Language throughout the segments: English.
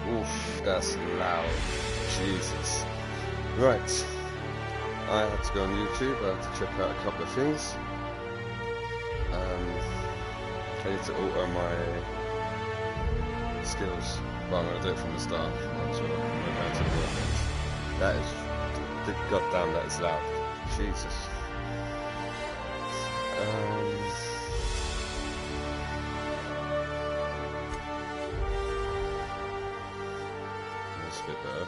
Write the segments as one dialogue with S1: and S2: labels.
S1: Oof, that's loud. Jesus. Right. I had to go on YouTube. I had to check out a couple of things. I need to alter my skills. But I'm going to do it from the start. That's what I'm going to do. That is... goddamn, that is loud. Jesus. That's a bit better.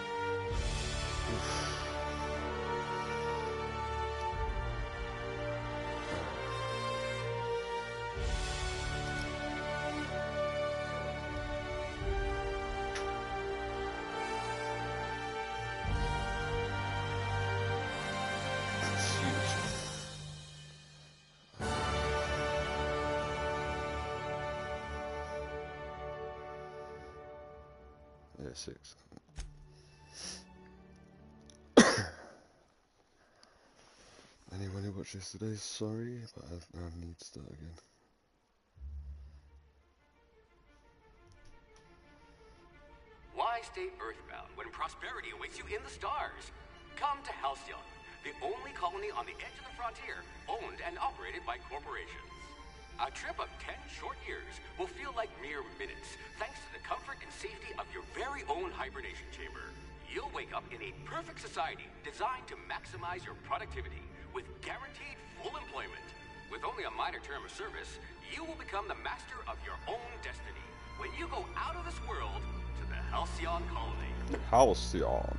S1: Yeah, 6. Anyone who watched yesterday, sorry, but I need to start again.
S2: Why stay earthbound when prosperity awaits you in the stars? Come to Halcyon, the only colony on the edge of the frontier, owned and operated by corporations. A trip of 10 short years will feel like mere minutes, thanks to the comfort and safety of your very own hibernation chamber. You'll wake up in a perfect society designed to maximize your productivity with guaranteed full employment. With only a minor term of service, you will become the master of your own destiny when you go out of this world to the Halcyon colony.
S1: Halcyon.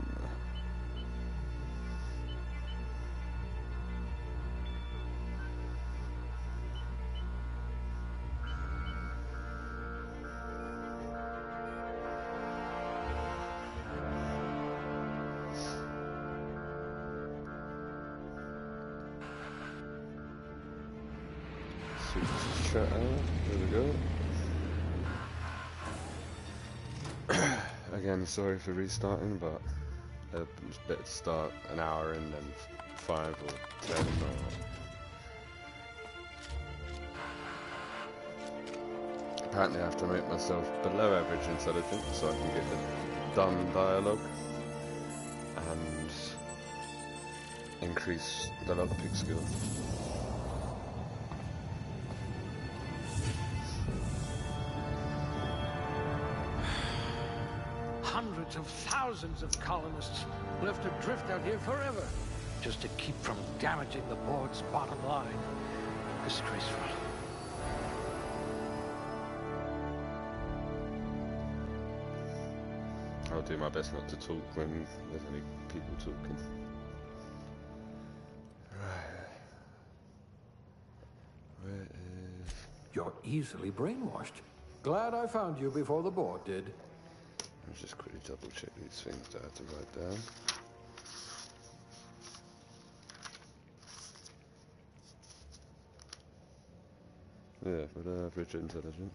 S1: There we go. Again, sorry for restarting, but it's better to start an hour in than 5 or 10 or... Apparently I have to make myself below average intelligent so I can get the dumb dialogue and increase the lockpick skill.
S3: Hundreds of thousands of colonists left adrift out here forever, just to keep from damaging the board's bottom line. Disgraceful.
S1: I'll do my best not to talk when there's any people talking. Right. Where is...
S3: You're easily brainwashed. Glad I found you before the board did.
S1: Let's just quickly double check these things that I have to write down. Yeah, but average intelligence.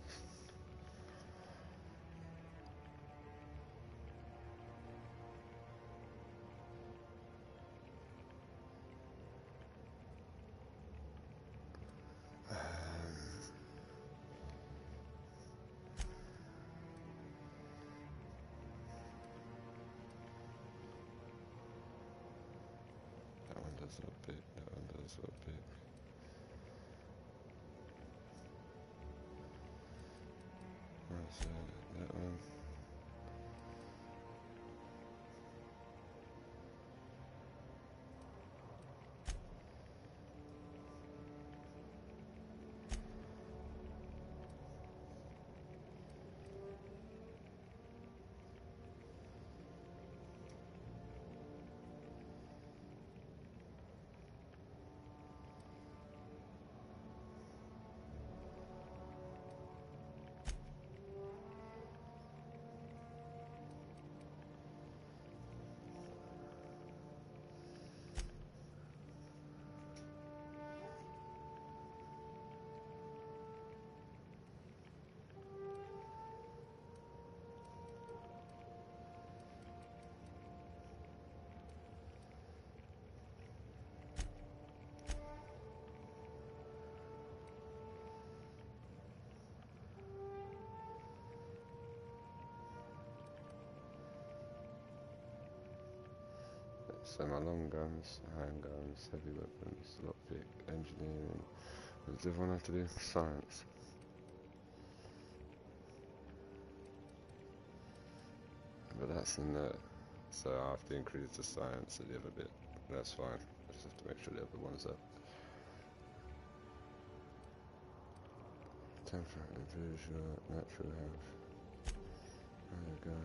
S1: That one does look big, that one does look big. That's that one. semi-long guns, handguns, heavy weapons, lockpick, engineering. What does everyone have to do? Science. But that's in the... So I have to increase the science at the other bit. That's fine. I just have to make sure the other one's up. Temperate and visual, natural health. There we go.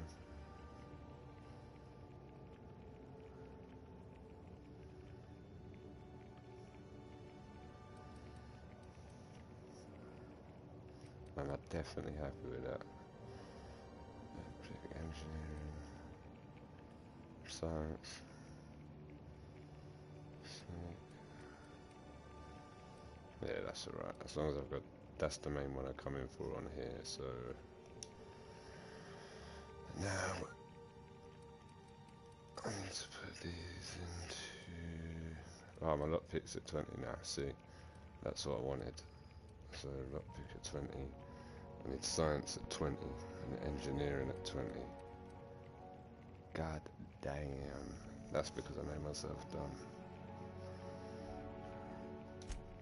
S1: I'm definitely happy with that. Engineering, science, yeah, that's alright. As long as I've got, that's the main one I come in for on here. So now I need to put these into. Oh, my lockpick's at 20 now. See, that's what I wanted. So lockpick at 20. I need science at 20 and engineering at 20. God damn. That's because I made myself dumb.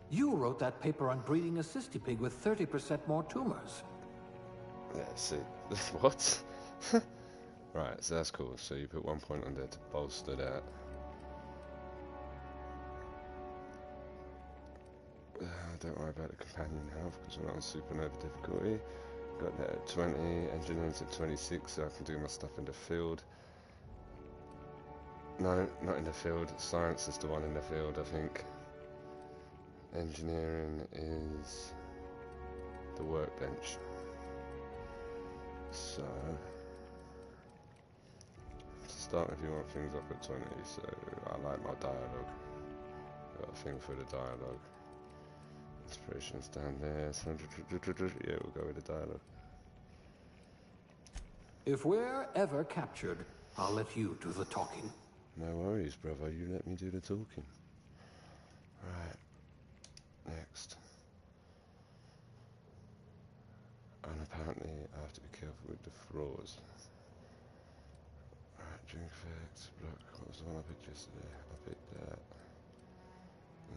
S3: You wrote that paper on breeding a cystipig with 30% more tumors.
S1: Yeah, see. What? Right, so that's cool. So you put 1 point on there to bolster that. Don't worry about the companion health because we're not on supernova difficulty. Got that at 20, engineering's at 26, so I can do my stuff in the field. No, not in the field. Science is the one in the field, I think. Engineering is the workbench. So, to start with, you want things up at 20, so I like my dialogue. Got a thing for the dialogue. Inspiration's down there. So, yeah, we'll go with the dialogue.
S3: If we're ever captured, I'll let you do the talking.
S1: No worries, brother. You let me do the talking. Right. Next. And apparently I have to be careful with the floors. Right, drink effects, block. What was the one I picked yesterday? I picked that.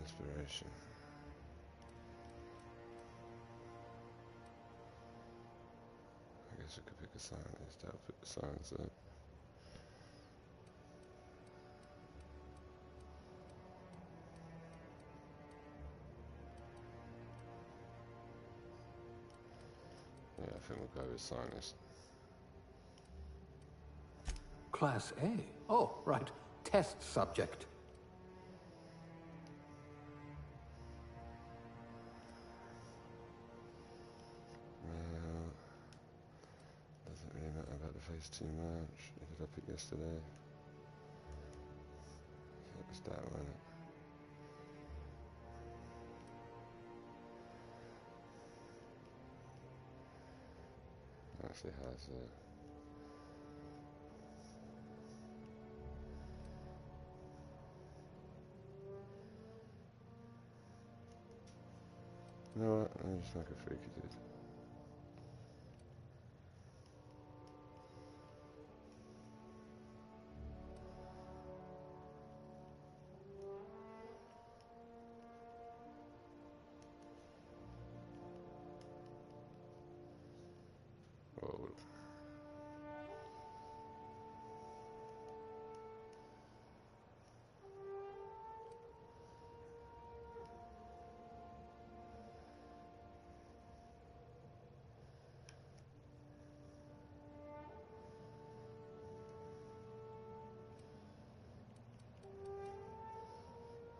S1: Inspiration. I guess I could pick a scientist. I'll pick the science up. Yeah, I think we'll go with scientist.
S3: Class A? Oh, right. Test subject.
S1: Well, doesn't really matter about the face too much. What did I pick yesterday? It was that one. Actually has a... You know what? I'm just like a freaky dude. Whoa.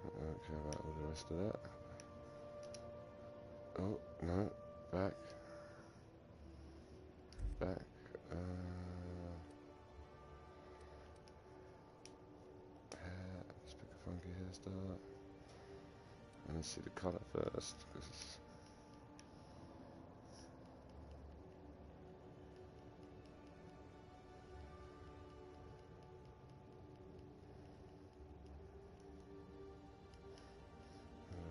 S1: I don't care about all the rest of that. Oh, no. Back. Back. Hair. Let's pick a funky hairstyle. And let's see the colour first, because it's...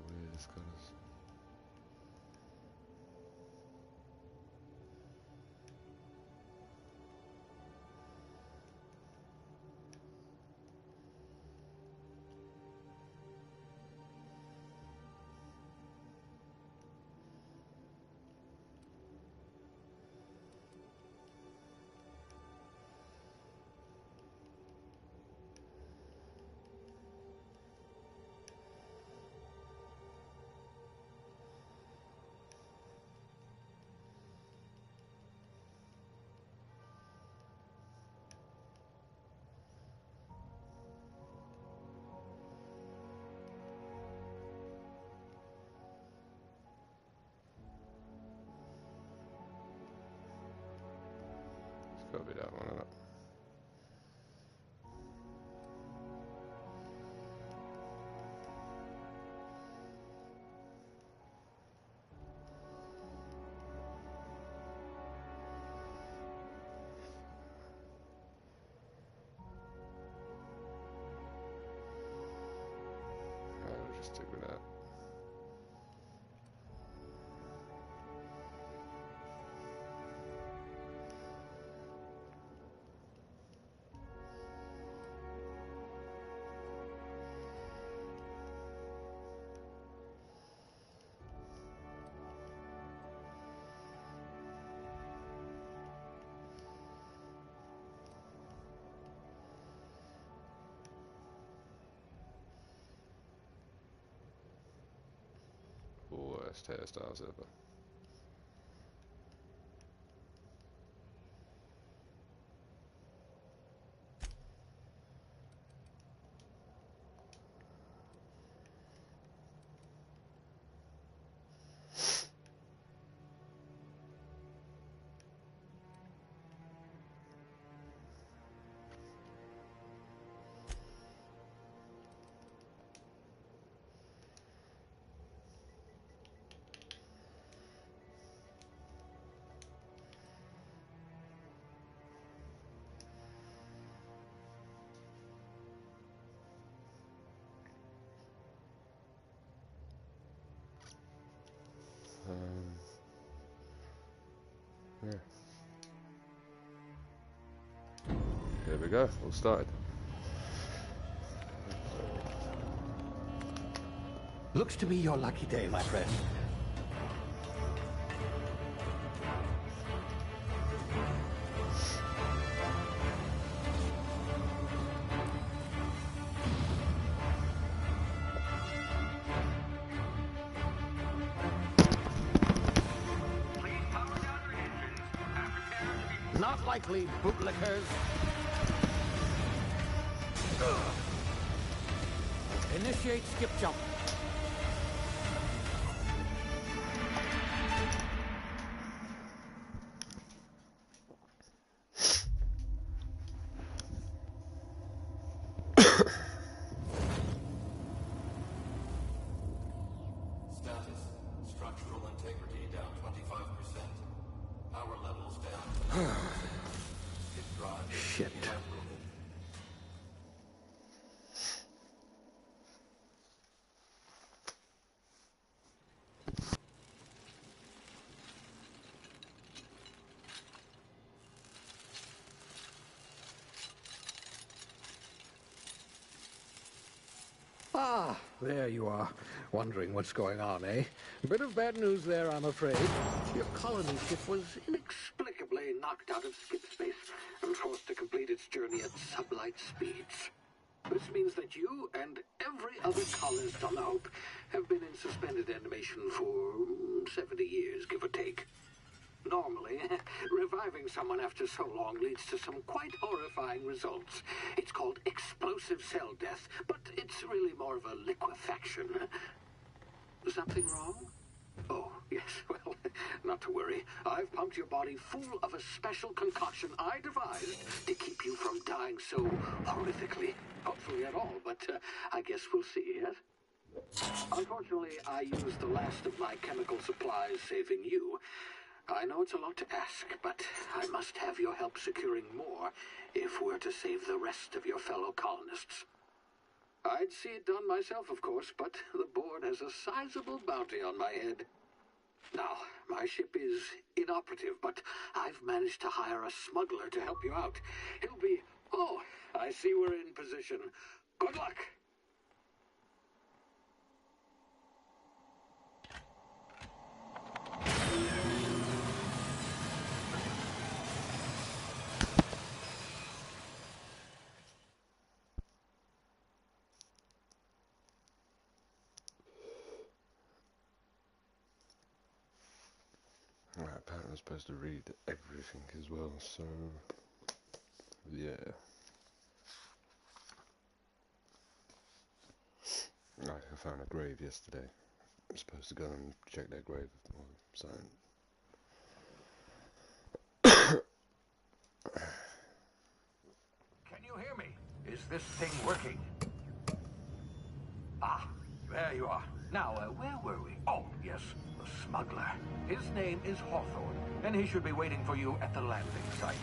S1: the weirdest colours. be that one, isn't it? I'll just stick with that. Worst hairstyles ever. Yeah. There we go, all started.
S3: Looks to be your lucky day, my friend. Not likely, bootlickers. Initiate skip jump.
S4: Status. Structural integrity down 25%. Power levels down.
S3: Shit. Ah, there you are. Wondering what's going on, eh? Bit of bad news there, I'm afraid. Your colony ship was inexplicably knocked out of skip space and forced to complete its journey at sublight speeds. This means that you and every other colonist on the Hope have been in suspended animation for 70 years, give or take. Normally, reviving someone after so long leads to some quite horrifying results. It's called explosive cell death, but it's really more of a liquefaction. Something wrong? Oh, yes, well, not to worry. I've pumped your body full of a special concoction I devised to keep you from dying so horrifically. Hopefully at all, but I guess we'll see, yes? Unfortunately, I used the last of my chemical supplies saving you. I know it's a lot to ask, but I must have your help securing more if we're to save the rest of your fellow colonists. I'd see it done myself, of course, but the board has a sizable bounty on my head. Now, my ship is inoperative, but I've managed to hire a smuggler to help you out. He'll be... Oh, I see we're in position. Good luck!
S1: Right, apparently I'm supposed to read everything as well, so yeah. Like I found a grave yesterday. I'm supposed to go and check that grave or something.
S3: Is this thing working? Ah, there you are. Now, where were we? Oh, yes, the smuggler. His name is Hawthorne, and he should be waiting for you at the landing site.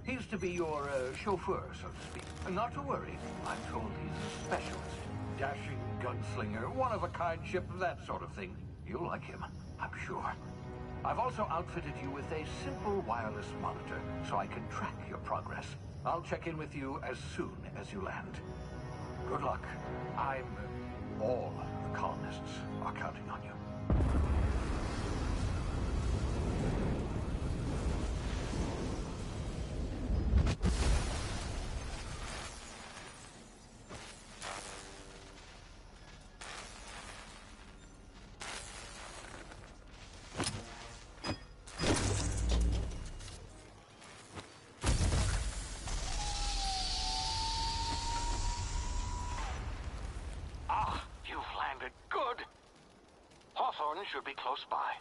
S3: He's to be your chauffeur, so to speak. Not to worry. I'm told he's a specialist. Dashing gunslinger, one-of-a-kind ship, that sort of thing. You'll like him, I'm sure. I've also outfitted you with a simple wireless monitor, so I can track your progress. I'll check in with you as soon as you land. Good luck. All the colonists are counting on you.
S5: Should be close by.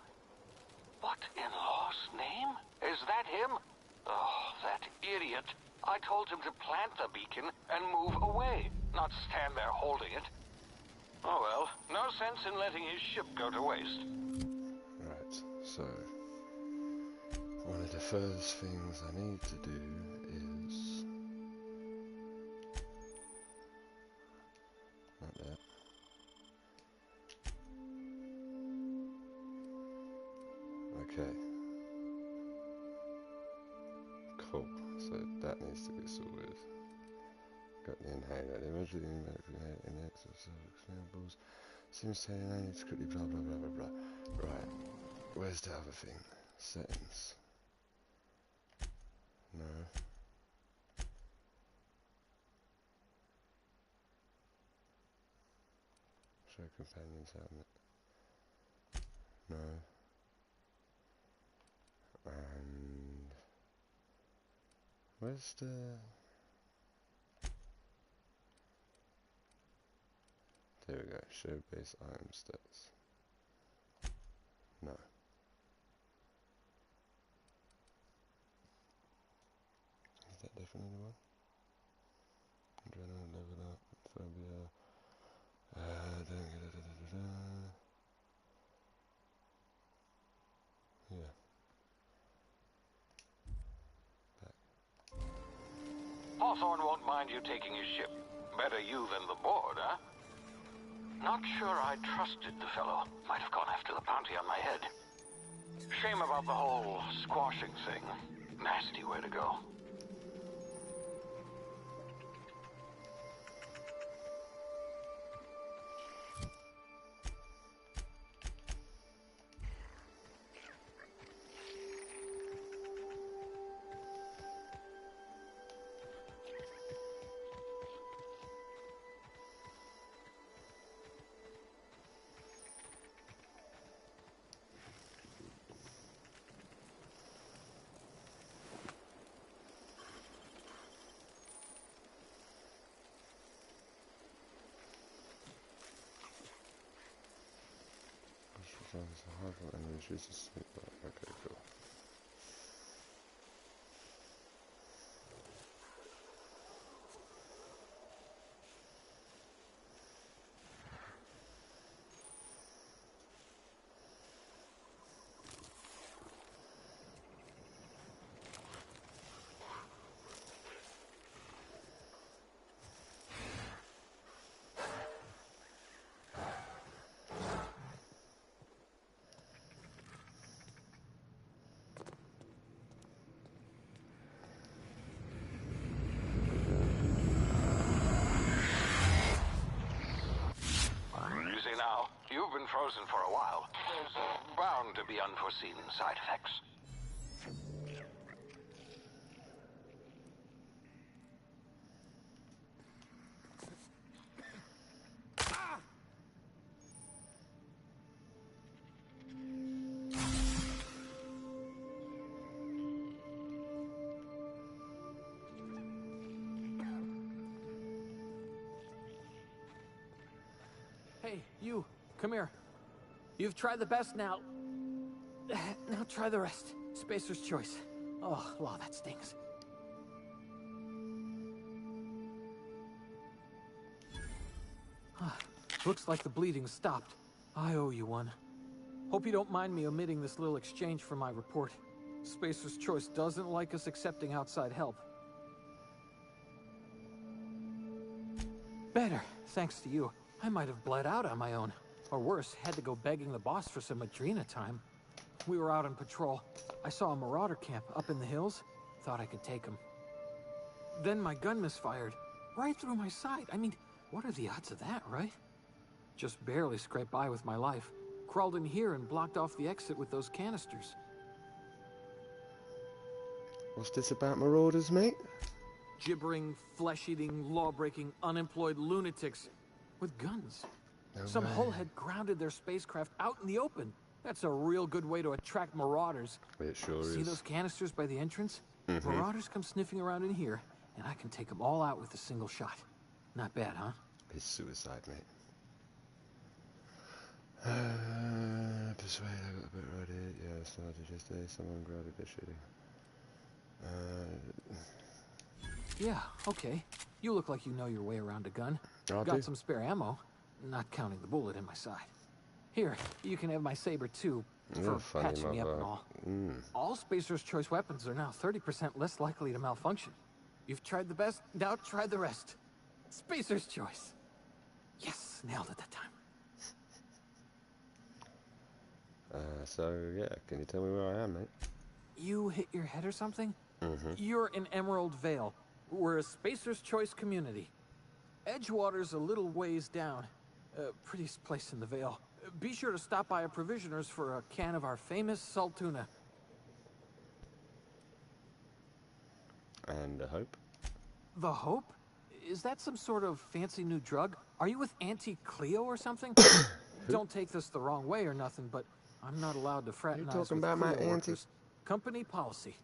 S5: What in law's name? Is that him? Oh, that idiot. I told him to plant the beacon and move away, not stand there holding it. Oh well, no sense in letting his ship go to waste.
S1: Right, so one of the first things I need to do is not that. Okay. Cool. So that needs to get sorted. Got the inhaler. The emergency index of examples seems to I need to quickly blah blah blah blah blah. Right. Where's the other thing? Settings. No. Show companions helmet. No. And where's the there we go, show base item stats. No. Is that definitely the one? Adrenaline level up, phobia, yeah.
S5: Hawthorne won't mind you taking his ship. Better you than the board, huh? Not sure I trusted the fellow. Might have gone after the bounty on my head. Shame about the whole squashing thing. Nasty way to go.
S1: Okay, cool.
S5: Now, you've been frozen for a while. There's bound to be unforeseen side effects.
S6: Hey, you, come here. You've tried the best now. Now try the rest. Spacer's choice. Oh, law, that stings. Looks like the bleeding stopped. I owe you one. Hope you don't mind me omitting this little exchange from my report. Spacer's Choice doesn't like us accepting outside help. Better, thanks to you. I might have bled out on my own. Or worse, had to go begging the boss for some Adrena time. We were out on patrol. I saw a marauder camp up in the hills. Thought I could take him. Then my gun misfired. Right through my side. I mean, what are the odds of that, right? Just barely scraped by with my life. Crawled in here and blocked off the exit with those canisters.
S1: What's this about marauders, mate?
S6: Gibbering, flesh-eating, law-breaking, unemployed lunatics with guns.
S1: No
S6: Some
S1: way.
S6: hullhead grounded their spacecraft out in the open. That's a real good way to attract marauders.
S1: It sure
S6: See
S1: is.
S6: those canisters by the entrance?
S1: Mm-hmm.
S6: Marauders come sniffing around in here, and I can take them all out with a single shot. Not bad, huh?
S1: It's suicide, mate. Persuade, I got a bit right here. Yeah, I started yesterday. Someone grabbed a bit shitty.
S6: Yeah, okay. You look like you know your way around a gun.
S1: I
S6: Got
S1: do.
S6: some spare ammo, not counting the bullet in my side. Here, you can have my saber too,
S1: You're
S6: for
S1: funny,
S6: patching me up and
S1: mother.
S6: all.
S1: Mm.
S6: All Spacer's Choice weapons are now 30% less likely to malfunction. You've tried the best, now try the rest. Spacer's Choice. Yes, nailed it that time.
S1: So, yeah, can you tell me where I am, mate?
S6: You hit your head or something?
S1: Mm-hmm.
S6: You're in Emerald Vale. We're a Spacer's Choice community. Edgewater's a little ways down. Prettiest place in the Vale. Be sure to stop by a provisioner's for a can of our famous salt tuna.
S1: And Hope?
S6: The Hope? Is that some sort of fancy new drug? Are you with Auntie Cleo or something? Don't take this the wrong way or nothing, but I'm not allowed to fraternize
S1: talking
S6: with
S1: about my
S6: Cleo
S1: auntie?
S6: workers. Company policy.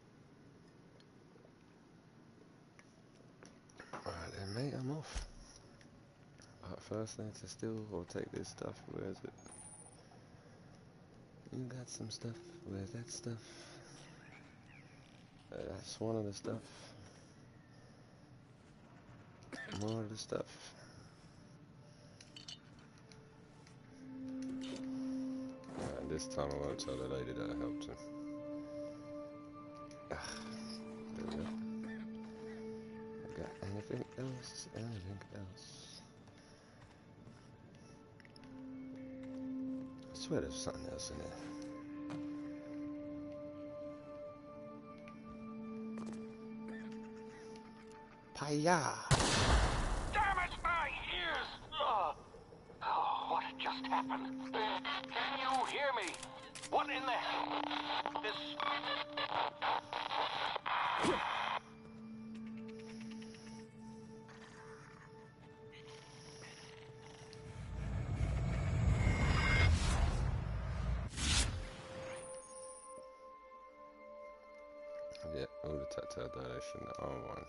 S1: Alright then, mate, I'm off. First, I need to steal or take this stuff. Where is it? You got some stuff. Where's that stuff? That's one of the stuff. More of the stuff. And this time I won't tell the lady that I helped him. There we go. Got anything else? Anything else? I swear there's something else in there. Paya!
S5: Damn it, my ears! Oh, what just happened? Can you hear me? What in the hell? This...
S1: Yeah, all the tactile dilation that I want.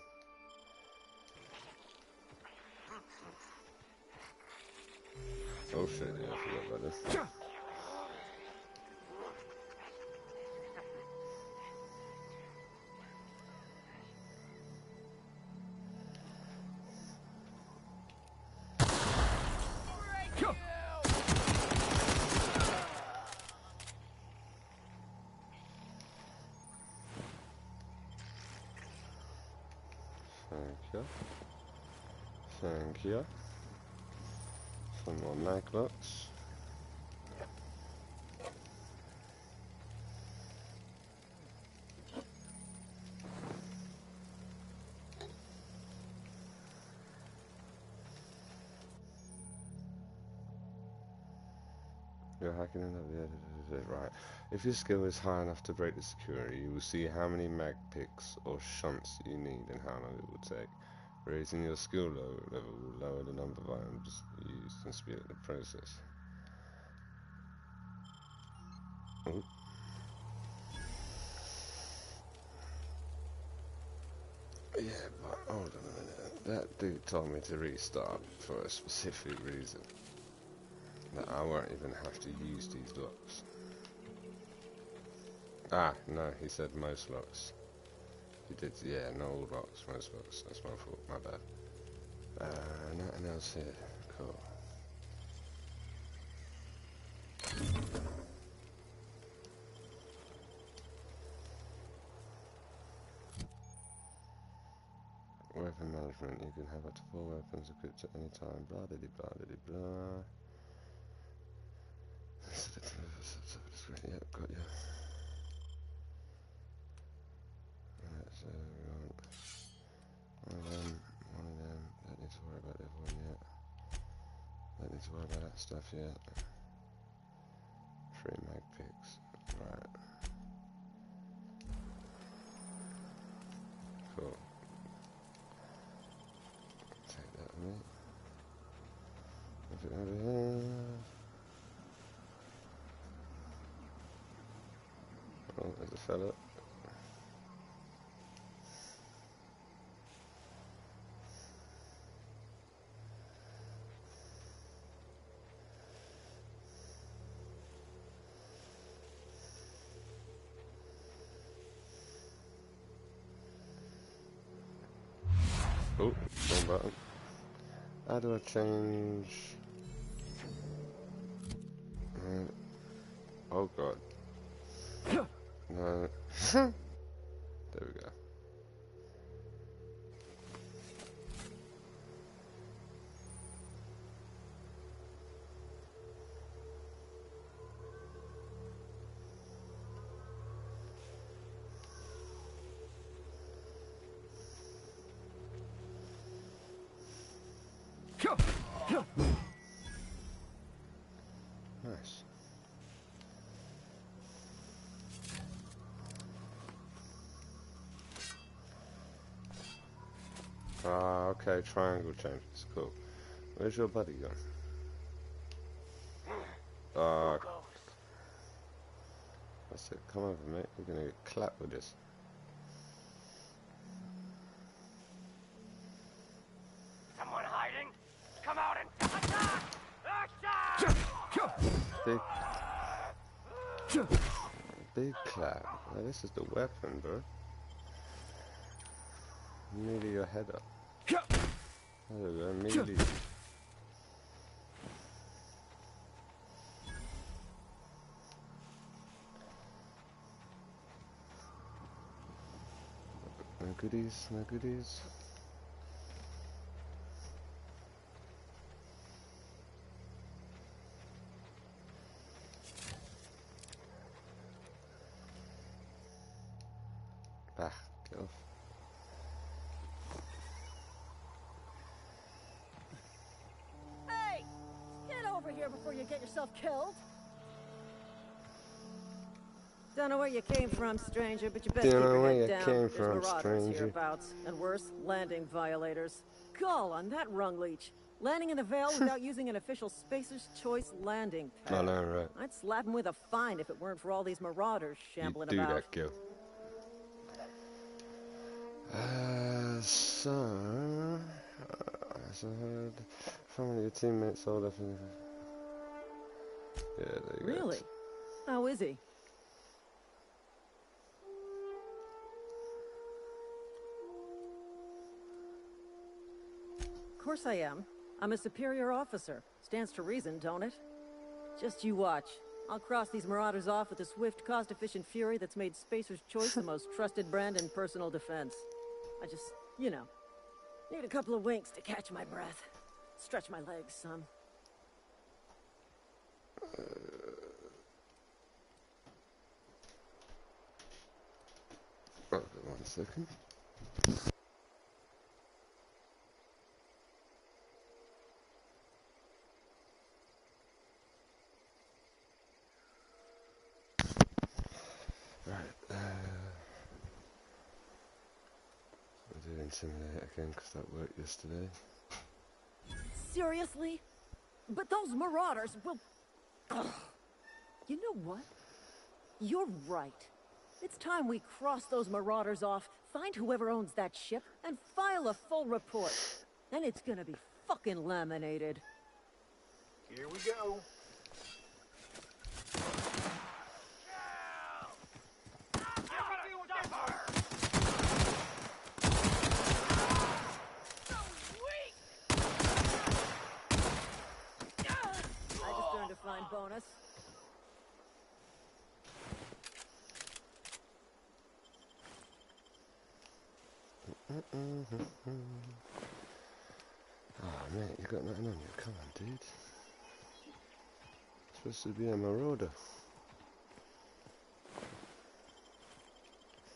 S1: Oh shit, yeah, I forgot about this. Thank you. Thank you. Some more maglocks. You're hacking it up, yeah, right. If your skill is high enough to break the security, you will see how many mag picks or shunts you need and how long it will take. Raising your skill level will lower the number of items used and speed up the process. Ooh. Yeah, but hold on a minute. That dude told me to restart for a specific reason. That I won't even have to use these locks. Ah, no, he said most locks. He did, yeah, not all locks, most locks. That's my fault, my bad. Nothing else here. Cool. weapon management. You can have up to 4 weapons equipped at any time. Blah blah blah blah blah. Yeah, got you. Right, so we want one of them. Don't need to worry about the other one yet. Don't need to worry about that stuff yet. 3 mag picks. Right. Cool. Take that with me. Move it over here. Oh, there's a fella. Oh, wrong button. How do I change? Oh god. No. There we go. Nice. Ah, okay, triangle changes, cool. Where's your buddy gone? That's it, come over mate, you're gonna get clapped with this.
S7: Someone hiding? Come out and attack!
S1: Big clap. Now, this is the weapon, bro. Melee your head up. There we go, melee. No goodies, no goodies. Ah, get off.
S8: Hey! Get over here before you get yourself killed! Don't know where you came from, stranger, but you best keep your head down. There's marauders hereabouts, and worse, landing violators. Gall on that rung leech. Landing in the Vale without using an official Spacer's Choice landing pad.
S1: I know, right?
S8: I'd slap him with a fine if it weren't for all these marauders shambling
S1: You do
S8: about.
S1: that, Gil. As I heard from one of your teammates all up in... Yeah, there you go.
S8: Really? How is he? Of course I am. I'm a superior officer. Stands to reason, don't it? Just you watch. I'll cross these marauders off with a swift, cost-efficient fury that's made Spacer's Choice the most trusted brand in personal defense. I just, you know, need a couple of winks to catch my breath. Stretch my legs some.
S1: Oh, 1 second. Right, we'll do Intimidate again because that worked yesterday.
S8: Seriously? But those marauders will... Ugh. You know what? You're right. It's time we cross those marauders off, find whoever owns that ship, and file a full report. Then it's gonna be fucking laminated.
S7: Here we go.
S8: I just earned a fine bonus.
S1: got nothing on you. Come on, dude. Supposed to be a marauder.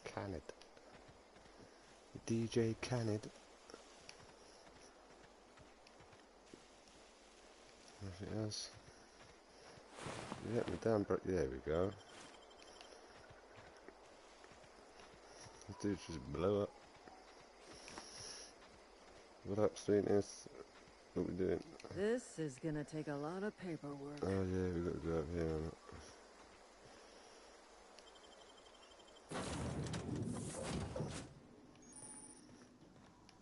S1: Canid. DJ Canid. Nothing else. Yep, the damn brick. There we go. This dude just blow up. What up, sweetness? What we doing?
S8: This is gonna take a lot of paperwork.
S1: Oh yeah, we got to go up here on it.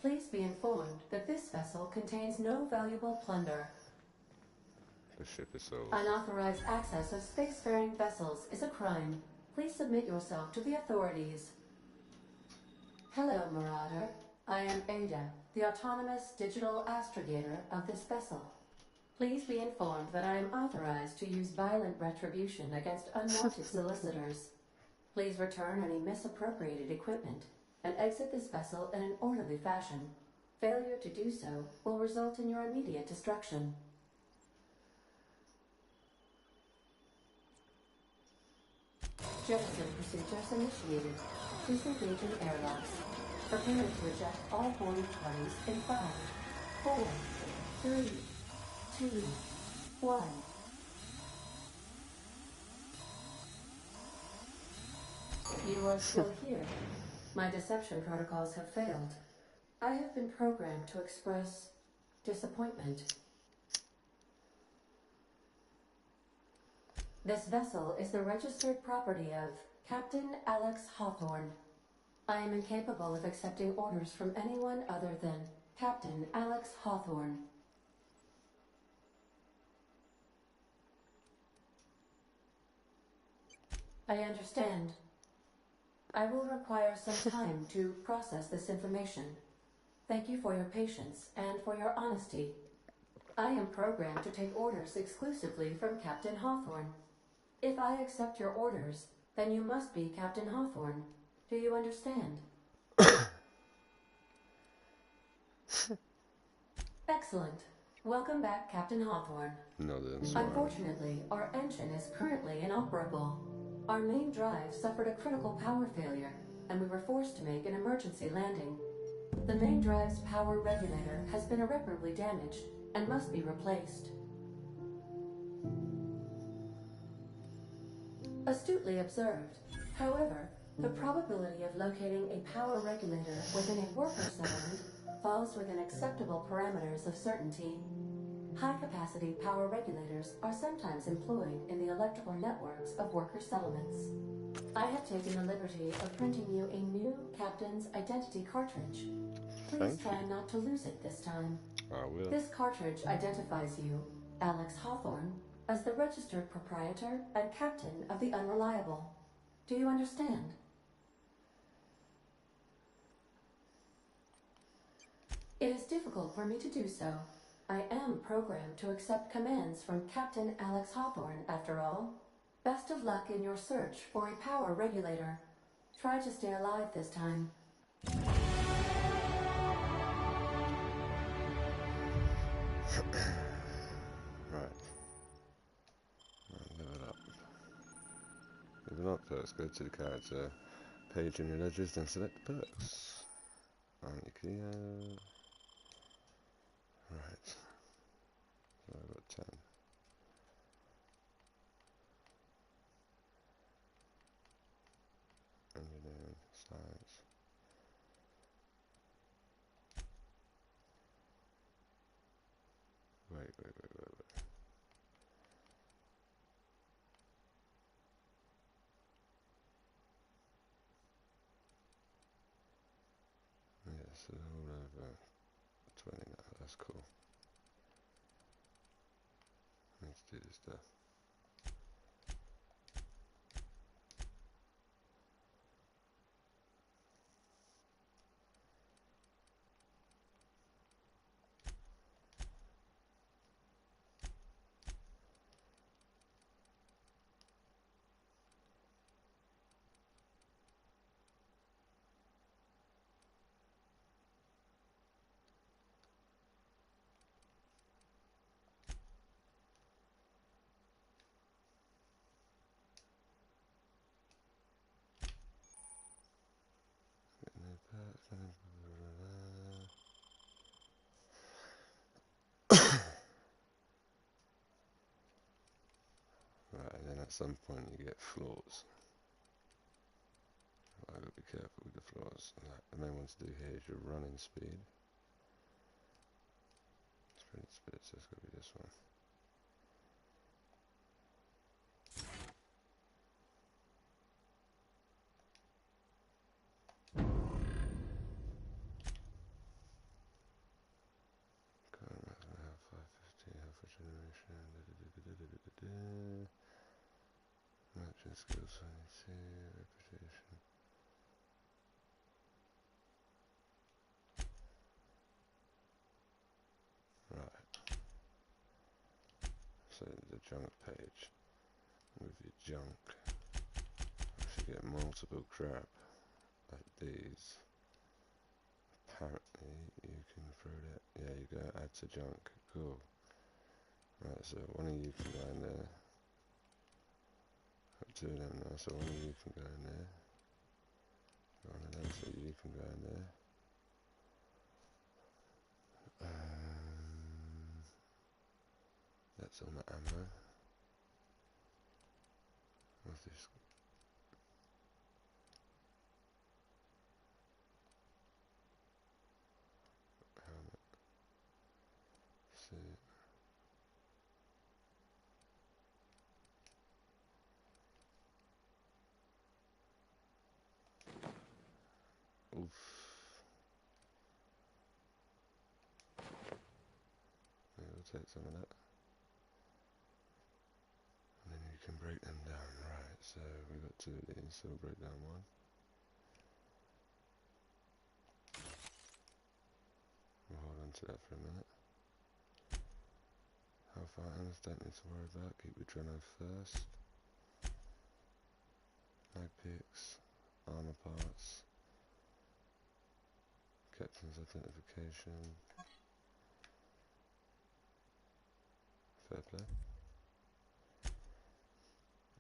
S9: Please be informed that this vessel contains no valuable plunder.
S1: The ship is sold.
S9: Unauthorized access of spacefaring vessels is a crime. Please submit yourself to the authorities. Hello, Marauder. I am Ada, the autonomous digital astrogator of this vessel. Please be informed that I am authorized to use violent retribution against unwanted solicitors. Please return any misappropriated equipment and exit this vessel in an orderly fashion. Failure to do so will result in your immediate destruction. Jettison procedures initiated. Disengaging airlocks. Prepare to eject all boarding parties in 5, 4, 3, 2, 1. You are still here. My deception protocols have failed. I have been programmed to express disappointment. This vessel is the registered property of Captain Alex Hawthorne. I am incapable of accepting orders from anyone other than Captain Alex Hawthorne. I understand. I will require some time to process this information. Thank you for your patience and for your honesty. I am programmed to take orders exclusively from Captain Hawthorne. If I accept your orders, then you must be Captain Hawthorne. Do you understand? Excellent. Welcome back, Captain Hawthorne.
S1: No, they didn't swear.
S9: Unfortunately, our engine is currently inoperable. Our main drive suffered a critical power failure, and we were forced to make an emergency landing. The main drive's power regulator has been irreparably damaged and must be replaced. Astutely observed. However, the probability of locating a power regulator within a worker settlement falls within acceptable parameters of certainty. High-capacity power regulators are sometimes employed in the electrical networks of worker settlements. I have taken the liberty of printing you a new Captain's Identity cartridge. Please try not to lose it this time.
S1: I will.
S9: This cartridge identifies you, Alex Hawthorne, as the registered proprietor and captain of the Unreliable. Do you understand? It is difficult for me to do so. I am programmed to accept commands from Captain Alex Hawthorne, after all. Best of luck in your search for a power regulator. Try to stay alive this time.
S1: Right. Level up. Level up perks. Go to the character page in your ledgers, then select perks. Right. So I've got 10. Engineering, science. Wait. Yeah, so all over 20 now, that's cool. Let's do this stuff. at some point you get flaws. I've got to be careful with the flaws. Like, the main one to do here is your running speed. Sprint speed, so it's got to be this one. Matching skills 22, reputation. Right. So the junk page. With your junk. If you get multiple crap like these, apparently you can throw that. Yeah, you go add to junk. Cool. Right, so one of you can go in there. Two of them now, so one of you can go in there. One of them, so you can go in there. That's all my ammo. What's this? Helmet. See. Oof. Yeah, we'll take some of that. And then you can break them down. Right, so we've got two of these, so we'll break down one. We'll hold on to that for a minute. Health items, don't need to worry about. Keep your Dreno first. Mag picks, armor parts, captain's identification. Fair play.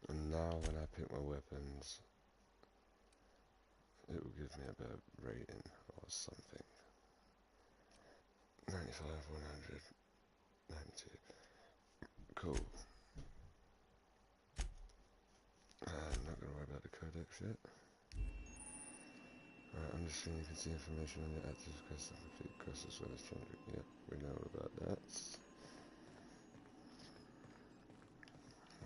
S1: And now when I pick my weapons, it will give me a better rating or something. 95, 100, 90. Cool. I'm not going to worry about the codex yet. Alright, on the screen you can see information on your active quest and complete quests as well as changing. Yep, we know about that.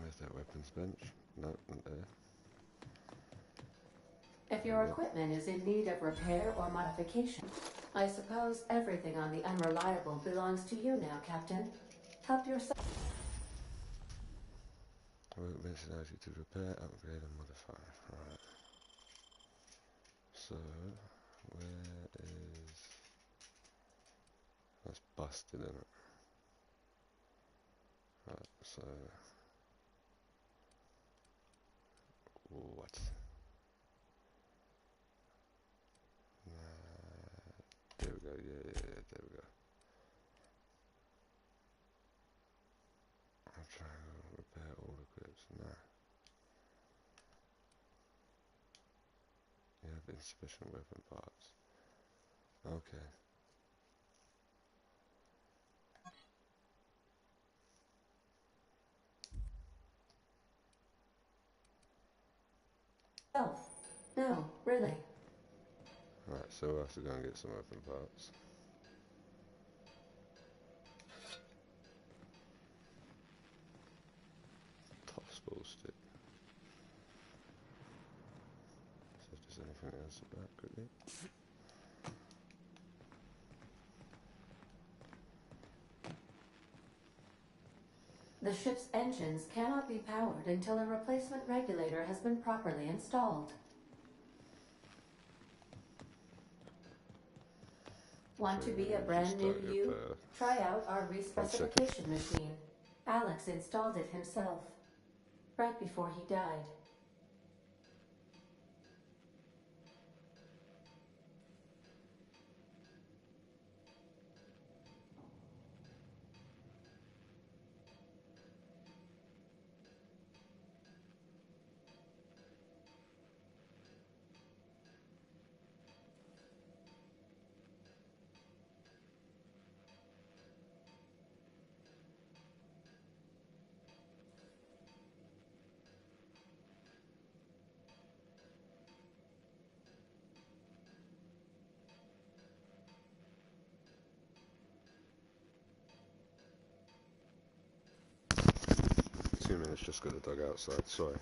S1: Where's that weapons bench? No, not there.
S9: If your equipment is in need of repair or modification, I suppose everything on the Unreliable belongs to you now, Captain. Help yourself.
S1: Equipment allows you to repair, upgrade, and modify. Right. So, where is... That's busted, isn't it? Right, so... What? There we go, yeah, there we go. I'm trying to repair all the grips. Nah. You have insufficient weapon parts. Okay.
S9: No, really.
S1: Right, so we'll have to go and get some weapon parts. Tossball stick. So if there's anything else about quickly.
S9: The ship's engines cannot be powered until a replacement regulator has been properly installed. Want to be a brand new you? Try out our respecification machine. Alex installed it himself, right before he died.
S1: just got a dog outside, sorry.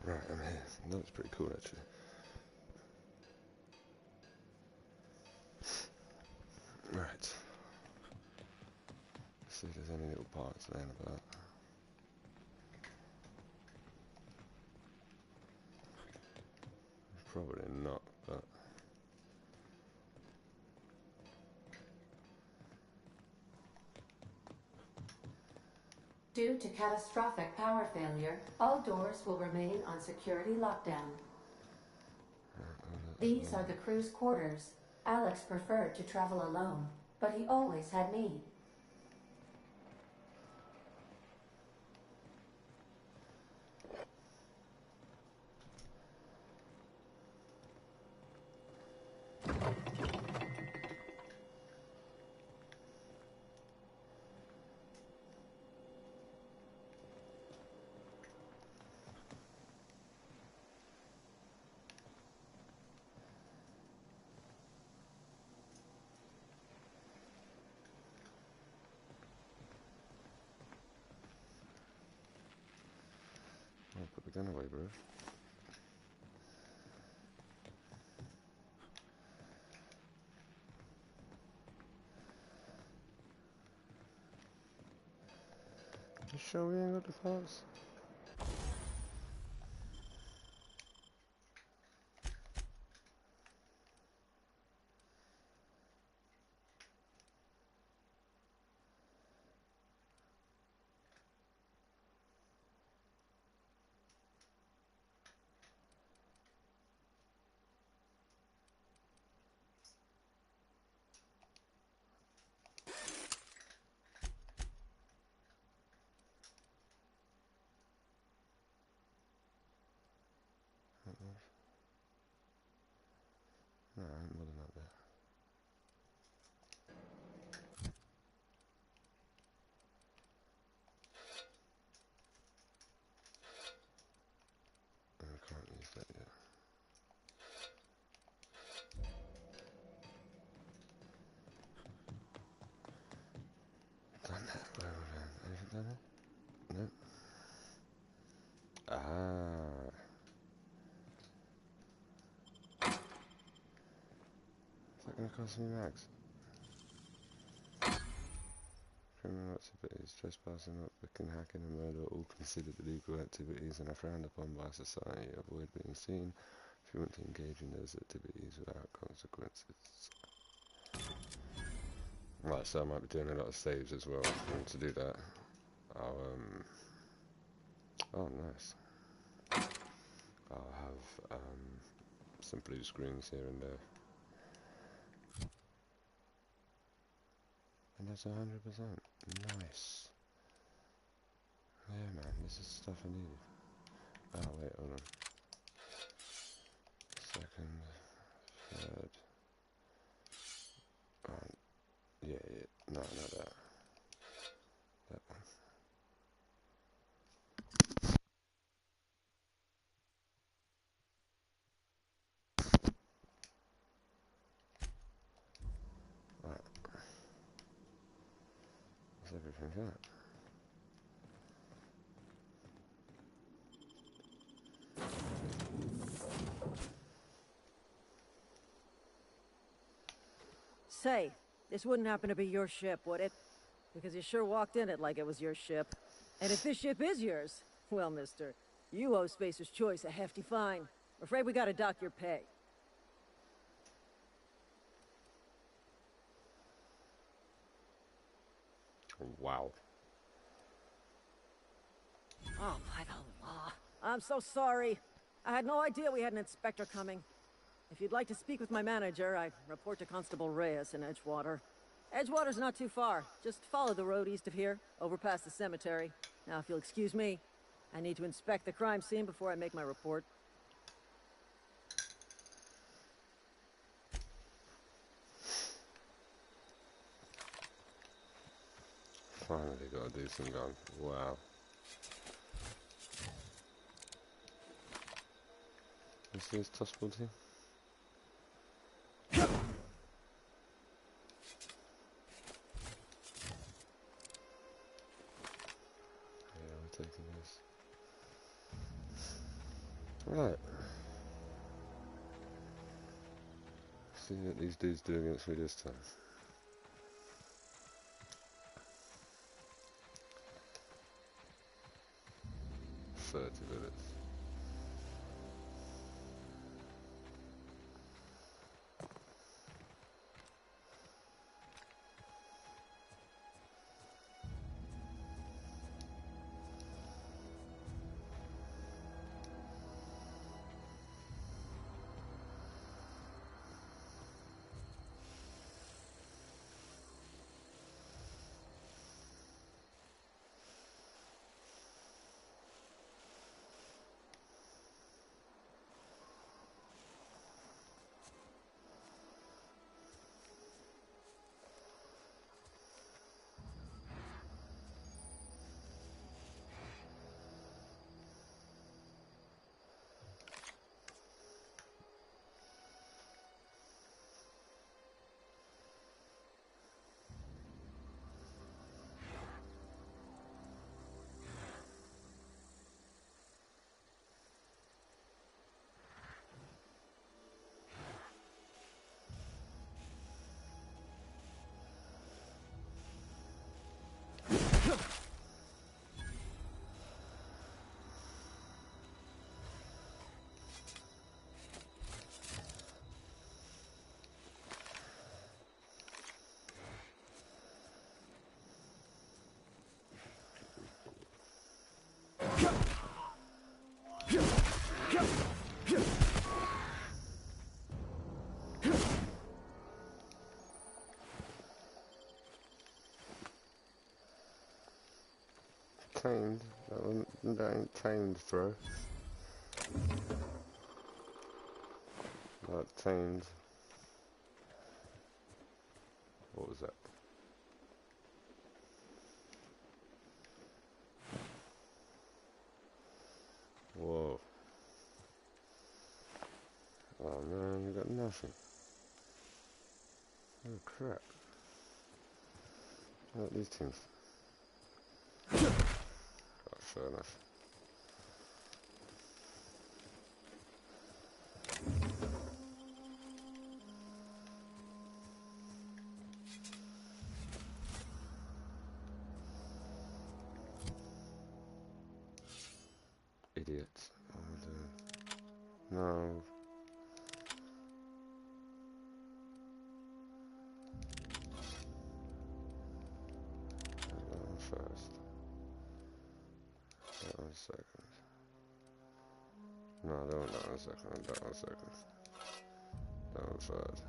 S1: Right, I'm here. That was pretty cool actually. Right. Let's see if there's any little parts laying about. Probably not, but
S9: Due to catastrophic power failure, all doors will remain on security lockdown. These are the crew's quarters. Alex preferred to travel alone, but he always had me.
S1: I'll put the gun away, bro. You sure we ain't got the parts? No, I ain't more than up there. I can't use that yet. Done that. Where have I done? Anything done it? No. Ah. Is that going to cost me max? Criminal activities, trespassing, uplicking, hacking and murder are all considered illegal activities and are frowned upon by society. Avoid being seen if you want to engage in those activities without consequences. Right, so I might be doing a lot of saves as well. And to do that, I'll oh nice. I'll have some blue screens here and there. And that's 100%. Nice. Yeah, man, this is stuff I needed. Oh, wait, hold on. second, third. Yeah, no, not that. That one. Right. That's everything out.
S8: Say, this wouldn't happen to be your ship, would it? Because you sure walked in it like it was your ship. And if this ship is yours, well, mister, you owe Spacer's Choice a hefty fine. I'm afraid we gotta dock your pay.
S1: Wow.
S8: Oh, by the law. I'm so sorry. I had no idea we had an inspector coming. If you'd like to speak with my manager, I'd report to Constable Reyes in Edgewater. Edgewater's not too far. Just follow the road east of here, over past the cemetery. Now, if you'll excuse me, I need to inspect the crime scene before I make my report.
S1: Finally got a decent gun. Wow. You see his tossable team? Yeah, we're taking this. Right. See what these dudes do against me this time. $30. Tamed. That ain't tamed, bro. Not tamed. What was that? Whoa. Oh man, you got nothing. Oh crap. Look at these things. Oh, fair enough. Idiots. No. That one first. That one second. No, that one second. That one second. That one third.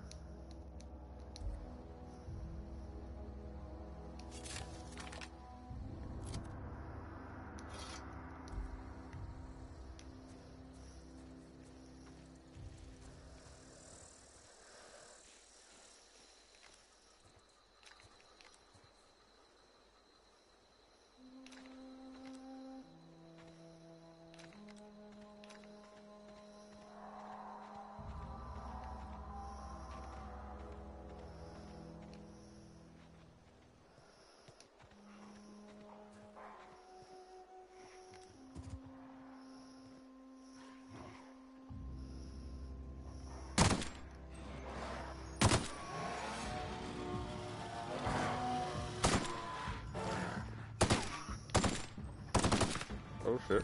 S1: Oh shit.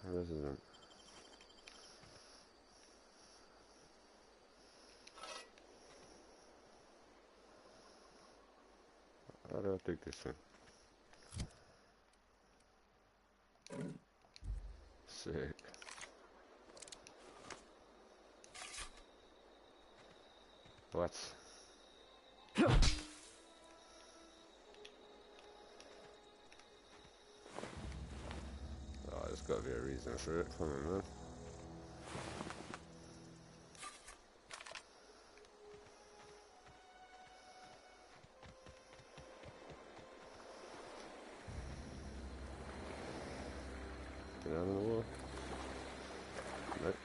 S1: Resident. How do I dig this thing? Sick. What? Oh, there's got to be a reason for it. Come on, man. Get out of the wall. Nope.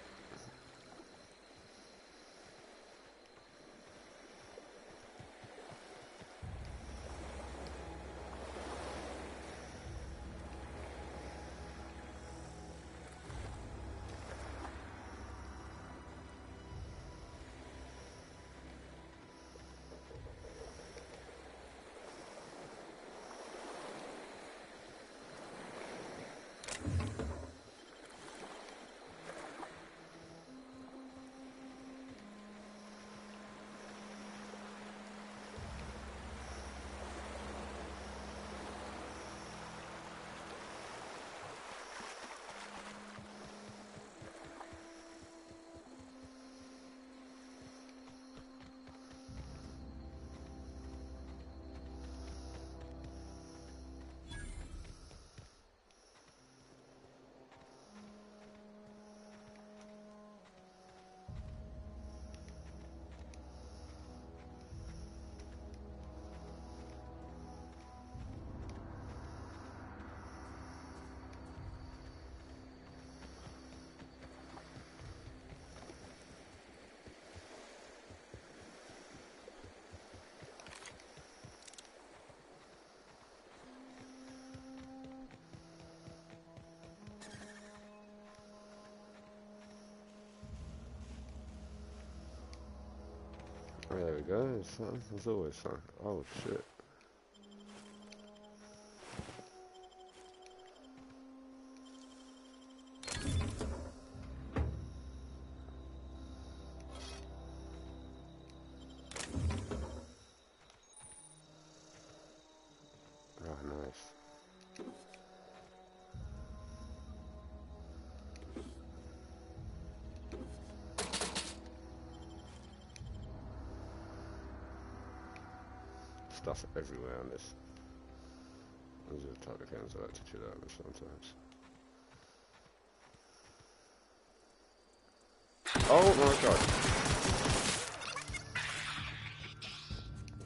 S1: There we go, there's something. There's always something. Oh shit. Oh, nice. Stuff everywhere on this. These are the type of games I like to chill out with sometimes. Oh my god.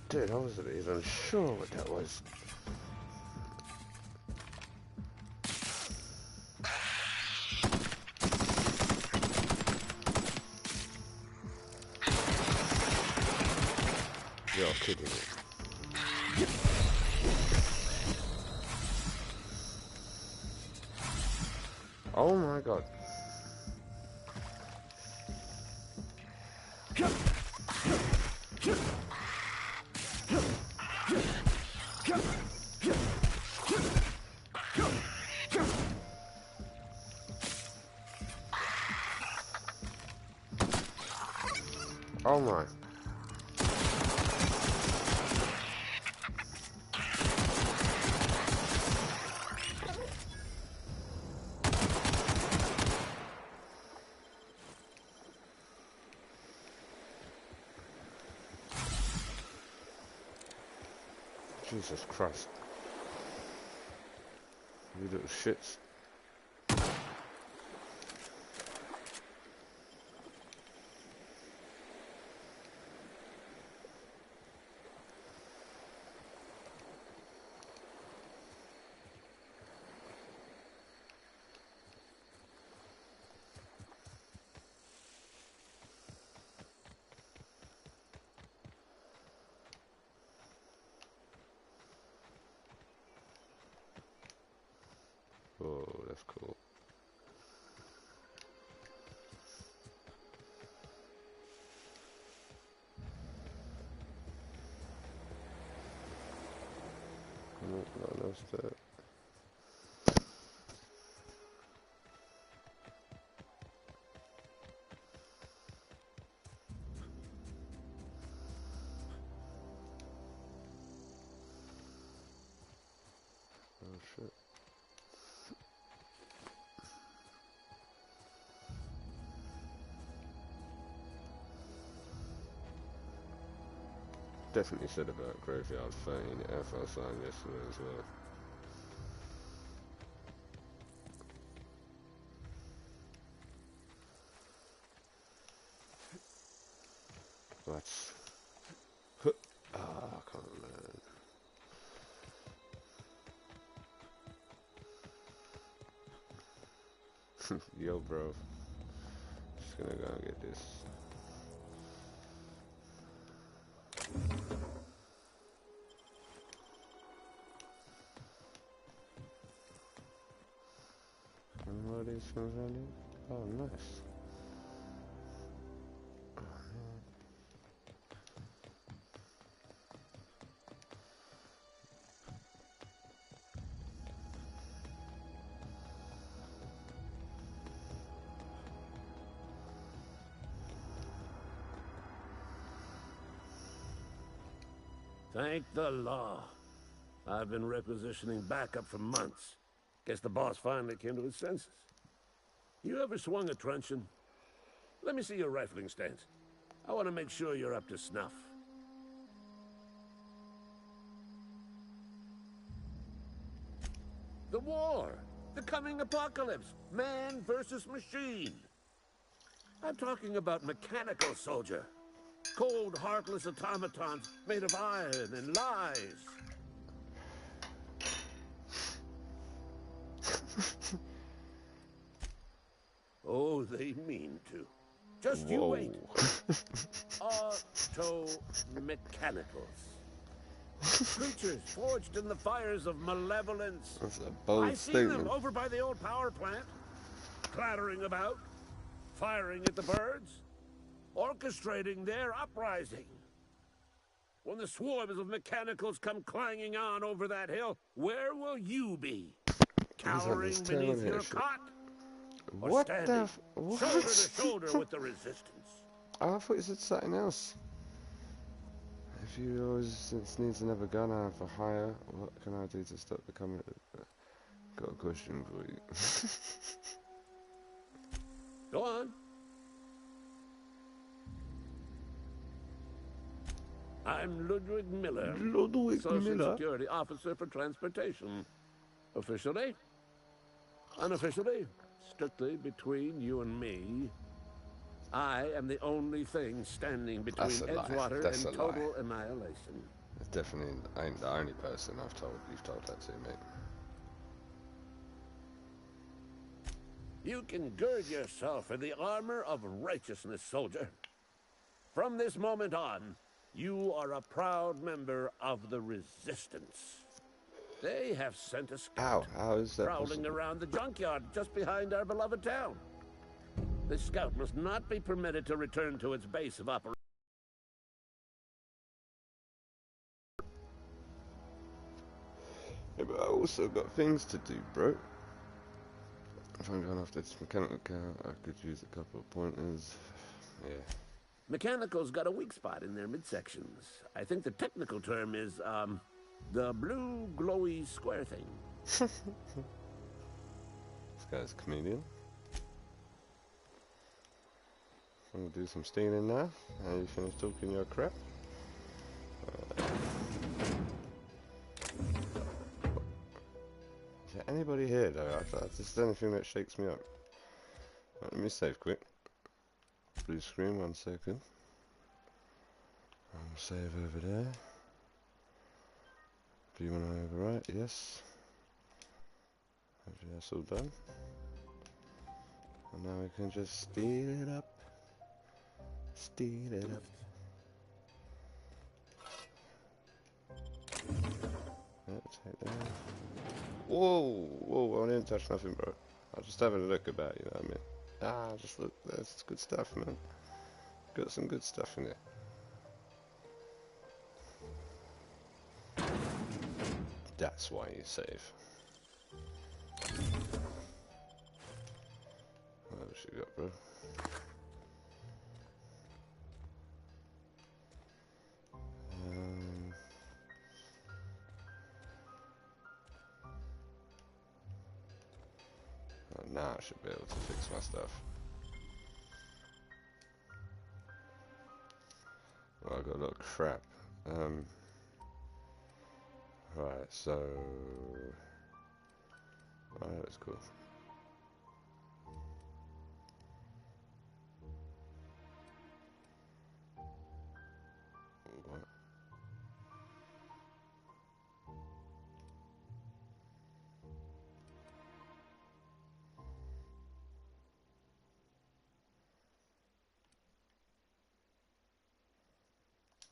S1: Dude, I wasn't even sure what that was. You're kidding me. Oh my god. Oh my. Jesus Christ. You little shits. that's cool. What else there? Oh shit. Definitely said about Graveyard 13 Alpha sign yesterday as well. That's... Ah, come on, man. Yo, bro. Just gonna go and get this. And what are these things around here? Oh, nice.
S10: Thank the law. I've been requisitioning backup for months. Guess the boss finally came to his senses. You ever swung a truncheon? Let me see your rifling stance. I want to make sure you're up to snuff. The war! The coming apocalypse! Man versus machine! I'm talking about mechanical soldier. Cold, heartless automatons made of iron and lies. Oh, they mean to. Just you wait. Auto-mechanicals. Creatures forged in the fires of malevolence.
S1: That's a bold
S10: I see
S1: statement.
S10: them over by the old power plant, clattering about, firing at the birds, orchestrating their uprising. When the swarms of mechanicals come clanging on over that hill, where will you be? Cowering beneath your cot? Or
S1: What
S10: standing
S1: the what?
S10: shoulder to shoulder with the resistance?
S1: Oh, I thought you said something else. If you always since needs another gun out for hire, what can I do to stop becoming? Got a question for you.
S10: Go on. I'm Ludwig Miller,
S1: Ludwig
S10: Social
S1: Miller.
S10: Security Officer for Transportation. Officially, unofficially, strictly between you and me, I am the only thing standing between Edgewater and total annihilation.
S1: It's definitely ain't the only person you've told that to, mate.
S10: You can gird yourself in the armor of righteousness, soldier. From this moment on, you are a proud member of the Resistance. They have sent a scout
S1: How is that
S10: prowling
S1: possible?
S10: around the junkyard just behind our beloved town. This scout must not be permitted to return to its base of operations.
S1: Yeah, but I also got things to do, bro. If I'm going after this mechanical car, I could use a couple of pointers. Yeah.
S10: Mechanicals got a weak spot in their midsections. I think the technical term is, the blue glowy square thing.
S1: This guy's a comedian. I'm gonna do some stealing now. Now you finish talking your crap. Is there anybody here though? That's just the only thing that shakes me up. Right, let me save quick. Blue screen, 1 second. Save over there. Do you want to overwrite? Yes. Hopefully that's all done. And now we can just steal it up. Steal it up. Yeah, take that. Whoa, whoa, I didn't touch nothing, bro. I was just having a look about, you know what I mean? Ah, just look, that's good stuff, man. Got some good stuff in there. That's why you save. What else you got, bro? Oh, now I should be able to fix my stuff. Well, I got a lot of crap. Right, so... Oh, that's cool. What?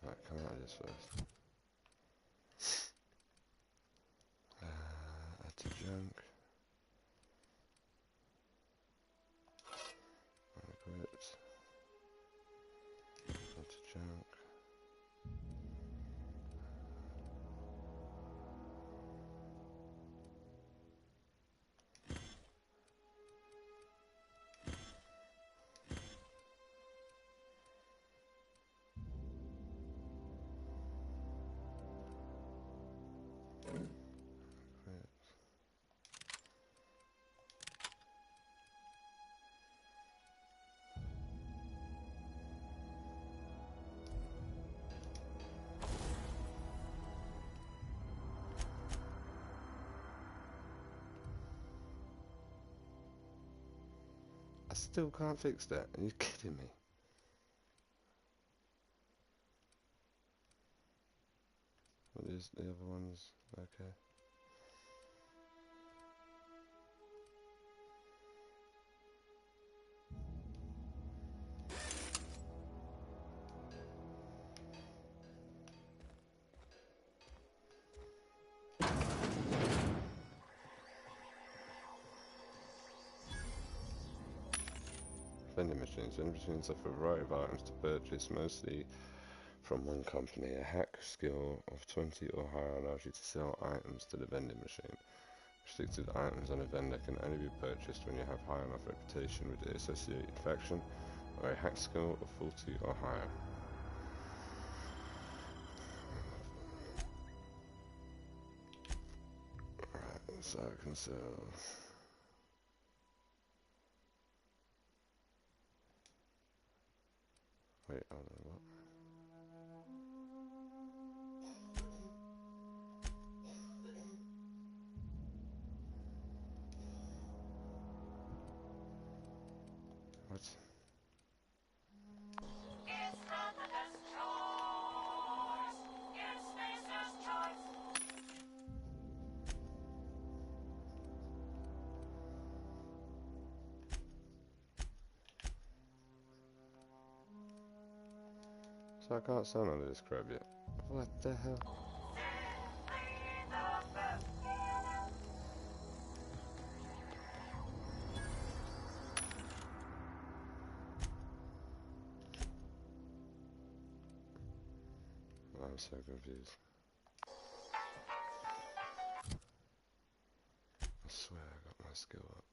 S1: Right, come out of this first. Add to junk. Quit. Add to junk. I still can't fix that. Are you kidding me? What is the other ones? Okay. Vending machines. Vending machines offer a variety of items to purchase, mostly from one company. A hack skill of 20 or higher allows you to sell items to the vending machine. Restricted items on a vendor can only be purchased when you have high enough reputation with the associated faction, or a hack skill of 40 or higher. Right, so I can sell... Wait, hold on, what? What? So I can't sell none of this crap yet. What the hell? I'm so confused. I swear I got my skill up.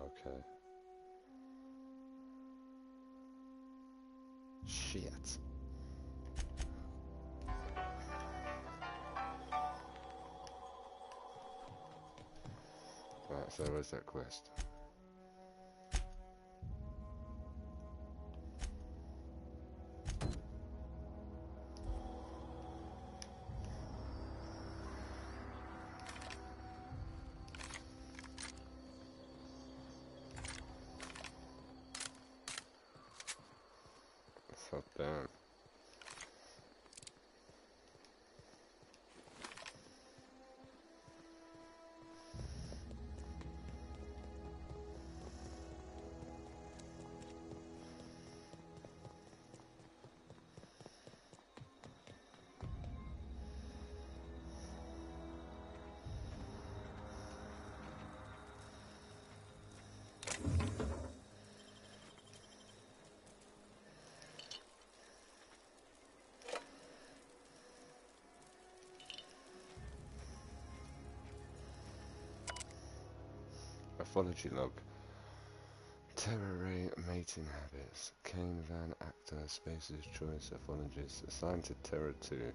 S1: Okay. Shit. Right, so where's that quest? Let's hop down. Morphology log. Terror ray mating habits. Kane Van Actor, Spacer's Choice Ethologist, assigned to Terror 2.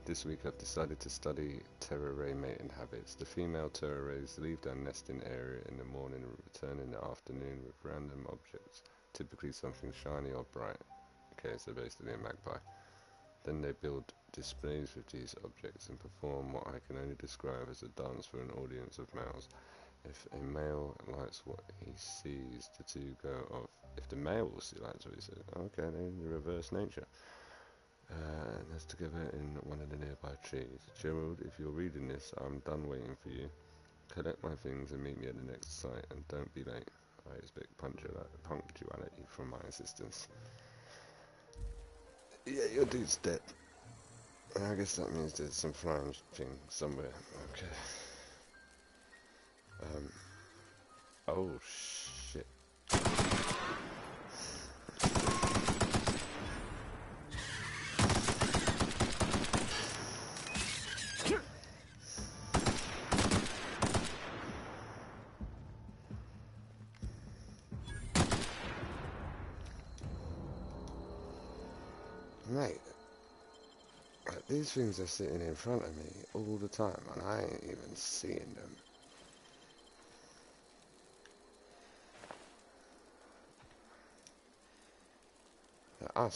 S1: This week I've decided to study terror ray mating habits. The female terror rays leave their nesting area in the morning and return in the afternoon with random objects, typically something shiny or bright. Okay, so basically a magpie. Then they build displays with these objects and perform what I can only describe as a dance for an audience of males. If a male likes what he sees, the two go off. If the male likes what he sees, okay, then the reverse nature. That's together in one of the nearby trees. Gerald, if you're reading this, I'm done waiting for you. Collect my things and meet me at the next site, and don't be late. I expect punctuality from my assistants. Yeah, your dude's dead. I guess that means there's some flying thing somewhere. Okay. Oh shit. Mate, these things are sitting in front of me all the time and I ain't even seeing them. I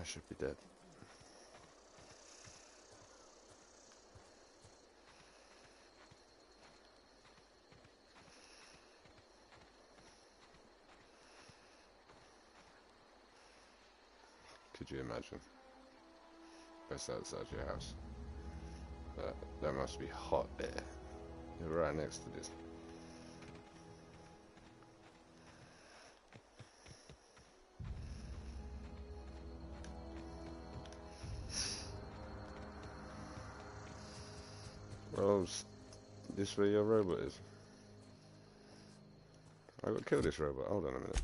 S1: should be dead. Could you imagine? That's outside your house. That must be hot air. You're right next to this. Oh, this where your robot is? I got to kill this robot. Hold on a minute.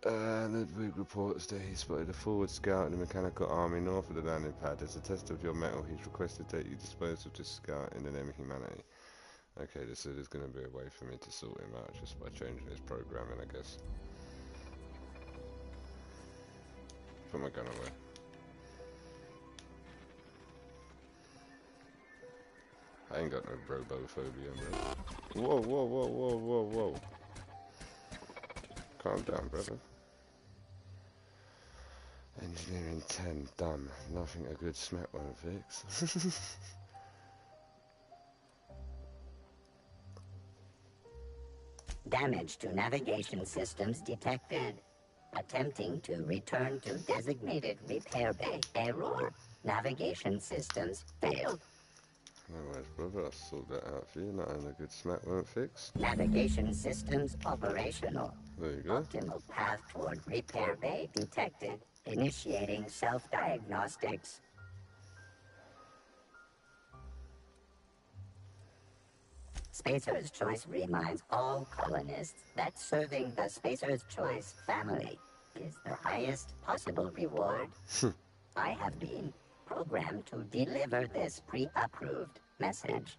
S1: Ludwig reports that he spotted a forward scout in the mechanical army north of the landing pad. As a test of your metal, he's requested that you dispose of this scout in the name of humanity. Okay, so there's going to be a way for me to sort him out just by changing his programming, I guess. Put my gun away. I ain't got no robophobia, bro. Whoa, whoa, whoa, whoa, whoa, whoa. Calm down, brother. Engineering 10, done. Nothing a good smack won't fix.
S11: Damage to navigation systems detected. Attempting to return to designated repair bay. Error. Navigation systems failed.
S1: No worries, brother. I'll sort that out for you. Nothing a good smack won't fix.
S11: Navigation systems operational.
S1: There you go.
S11: Optimal path toward repair bay detected. Initiating self-diagnostics. Spacer's Choice reminds all colonists that serving the Spacer's Choice family is the highest possible reward. I have been programmed to deliver this pre-approved message.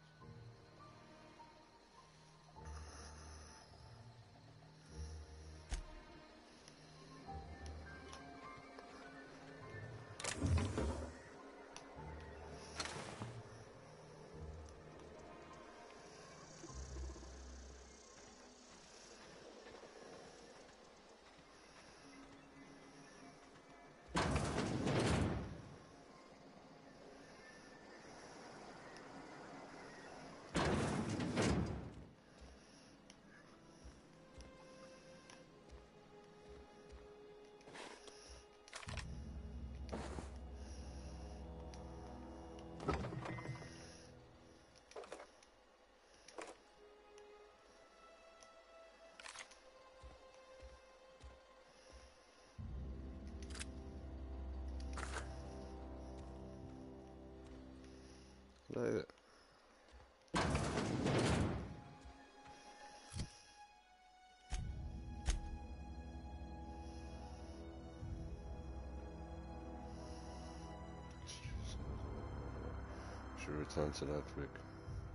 S1: should return to Ludwig.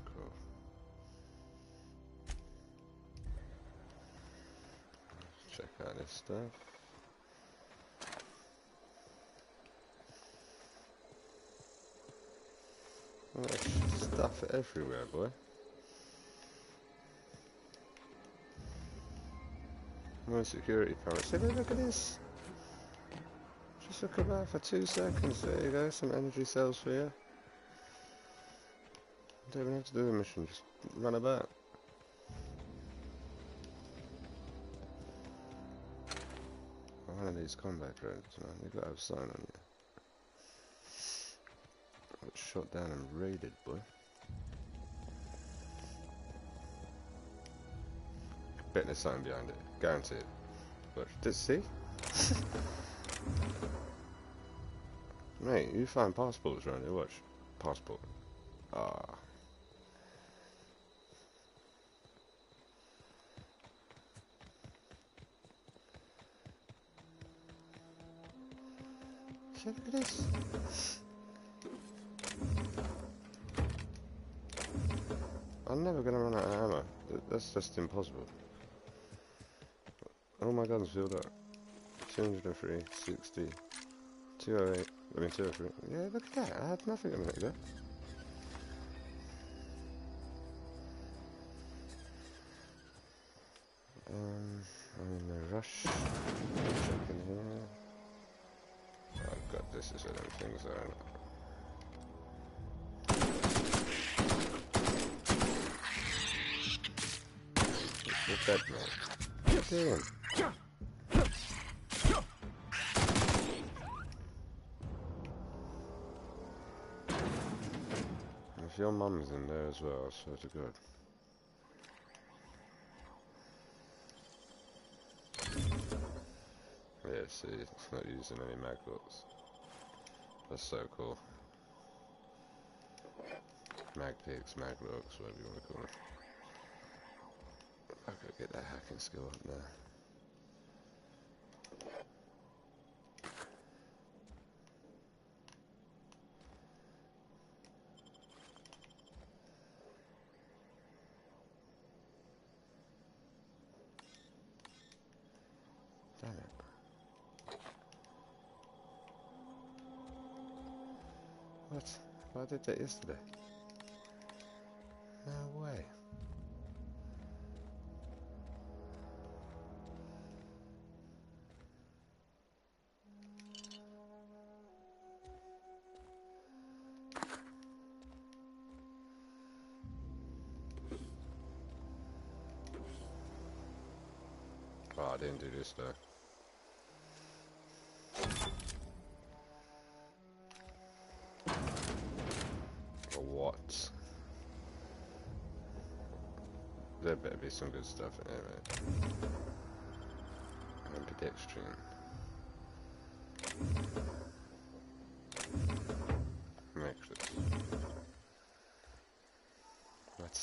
S1: Cool. Check out this stuff. Oh, there's stuff everywhere, boy. More security cameras. See, look at this. Just look at that for 2 seconds. There you go. Some energy cells for you. Don't even have to do a mission. Just run about. One of these combat drones, man. You've got to have a sign on you. I got shot down and raided, boy. Bet there's something behind it. Guaranteed. But just see? Mate, you find passports around here. Watch. Passport. Ah. See, look at this. I'm never gonna run out of ammo. That's just impossible. All my guns filled up. 203, 60, 208, I mean 203. Yeah, look at that. I had nothing a minute ago. I'm in a rush. Check in here. Oh god, this is where them things are. You're dead, man. Damn. If your mum's in there as well, I swear to God. Yeah, see, it's not using any maglocks. That's so cool. Mag picks, maglocks, whatever you want to call it. I could get that hacking skill up there. Damn it. What? I did that yesterday. No way. Oh, I didn't do this though. What? There better be some good stuff in there, mate. Ambidextrine. Matrix. What?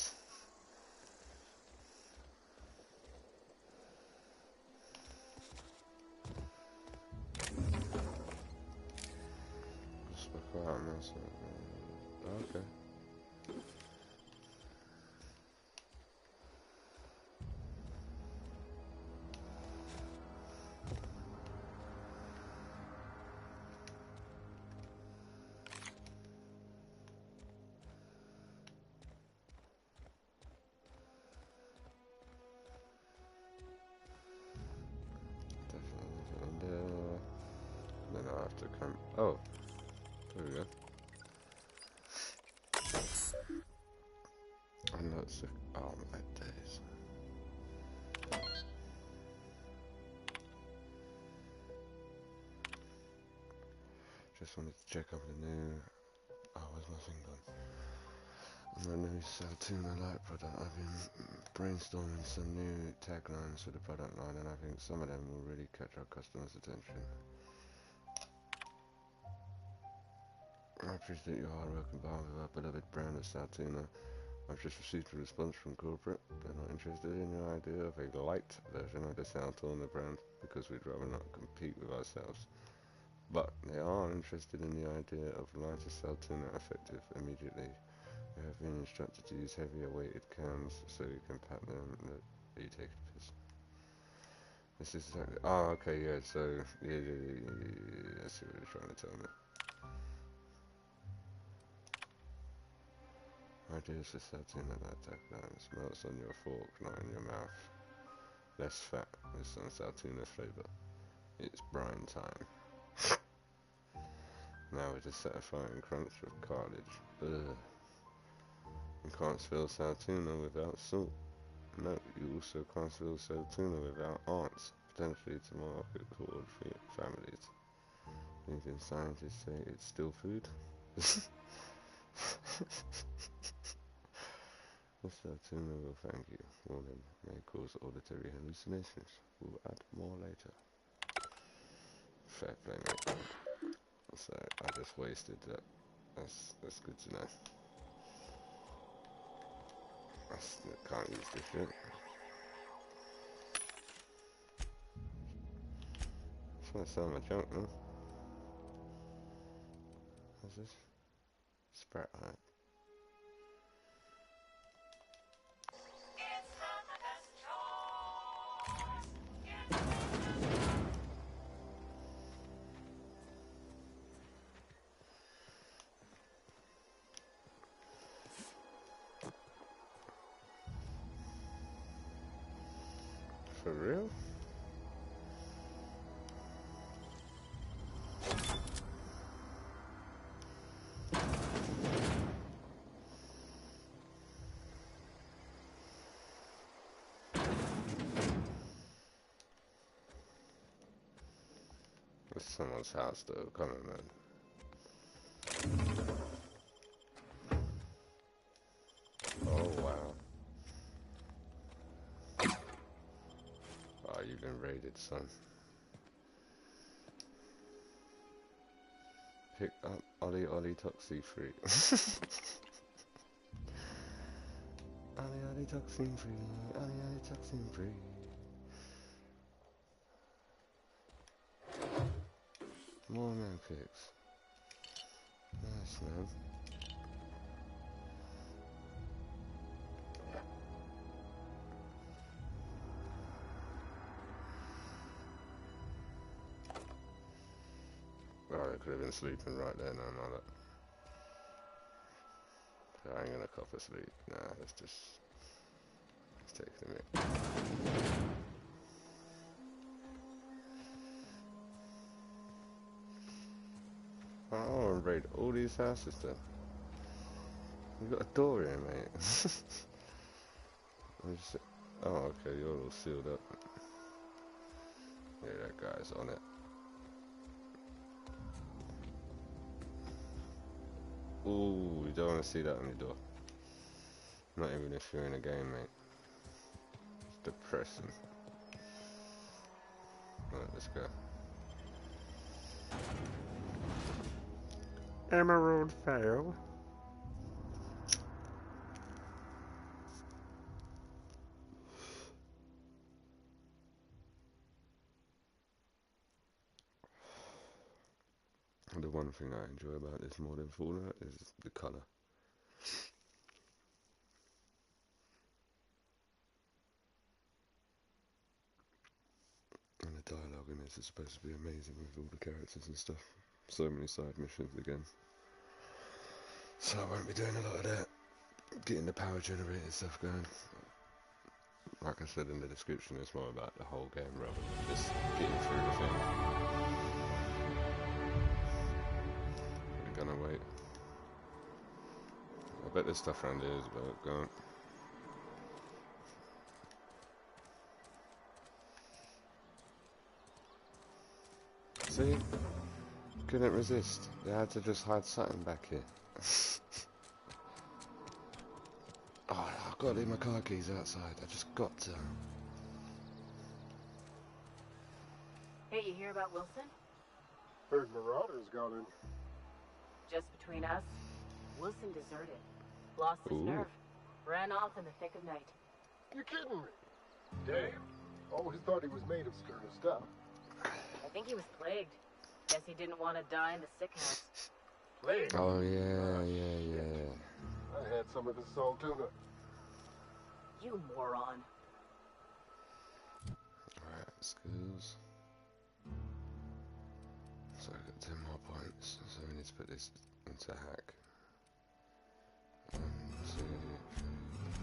S1: Okay. Definitely. Then I'll have to come. Oh, there we go. I'm not sick. Oh my days. Just wanted to check up the new. Oh, where's my thing gone? The new SHOULDNT light product. I've been brainstorming some new taglines for the product line, and I think some of them will really catch our customers' attention. I appreciate your hard work combined with our beloved brand of SHOULDNT. I've just received a response from corporate. They're not interested in your idea of a light version of the SHOULDNT brand because we'd rather not compete with ourselves. but they are interested in the idea of lighter Saltuna effective immediately. We have been instructed to use heavier weighted cans so you can pat them. Are you taking a piss? This is exactly. Oh, okay, yeah. So yeah. I see what you're trying to tell me. Ideas for Saltuna that attack lines. Melts on your fork, not in your mouth. Less fat with some Saltuna flavour. It's brine time. Now with a satisfying crunch of cartilage. Ugh. You can't spell Saltuna without salt. No, you also can't spell Saltuna without ants, potentially to market toward families. Even scientists say it's still food. The Saltuna will thank you. Warning, may cause auditory hallucinations. We'll add more later. Fair play, mate. So I just wasted that. That's good to know. Can't use this shit. Just want to sell my junk, no? What's this? Sprat Hut. For real? It's someone's house though, come on, man. Oh wow. Oh, you've been raided, son. Pick up Ollie Toxie free. Ollie Toxin free. Ollie Toxin free. More man picks. Nice, man. Oh, I could have been sleeping right there, no matter. I ain't gonna cop a sleep. Nah, let's take the mic. I want to raid all these houses then. You got a door here, mate. Oh, okay, you're all sealed up. Yeah, that guy's on it. Ooh, you don't want to see that on your door. Not even if you're in a game, mate. It's depressing. Alright, let's go. Emerald fail. The one thing I enjoy about this modern Fallout is the colour. And the dialogue in this is supposed to be amazing with all the characters and stuff. So many side missions again. So I won't be doing a lot of that. Getting the power generator stuff going. Like I said in the description, it's more about the whole game rather than just getting through the thing. We're gonna wait. I bet there's stuff around here as well. Go on. See? Couldn't resist. They had to just hide something back here. Oh, I've got to leave my car keys outside. I just got to.
S12: Hey, you hear about Wilson?
S13: Heard Marauder's gone in.
S12: Just between us, Wilson deserted. Lost his nerve. Ran off in the thick of night.
S13: You're kidding me. Damn. Always thought he was made of sterner stuff.
S12: I think he was plagued. Guess he didn't want to die in the sick house.
S13: Please.
S1: Oh, yeah.
S13: I had some of this salt tuna.
S12: You moron.
S1: Alright, skills. So I got 10 more points, so we need to put this into hack. 1, 2, 3, 4.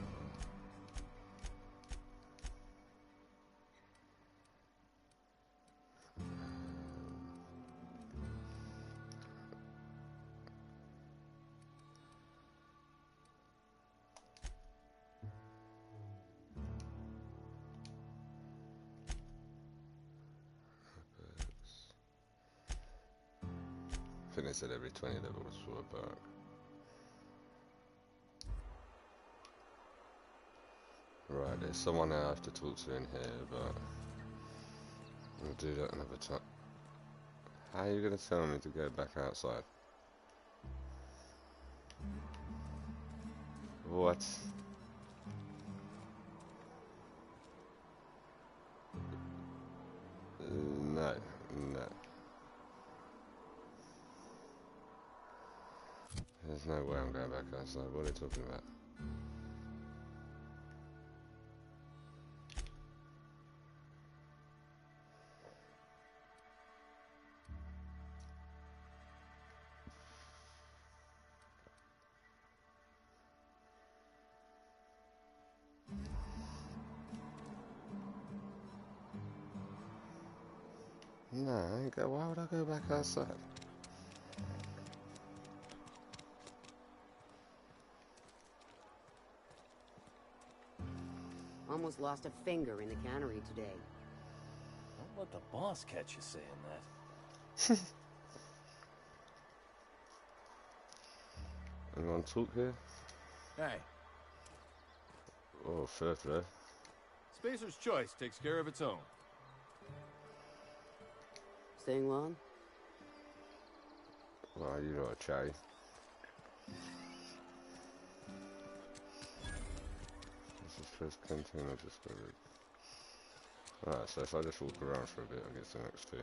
S1: I think they said every 20 levels for a perk. Right, there's someone I have to talk to in here, but we'll do that another time. How are you going to tell me to go back outside? What? No. There's no way I'm going back outside. What are they talking about? No, I ain't why would I go back outside?
S14: Almost lost a finger in the cannery today.
S15: Don't let the boss catch you saying that.
S1: Anyone talk here?
S16: Hey.
S1: Oh, fair play.
S16: Spacer's Choice takes care of its own.
S14: Staying long?
S1: Well, you know a chatty. This is first container discovered. Alright, so if I just walk around for a bit, I'll get some XP.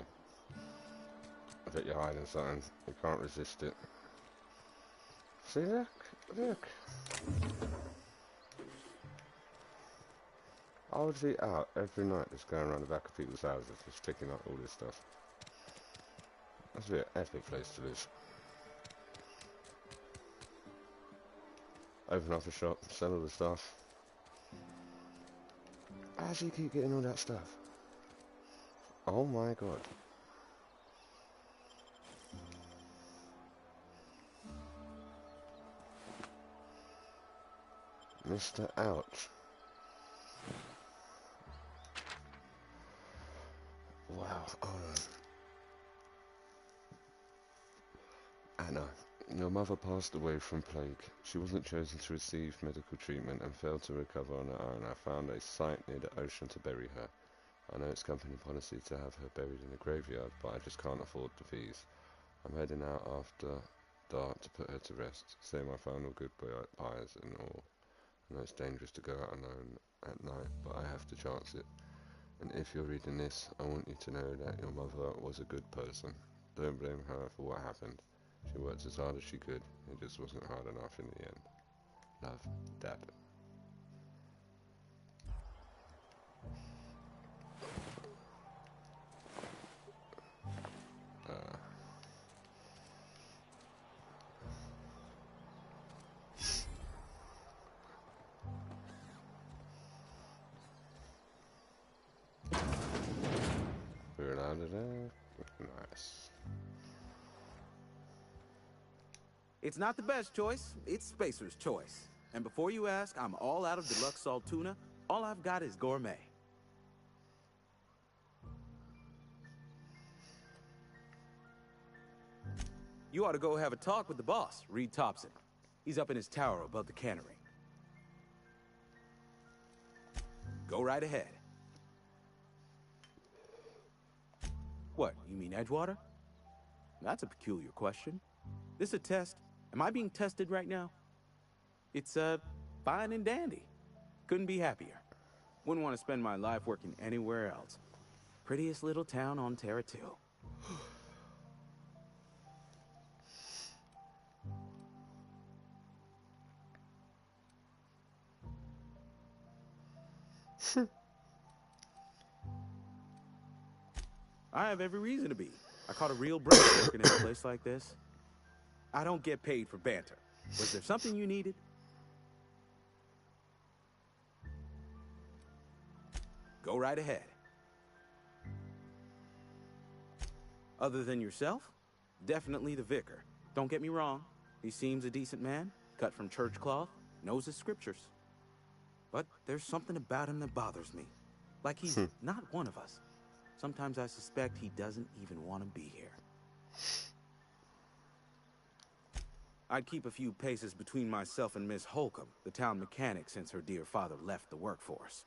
S1: I bet you're hiding something. You can't resist it. See, look. I would be out every night just going around the back of people's houses just picking up all this stuff. That's be an epic place to live. Open up a shop, sell all the stuff. How do you keep getting all that stuff? Oh my god. Mr. Ouch. Wow, Anna, your mother passed away from plague. She wasn't chosen to receive medical treatment and failed to recover on her own. I found a site near the ocean to bury her. I know it's company policy to have her buried in a graveyard, but I just can't afford the fees. I'm heading out after dark to put her to rest. Say my final goodbyes and all. I know it's dangerous to go out alone at night, but I have to chance it. And if you're reading this, I want you to know that your mother was a good person. Don't blame her for what happened. She worked as hard as she could. It just wasn't hard enough in the end. Love, Dad. We're out of there. Nice.
S17: It's not the best choice, it's Spacer's Choice. And before you ask, I'm all out of deluxe salt tuna. All I've got is gourmet. You ought to go have a talk with the boss, Reed Thompson. He's up in his tower above the cannery. Go right ahead. What, you mean Edgewater? That's a peculiar question. This a test? Am I being tested right now? It's, fine and dandy. Couldn't be happier. Wouldn't want to spend my life working anywhere else. Prettiest little town on Terra 2. I have every reason to be. I caught a real break working in a place like this. I don't get paid for banter. Was there something you needed? Go right ahead. Other than yourself? Definitely the vicar. Don't get me wrong. He seems a decent man, cut from church cloth, knows his scriptures. But there's something about him that bothers me. Like he's not one of us. Sometimes I suspect he doesn't even want to be here. I'd keep a few paces between myself and Miss Holcomb, the town mechanic, since her dear father left the workforce.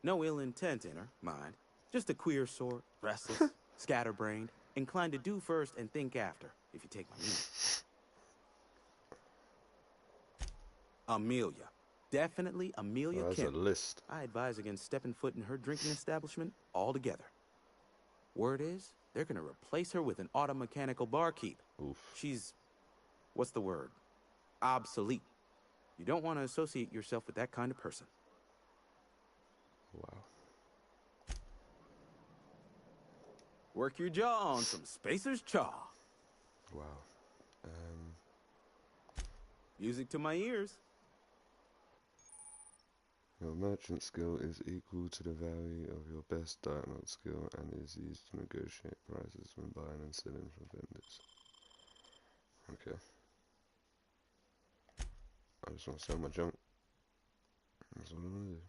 S17: No ill intent in her, mind. Just a queer sort, restless, scatterbrained, inclined to do first and think after, if you take my meaning. Amelia. Definitely Amelia
S1: That's
S17: Kim.
S1: a list.
S17: I advise against stepping foot in her drinking establishment altogether. Word is, they're gonna replace her with an auto-mechanical barkeep.
S1: Oof.
S17: She's, what's the word? Obsolete. You don't want to associate yourself with that kind of person.
S1: Wow.
S17: Work your jaw on some Spacer's Chaw.
S1: Wow.
S17: Music to my ears.
S1: Your merchant skill is equal to the value of your best dialogue skill and is used to negotiate prices when buying and selling from vendors. Okay. I just want to sell my junk. That's what I want to do.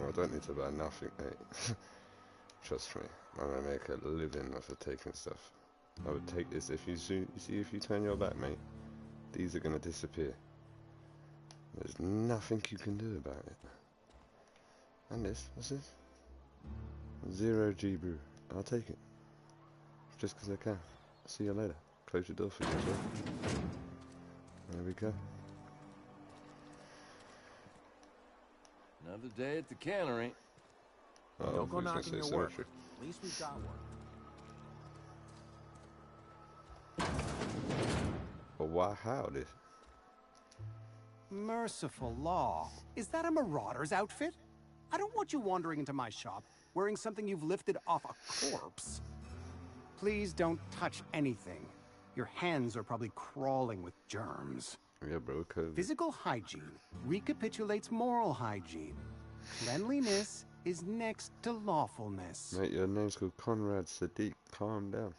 S1: I don't need to buy nothing, mate. Trust me, I'm gonna make a living off of taking stuff. I would take this if you see if you turn your back, mate. These are gonna disappear. There's nothing you can do about it. And this, what's this? 0G brew. I'll take it. Just because I can. See you later. Close your door for you as well. There we go.
S15: Another day at the cannery.
S1: Oh,
S6: Don't go
S1: I was
S6: knocking
S1: gonna say
S6: your work.
S1: cemetery.
S6: At least we've got one.
S1: But why? How this?
S18: Merciful law. Is that a marauder's outfit? I don't want you wandering into my shop wearing something you've lifted off a corpse. Please don't touch anything. Your hands are probably crawling with germs.
S1: Yeah, bro, COVID.
S18: Physical hygiene recapitulates moral hygiene. Cleanliness is next to lawfulness.
S1: Mate, your name's called Conrad Sadiq. Calm down.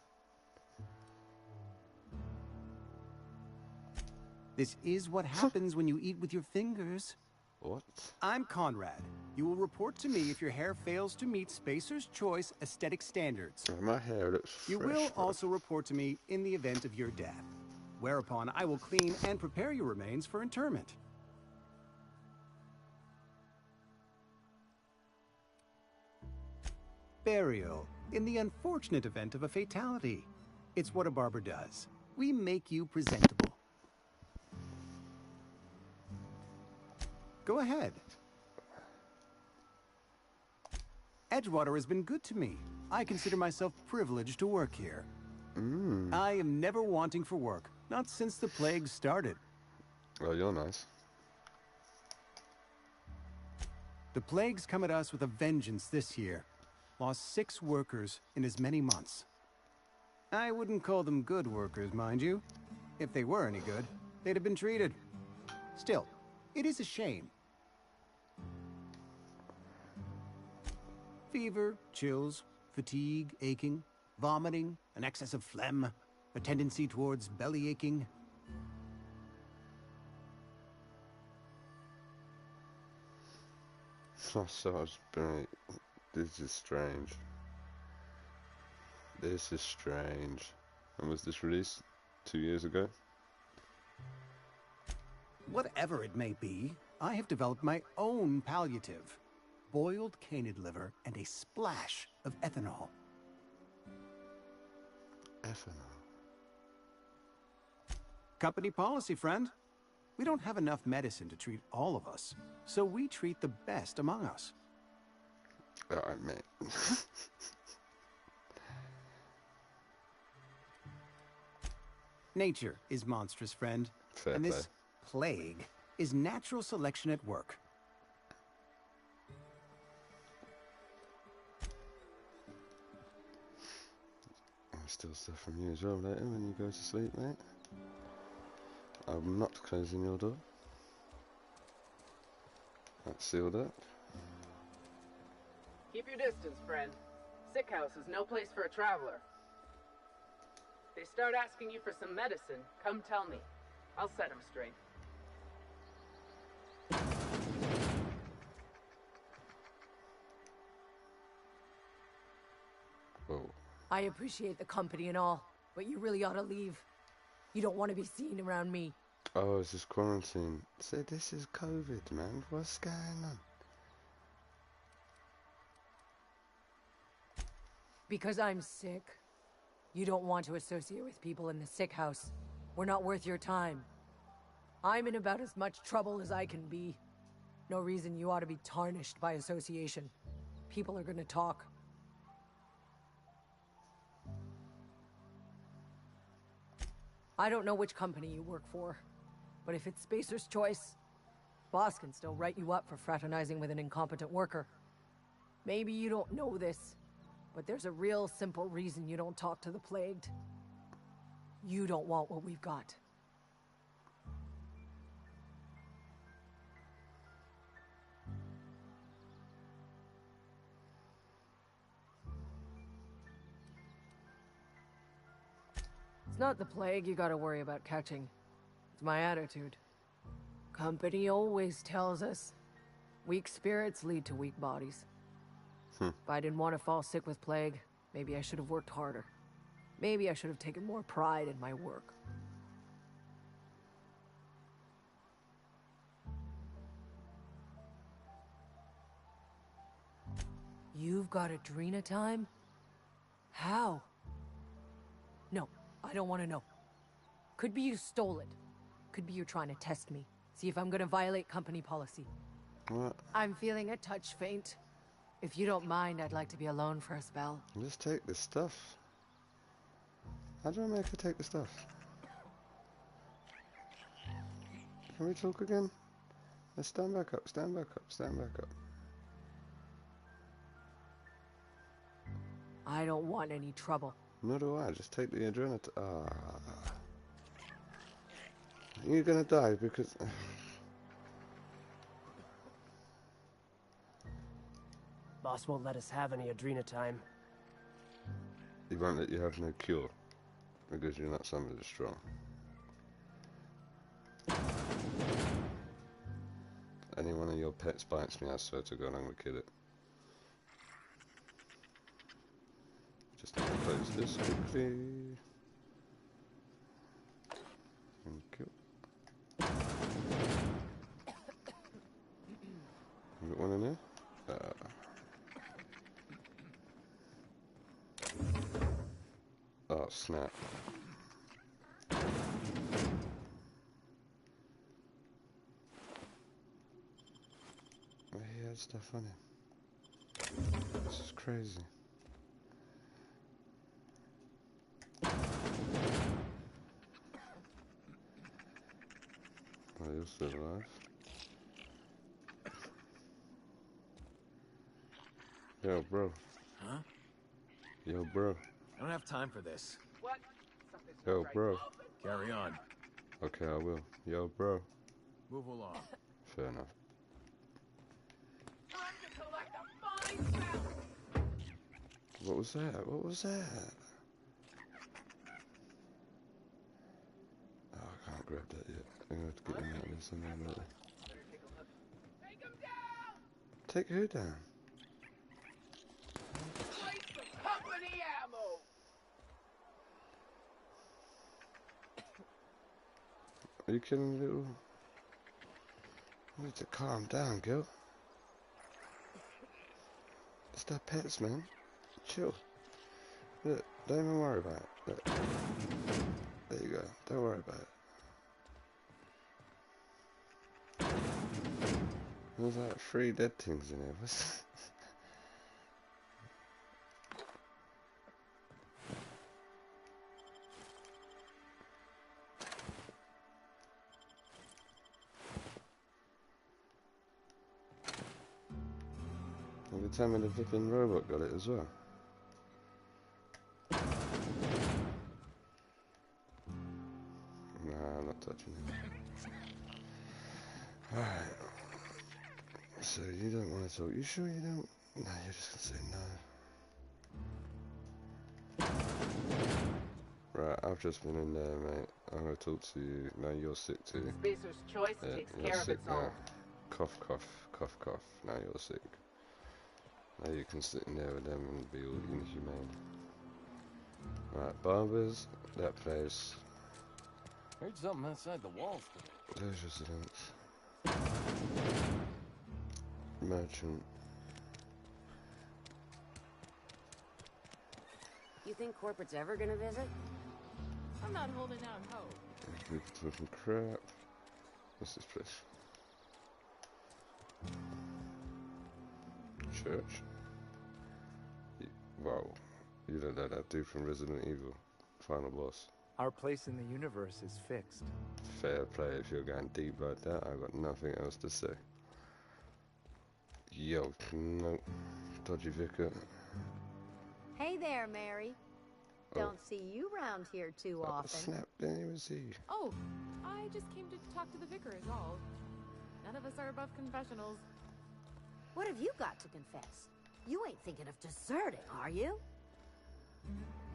S18: This is what happens when you eat with your fingers.
S1: What?
S18: I'm Conrad. You will report to me if your hair fails to meet Spacer's Choice aesthetic standards.
S1: My hair looks fresh.
S18: You will
S1: bro.
S18: also report to me in the event of your death, whereupon I will clean and prepare your remains for interment. Burial, in the unfortunate event of a fatality. It's what a barber does. We make you presentable. Go ahead. Edgewater has been good to me. I consider myself privileged to work here. I am never wanting for work, not since the plague started.
S1: Well, you're nice.
S18: The plague's come at us with a vengeance this year. Lost 6 workers in as many months. I wouldn't call them good workers, mind you. If they were any good, they'd have been treated. Still, it is a shame. Fever, chills, fatigue, aching, vomiting, an excess of phlegm. A tendency towards belly aching?
S1: Massage break. This is strange. This is strange. And was this released 2 years ago?
S18: Whatever it may be, I have developed my own palliative. Boiled canid liver and a splash of ethanol.
S1: Ethanol?
S18: Company policy, friend. We don't have enough medicine to treat all of us, so we treat the best among us.
S1: Alright, mate.
S18: Nature is monstrous, friend.
S1: Fair
S18: and
S1: play.
S18: this plague is natural selection at work.
S1: I'll steal stuff from you as well later when you go to sleep, mate. I'm not closing your door. That's sealed up.
S12: Keep your distance, friend. Sick house is no place for a traveler. They start asking you for some medicine, come tell me. I'll set them straight.
S1: Whoa.
S19: I appreciate the company and all, but you really ought to leave. You don't want to be seen around me.
S1: Oh, it's just quarantine. So this is COVID, man. What's going on?
S19: Because I'm sick. You don't want to associate with people in the sick house. We're not worth your time. I'm in about as much trouble as I can be. No reason you ought to be tarnished by association. People are gonna talk. I don't know which company you work for, but if it's Spacer's Choice, boss can still write you up for fraternizing with an incompetent worker. Maybe you don't know this, but there's a real simple reason you don't talk to the plagued. You don't want what we've got. It's not the plague you gotta worry about catching. It's my attitude. Company always tells us, weak spirits lead to weak bodies. If I didn't want to fall sick with plague, maybe I should have worked harder. Maybe I should have taken more pride in my work. You've got Adrena time? How? No, I don't want to know. Could be you stole it. Could be you're trying to test me. See if I'm gonna violate company policy.
S1: What?
S19: I'm feeling a touch faint. If you don't mind, I'd like to be alone for a spell.
S1: Just take the stuff. How do I make her take the stuff? Can we talk again? Let's stand back up, stand back up, stand back up.
S19: I don't want any trouble.
S1: Nor do I, just take the adrenaline. You're gonna die because...
S7: Boss won't let us have any Adrena time.
S1: He won't let you have no cure. Because you're not somebody strong. Any one of your pets bites me, I swear to God, I'm gonna kill it. Just have to close this quickly. Thank you. You got one in there? Oh, snap. He had stuff on him. This is crazy. Oh, you're still alive. Yo, bro.
S16: Huh?
S1: Yo, bro.
S16: I don't have time for this.
S12: What?
S1: Yo, bro.
S16: Carry on.
S1: Okay, I will. Yo, bro.
S16: Move along.
S1: Fair enough.
S12: Time to collect a fine smell!
S1: What was that? What was that? grabbed that yet. I'm gonna have to get him out of there somehow, later. Take who down?
S12: Company ammo!
S1: Are you killing little? You need to calm down, girl. It's their pets, man. Chill. Look, don't even worry about it. Look. There you go. Don't worry about it. There's like 3 dead things in here. What's Every time the flipping robot got it as well. Nah, I'm not touching it. Alright. So you don't want to talk. You sure you don't? No, you're just gonna say no. Right, I've just been in there, mate. I'm gonna talk to you. No, you're sick too.
S12: Spacer's choice takes care of its own.
S1: Cough, cough, cough, cough. Now you're sick. Now you can sit in there with them and be all inhumane. Right, barbers, that place.
S15: Heard something outside the walls today.
S1: Those residents. Merchant.
S14: You think corporate's ever gonna visit?
S12: I'm not holding out hope.
S1: People talking crap. What's this place? Church. Wow. You don't know that dude from Resident Evil. Final boss.
S20: Our place in the universe is fixed.
S1: Fair play if you're going deep like that. I've got nothing else to say. Yo, no. Dodgy vicar.
S21: Hey there, Mary.
S1: Oh.
S21: Don't see you round here too often.
S1: Snap, didn't even see you.
S22: Oh, I just came to talk to the vicar is all. None of us are above confessionals.
S21: What have you got to confess? You ain't thinking of deserting, are you?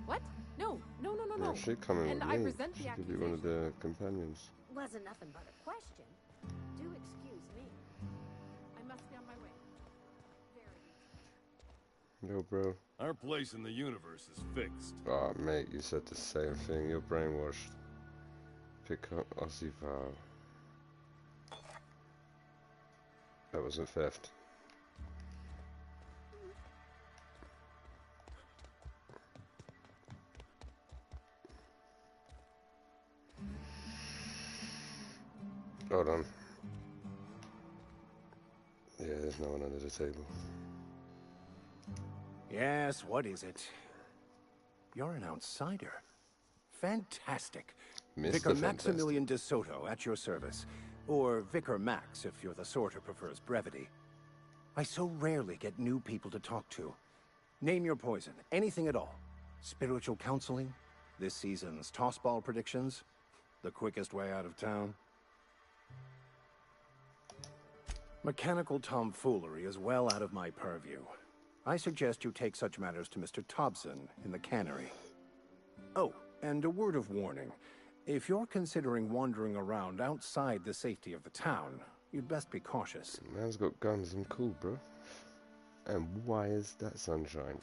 S22: What? No.
S1: Well, she coming
S22: And
S1: with
S22: I
S1: me.
S22: resent
S1: She
S22: the
S1: could be one of the companions.
S21: Wasn't nothing but a question. Do excuse me.
S22: I must be on my way.
S1: Yo, bro.
S15: Our place in the universe is fixed.
S1: Oh, mate, you said the same thing. You're brainwashed. Pick up Aussie Val. That wasn't theft. Hold on. Yeah, there's no one under the table.
S23: Yes, what is it? You're an outsider. Fantastic.
S1: Mr.
S23: Vicar
S1: Fantastic.
S23: Maximilian de Soto, at your service. Or Vicar Max, if you're the sort who prefers brevity. I so rarely get new people to talk to. Name your poison, anything at all. Spiritual counseling, this season's tossball predictions, the quickest way out of town. Mechanical tomfoolery is well out of my purview. I suggest you take such matters to Mr. Thompson in the cannery. Oh, and a word of warning. If you're considering wandering around outside the safety of the town, you'd best be cautious.
S1: Man's got guns and cool, bro. And why is that, sunshine?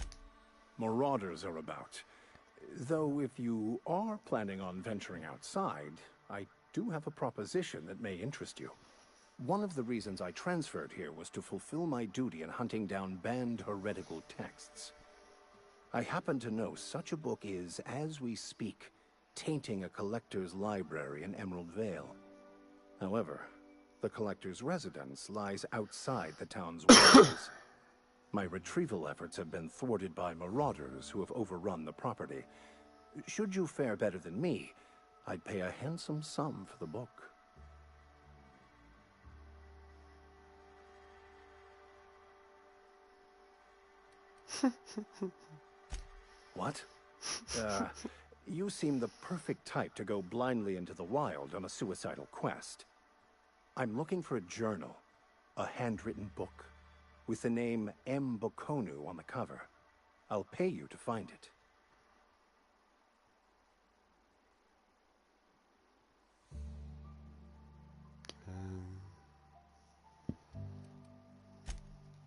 S23: Marauders are about. Though if you are planning on venturing outside, I do have a proposition that may interest you. One of the reasons I transferred here was to fulfill my duty in hunting down banned heretical texts. I happen to know such a book is, as we speak, tainting a collector's library in Emerald Vale. However, the collector's residence lies outside the town's walls. My retrieval efforts have been thwarted by marauders who have overrun the property. Should you fare better than me, I'd pay a handsome sum for the book. What? You seem the perfect type to go blindly into the wild on a suicidal quest. I'm looking for a journal, a handwritten book, with the name M. Bokonu on the cover. I'll pay you to find it.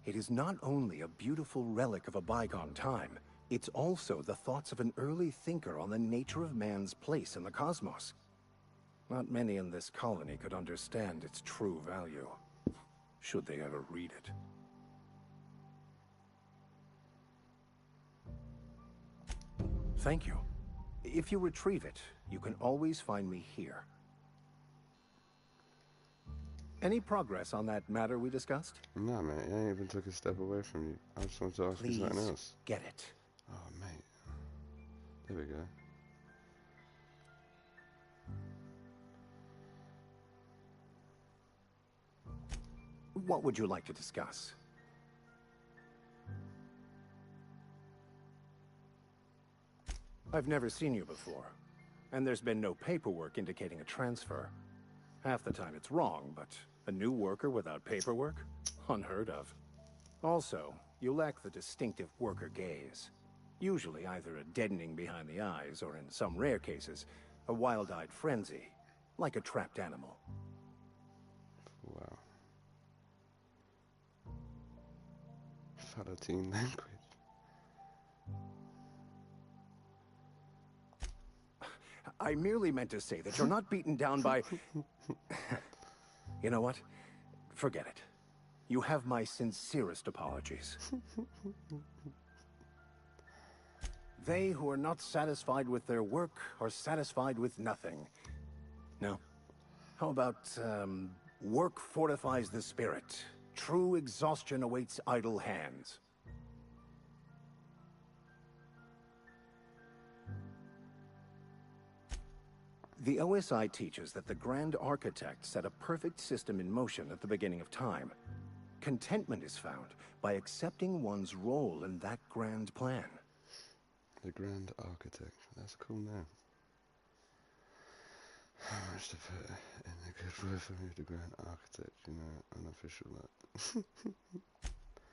S23: It is not only a beautiful relic of a bygone time, it's also the thoughts of an early thinker on the nature of man's place in the cosmos. Not many in this colony could understand its true value, should they ever read it. Thank you. If you retrieve it, you can always find me here. Any progress on that matter we discussed?
S1: No, mate, I ain't even took a step away from you. I just wanted to ask you something else.
S23: Get it.
S1: Oh, mate. There we go.
S23: What would you like to discuss? I've never seen you before, and there's been no paperwork indicating a transfer. Half the time it's wrong, but a new worker without paperwork? Unheard of. Also, you lack the distinctive worker gaze. Usually either a deadening behind the eyes, or in some rare cases, a wild-eyed frenzy, like a trapped animal.
S1: Wow. Palatine language.
S23: I merely meant to say that you're not beaten down by... You know what? Forget it. You have my sincerest apologies. They who are not satisfied with their work are satisfied with nothing. No. How about, work fortifies the spirit. True exhaustion awaits idle hands. The OSI teaches that the Grand Architect set a perfect system in motion at the beginning of time. Contentment is found by accepting one's role in that grand plan.
S1: The Grand Architect. That's a cool name. How much to put in a good word for me, the Grand Architect, you know, unofficial that.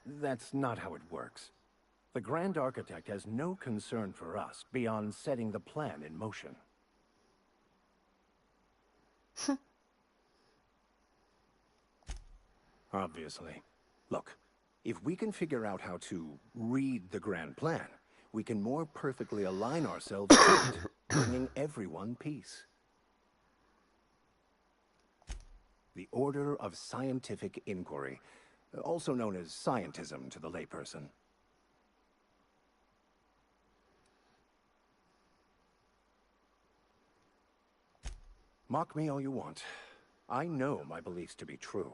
S23: That's not how it works. The Grand Architect has no concern for us beyond setting the plan in motion. Obviously. Look, if we can figure out how to read the grand plan, we can more perfectly align ourselves to it, bringing everyone peace. The Order of Scientific Inquiry, also known as scientism to the layperson. Mock me all you want. I know my beliefs to be true.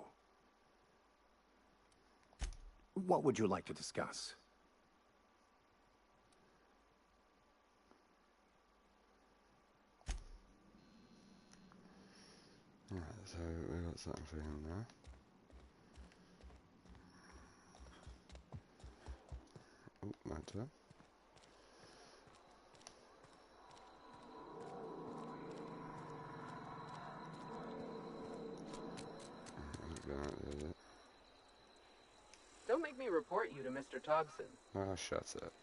S23: What would you like to discuss?
S1: Alright, so we got something for him now. Oh, my turn.
S12: Don't make me report you to Mr. Thompson.
S1: Oh, shut up.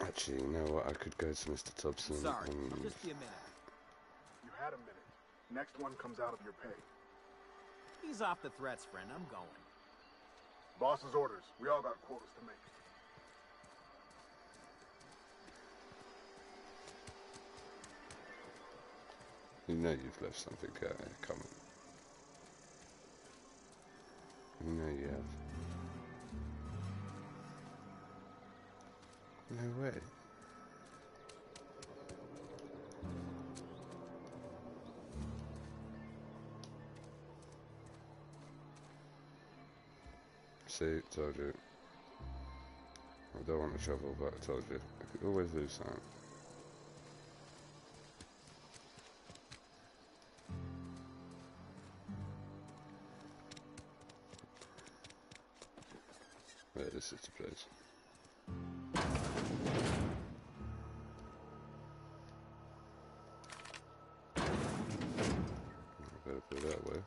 S1: Actually, you know what? I could go to Mr. Thompson.
S2: Sorry, I'll just be a minute.
S13: You had a minute. Next one comes out of your pay.
S2: Ease off the threats, friend. I'm going.
S13: Boss's orders. We all got quotas to make.
S1: You know you've left something coming. You know you have. No way. See, told you. I don't want to trouble, but I told you. I could always lose something. Yeah, this is the place. I better put it that way.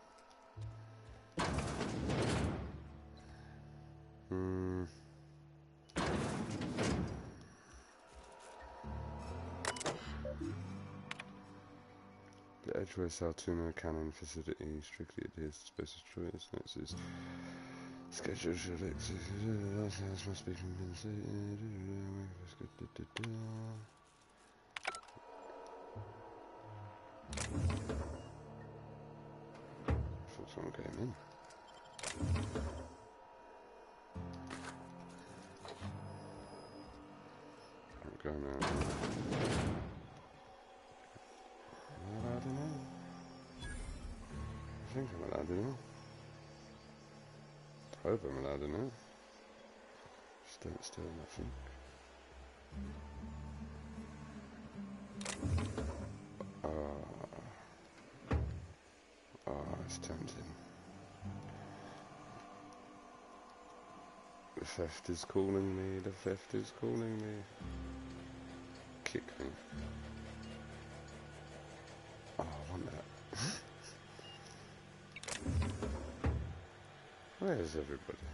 S1: The Edgeware Saltuna Cannon Facility strictly adheres to Space's choice. Next is schedule should exist. Last house must be compensated. Thought someone came in. I'm going out. Am I allowed in now? I think I'm allowed in now. I hope I'm allowed in now. Just don't steal nothing. It's tempting. The theft is calling me, the theft is calling me. Kick me. Oh, I want that. Where's everybody?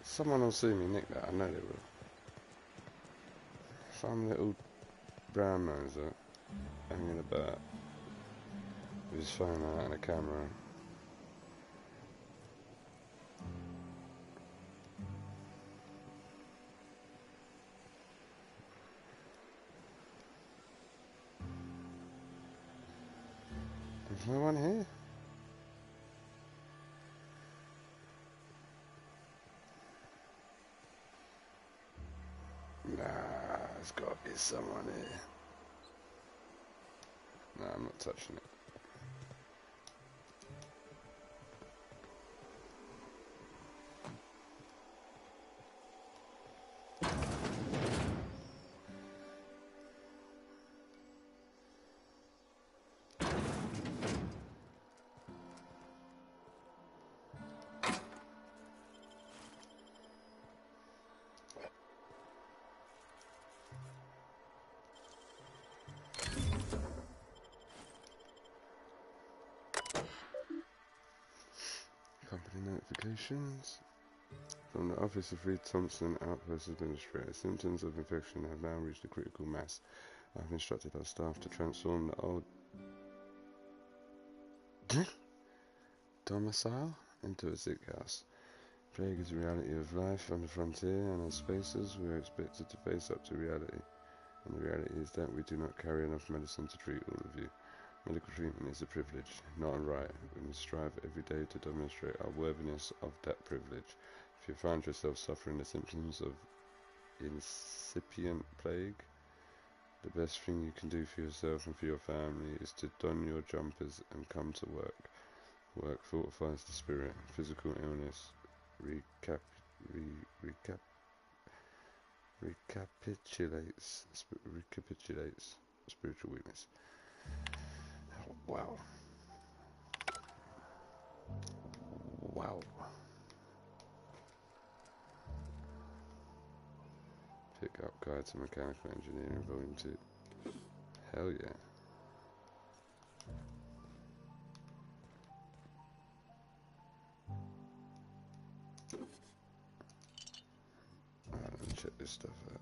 S1: Someone will see me nick that, I know they will. Some little brown noser hanging about with his phone out and a camera. There's no one here? Nah, there's got to be someone here. Nah, I'm not touching it. Company notifications. From the office of Reed Thompson, Outpost Administrator. Symptoms of infection have now reached a critical mass. I've instructed our staff to transform the old domicile into a sick house. Plague is a reality of life on the frontier, and as spacers, we are expected to face up to reality. And the reality is that we do not carry enough medicine to treat all of you. Medical treatment is a privilege, not a right. We must strive every day to demonstrate our worthiness of that privilege. If you find yourself suffering the symptoms of incipient plague, the best thing you can do for yourself and for your family is to don your jumpers and come to work. Work fortifies the spirit. Physical illness recapitulates spiritual weakness. Oh, wow. Wow. Pick up Guide to Mechanical Engineering Volume 2. Hell yeah. Alright, let me check this stuff out.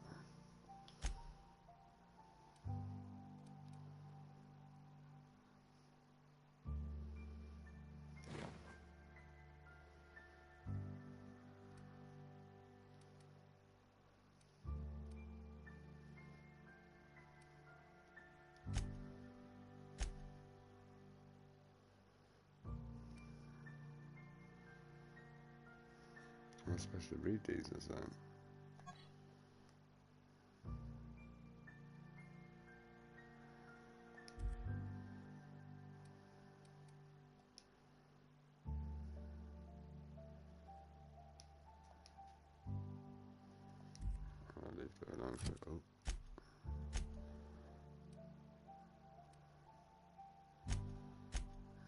S1: I'm supposed to read these or something. I'll leave that alone for oh.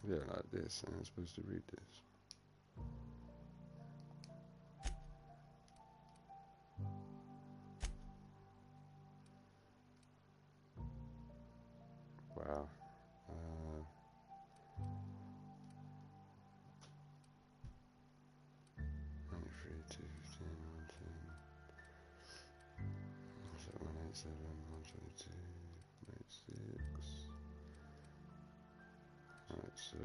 S1: Yeah, like this. I'm supposed to read this. Wow. 93, 2, 15, 110. 187, 122, 96. so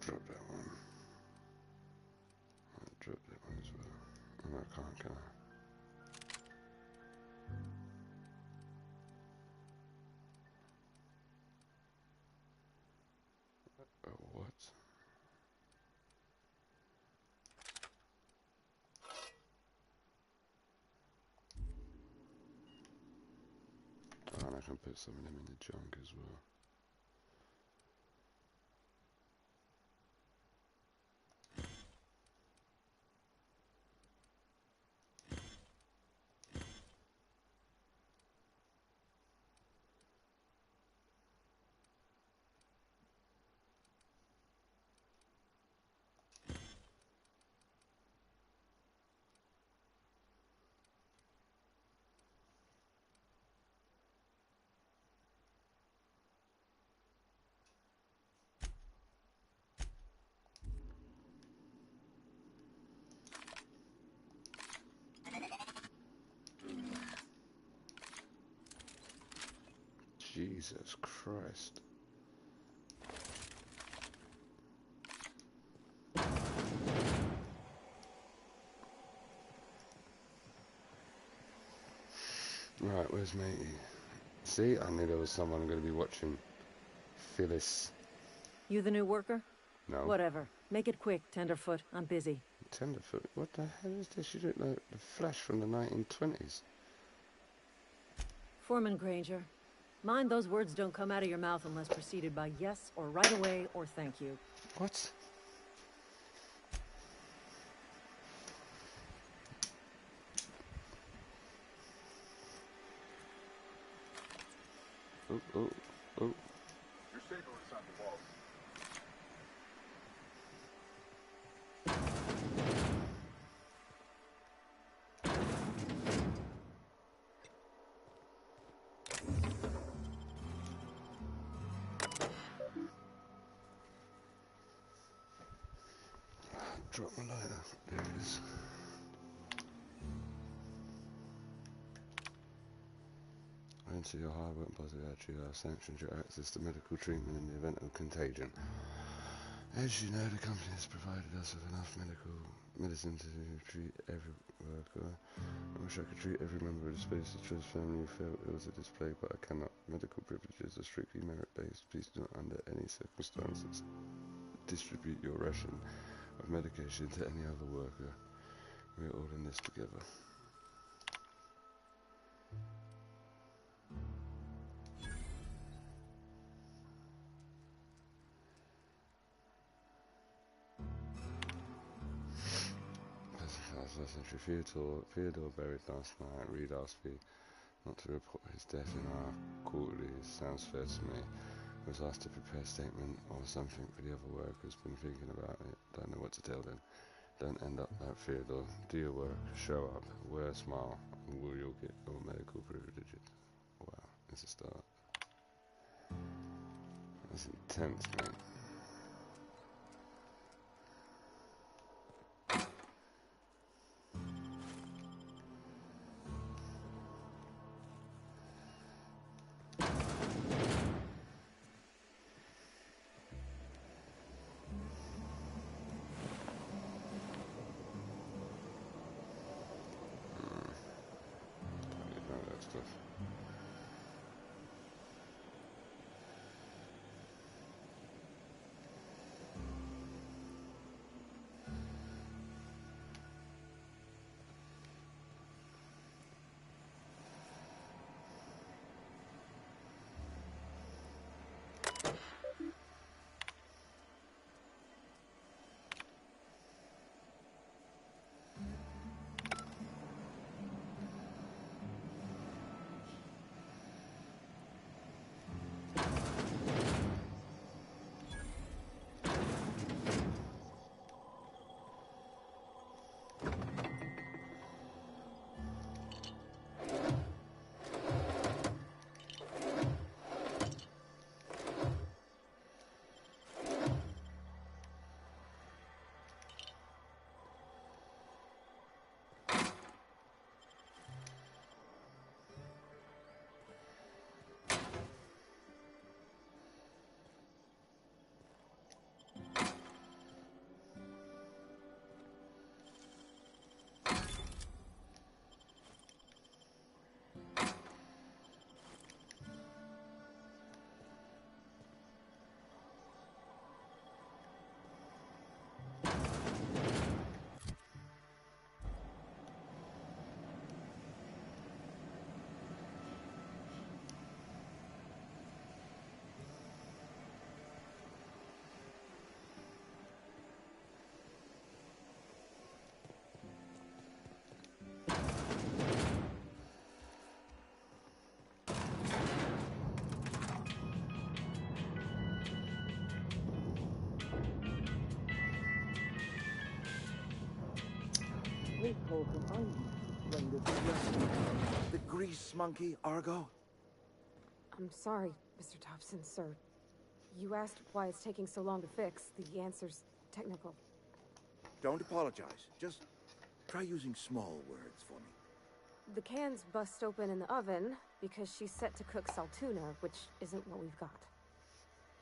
S1: drop that one. I'll drop that one as well. Oh, I can't, can I? Oh, what? Oh, and I can put some of them in the junk as well. Jesus Christ. Right, where's matey? See, I knew there was someone going to be watching. Phyllis.
S8: You the new worker?
S1: No.
S8: Whatever. Make it quick, Tenderfoot. I'm busy.
S1: Tenderfoot? What the hell is this? You look like the Flash from the 1920s.
S8: Foreman Granger. Mind those words don't come out of your mouth unless preceded by yes or right away or thank you.
S1: What? Oh, oh, oh.
S13: You're safer inside the walls.
S1: Drop my lighter. There it is. Enter your hard work positive attitude. I sanctioned your access to medical treatment in the event of contagion. As you know, the company has provided us with enough medicine to treat every worker. I wish I could treat every member of the Space Choice family who fell ill to this plague, but I cannot. Medical privileges are strictly merit-based. Please do not, under any circumstances, distribute your ration of medication to any other worker. We are all in this together. Century Theodore buried last night. Reed asked me not to report his death in our quarterly. Sounds fair to me. I was asked to prepare a statement or something for the other workers. Been thinking about it. Don't know what to tell them. Don't end up like Theodore. Do your work. Show up. Wear a smile. And you'll get all medical privileges. Wow, it's a start. That's intense, mate.
S3: Wait, Holcomb, I'm going to the grease monkey, Argo?
S22: I'm sorry, Mr. Thompson, sir. You asked why it's taking so long to fix. The answer's technical.
S3: Don't apologize. Just try using small words for me.
S22: The cans bust open in the oven because she's set to cook saltuna, which isn't what we've got.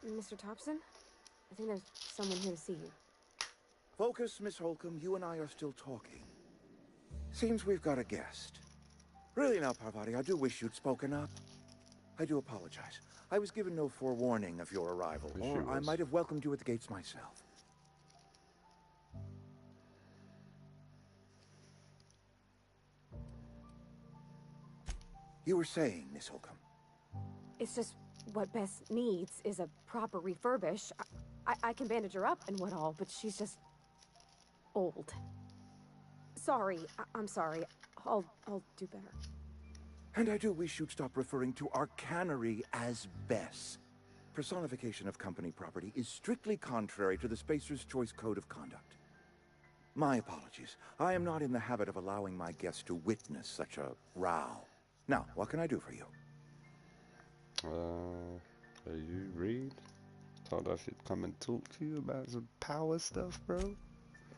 S22: Mr. Thompson? I think there's someone here to see you.
S3: Focus, Miss Holcomb. You and I are still talking. Seems we've got a guest. Really now, Parvati, I do wish you'd spoken up. I do apologize. I was given no forewarning of your arrival, or I might have welcomed you at the gates myself. You were saying, Miss Holcomb.
S22: It's just what Bess needs is a proper refurbish. I can bandage her up and what all, but she's just old. Sorry, I'm sorry. I'll do better.
S3: And I do wish you'd stop referring to our cannery as Bess. Personification of company property is strictly contrary to the Spacer's Choice Code of Conduct. My apologies. I am not in the habit of allowing my guests to witness such a row. Now, what can I do for you?
S1: Are you Reed? Thought I should come and talk to you about some power stuff, bro.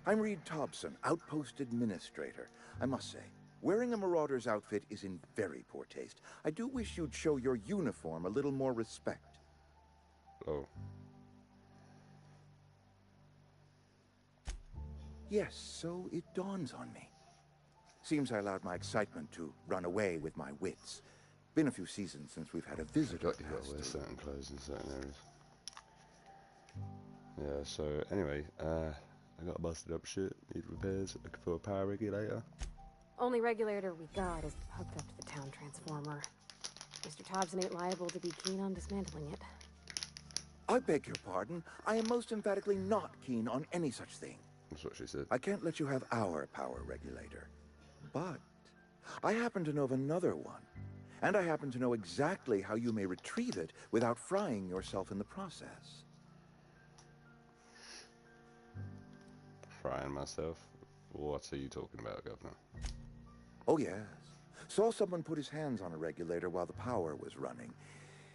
S3: I'm Reed Thompson, Outpost Administrator. I must say, wearing a Marauder's outfit is in very poor taste. I do wish you'd show your uniform a little more respect.
S1: Oh.
S3: Yes, so it dawns on me. Seems I allowed my excitement to run away with my wits. Been a few seasons since we've had a visitor.
S1: You got to wear certain clothes in certain areas. Yeah, so anyway, I got a busted up shit, need repairs, looking for a power regulator.
S22: Only regulator we got is hooked up to the town transformer. Mr. Thompson ain't liable to be keen on dismantling it.
S3: I beg your pardon. I am most emphatically not keen on any such thing.
S1: That's what she said.
S3: I can't let you have our power regulator. But I happen to know of another one. And I happen to know exactly how you may retrieve it without frying yourself in the process.
S1: Frying myself? What are you talking about, Governor?
S3: Oh, yes. Saw someone put his hands on a regulator while the power was running.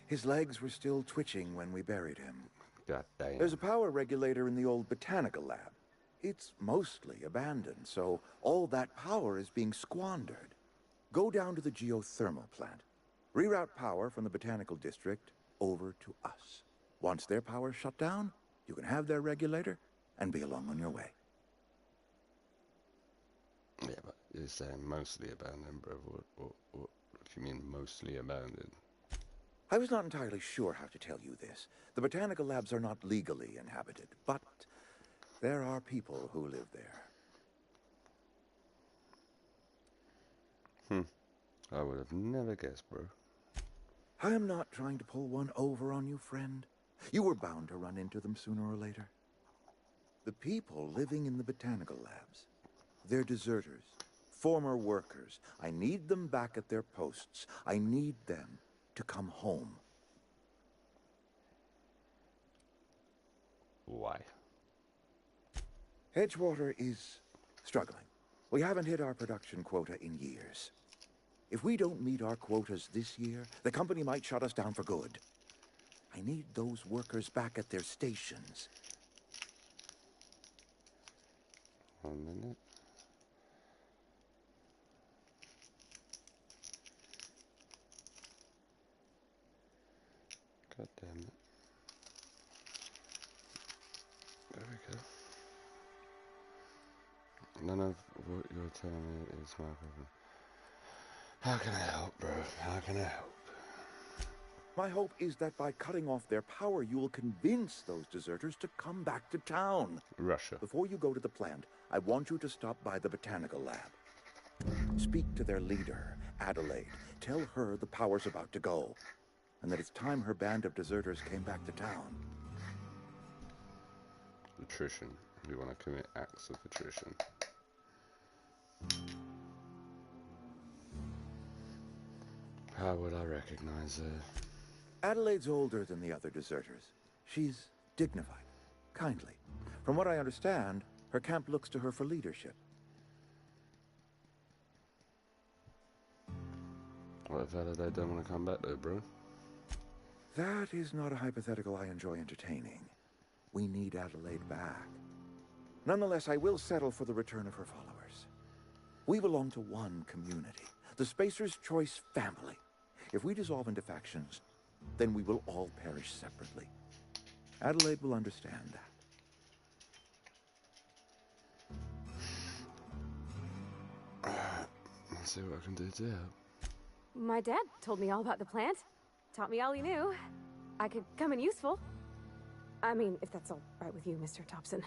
S3: His legs were still twitching when we buried him.
S1: God damn.
S3: There's a power regulator in the old botanical lab. It's mostly abandoned, so all that power is being squandered. Go down to the geothermal plant. Reroute power from the botanical district over to us. Once their power's shut down, you can have their regulator and be along on your way.
S1: Yeah, but you're saying mostly abandoned, bro. What do you mean mostly abandoned?
S3: I was not entirely sure how to tell you this. The botanical labs are not legally inhabited, but there are people who live there.
S1: I would have never guessed, bro.
S3: I am not trying to pull one over on you, friend. You were bound to run into them sooner or later. The people living in the botanical labs, they're deserters, former workers. I need them back at their posts. I need them to come home.
S1: Why?
S3: Edgewater is struggling. We haven't hit our production quota in years. If we don't meet our quotas this year, the company might shut us down for good. I need those workers back at their stations.
S1: 1 minute. God damn it. There we go. None of what you're telling me is my problem. How can I help, bro? How can I help?
S3: My hope is that by cutting off their power, you will convince those deserters to come back to town.
S1: Russia.
S3: Before you go to the plant, I want you to stop by the botanical lab. Speak to their leader, Adelaide. Tell her the power's about to go, and that it's time her band of deserters came back to town.
S1: Attrition. We want to commit acts of attrition. How would I recognize her?
S3: Adelaide's older than the other deserters. She's dignified, kindly. From what I understand, her camp looks to her for leadership.
S1: What if they don't want to come back though, bro?
S3: That is not a hypothetical I enjoy entertaining. We need Adelaide back. Nonetheless, I will settle for the return of her followers. We belong to one community, the Spacer's Choice family. If we dissolve into factions, then we will all perish separately. Adelaide will understand that.
S1: Let's see what I can do to help.
S22: My dad told me all about the plant. Taught me all he knew. I could come in useful. I mean, if that's all right with you, Mr. Thompson.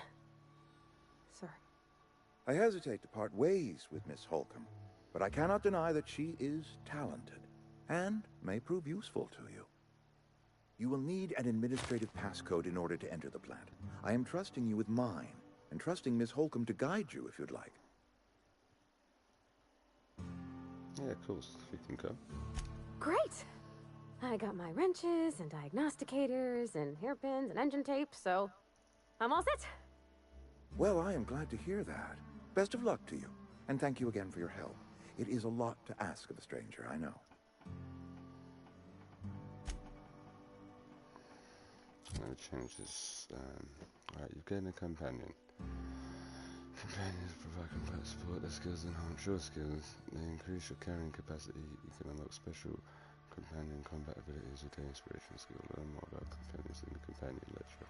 S22: Sir.
S3: I hesitate to part ways with Miss Holcomb, but I cannot deny that she is talented and may prove useful to you. You will need an administrative passcode in order to enter the plant. I am trusting you with mine, and trusting Miss Holcomb to guide you if you'd like.
S1: Yeah, of course, you can go.
S22: Great! I got my wrenches and diagnosticators and hairpins and engine tape, so I'm all set.
S3: Well, I am glad to hear that. Best of luck to you, and thank you again for your help. It is a lot to ask of a stranger, I know.
S1: I'm going to change this. Alright, you've gained a companion. Companions provide combat support. Their skills enhance your skills. They increase your carrying capacity. You can unlock special companion combat abilities with their inspiration skill. Learn more about companions in the companion lecture.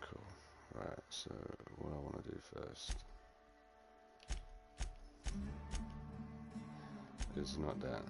S1: Cool. Right, so what I want to do first is not that.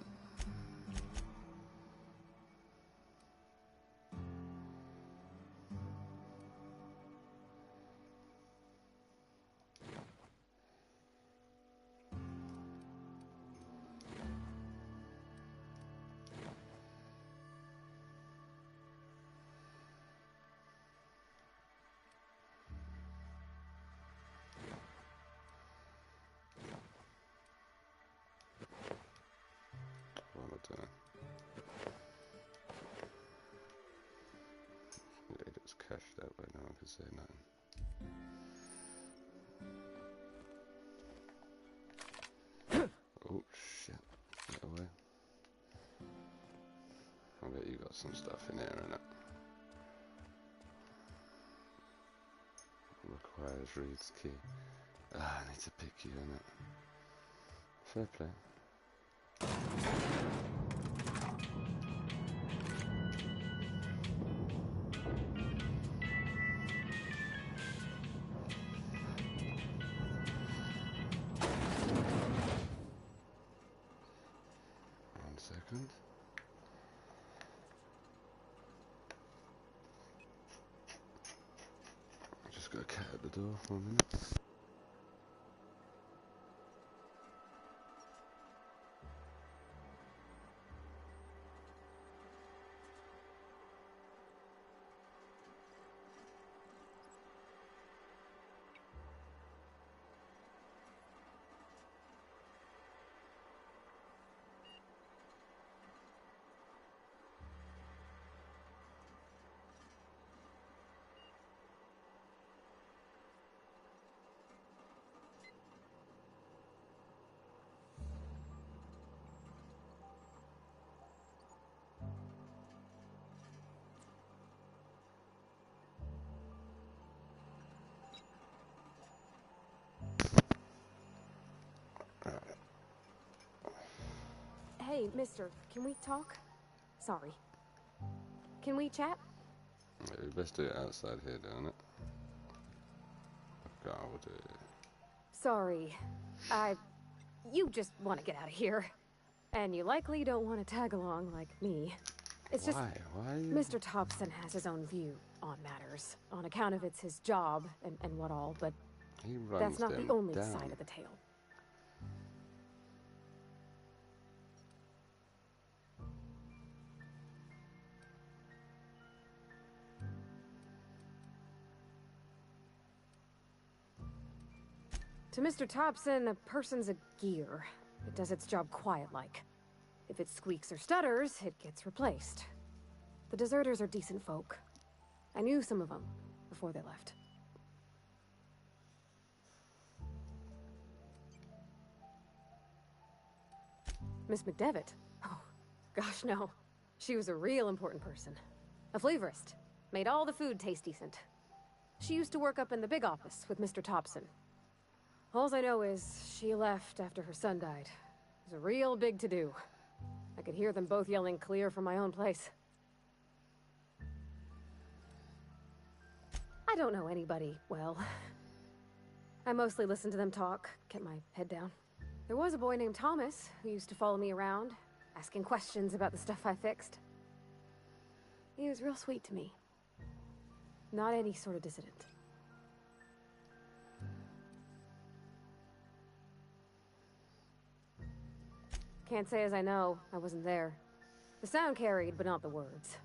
S1: It's cached that way, no one can say nothing. Oh shit, get away. I bet you got some stuff in there, innit? Requires reads key. Ah, I need to pick you, innit? Fair play. 1 second. I just got a cat at the door for a minute.
S22: Hey, mister, can we talk? Sorry. Can we chat?
S1: Yeah, we best do it outside here, don't it? God, we'll do it.
S22: Sorry. You just want to get out of here. And you likely don't want to tag along like me. It's just...
S1: Why?
S22: Mr. Thompson has his own view on matters. On account of it's his job and what all, but
S1: he runs
S22: that's not the only
S1: down.
S22: side of the tale. To Mr. Thompson, a person's a gear. It does its job quiet-like. If it squeaks or stutters, it gets replaced. The deserters are decent folk. I knew some of them before they left. Miss McDevitt? Oh, gosh, no. She was a real important person. A flavorist. Made all the food taste decent. She used to work up in the big office with Mr. Thompson. All I know is she left after her son died. It was a real big to-do. I could hear them both yelling clear from my own place. I don't know anybody well. I mostly listened to them talk, kept my head down. There was a boy named Thomas who used to follow me around, asking questions about the stuff I fixed. He was real sweet to me. Not any sort of dissident. Can't say as I know. I wasn't there. The sound carried, but not the words.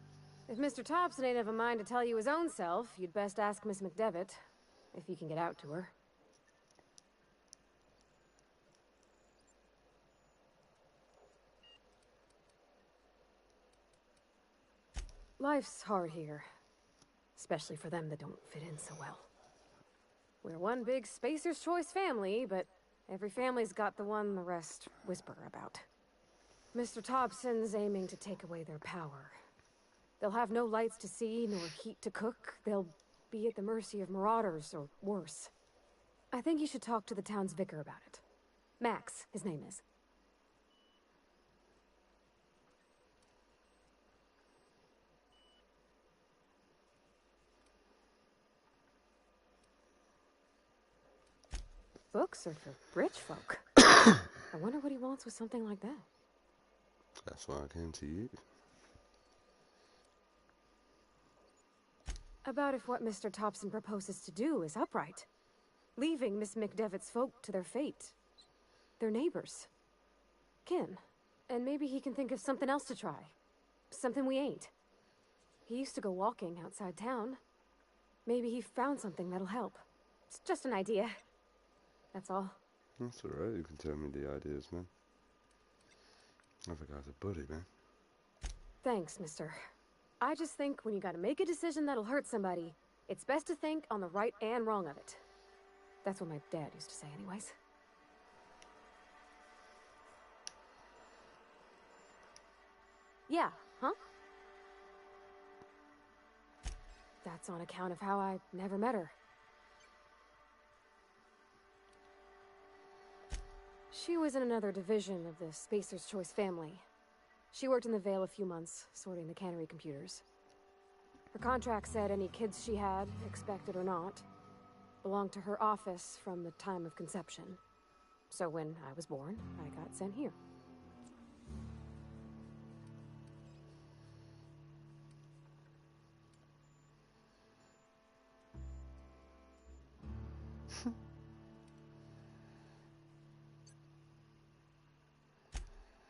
S22: If Mr. Thompson ain't of a mind to tell you his own self, you'd best ask Miss McDevitt, if you can get out to her. Life's hard here. Especially for them that don't fit in so well. We're one big Spacer's Choice family, but every family's got the one the rest whisper about. Mr. Thompson's aiming to take away their power. They'll have no lights to see, nor heat to cook. They'll be at the mercy of marauders, or worse. I think you should talk to the town's vicar about it. Max, his name is. Books are for rich folk. I wonder what he wants with something like that.
S1: That's why I came to you.
S22: About if what Mr. Thompson proposes to do is upright. Leaving Miss McDevitt's folk to their fate. Their neighbors. Kin. And maybe he can think of something else to try. Something we ain't. He used to go walking outside town. Maybe he found something that'll help. It's just an idea. That's all.
S1: That's alright, you can tell me the ideas, man. I think I was a buddy, man.
S22: Thanks, mister. I just think when you gotta make a decision that'll hurt somebody, it's best to think on the right and wrong of it. That's what my dad used to say anyways. Yeah, huh? That's on account of how I never met her. She was in another division of the Spacer's Choice family. She worked in the Vale a few months, sorting the cannery computers. Her contract said any kids she had, expected or not, belonged to her office from the time of conception. So when I was born, I got sent here.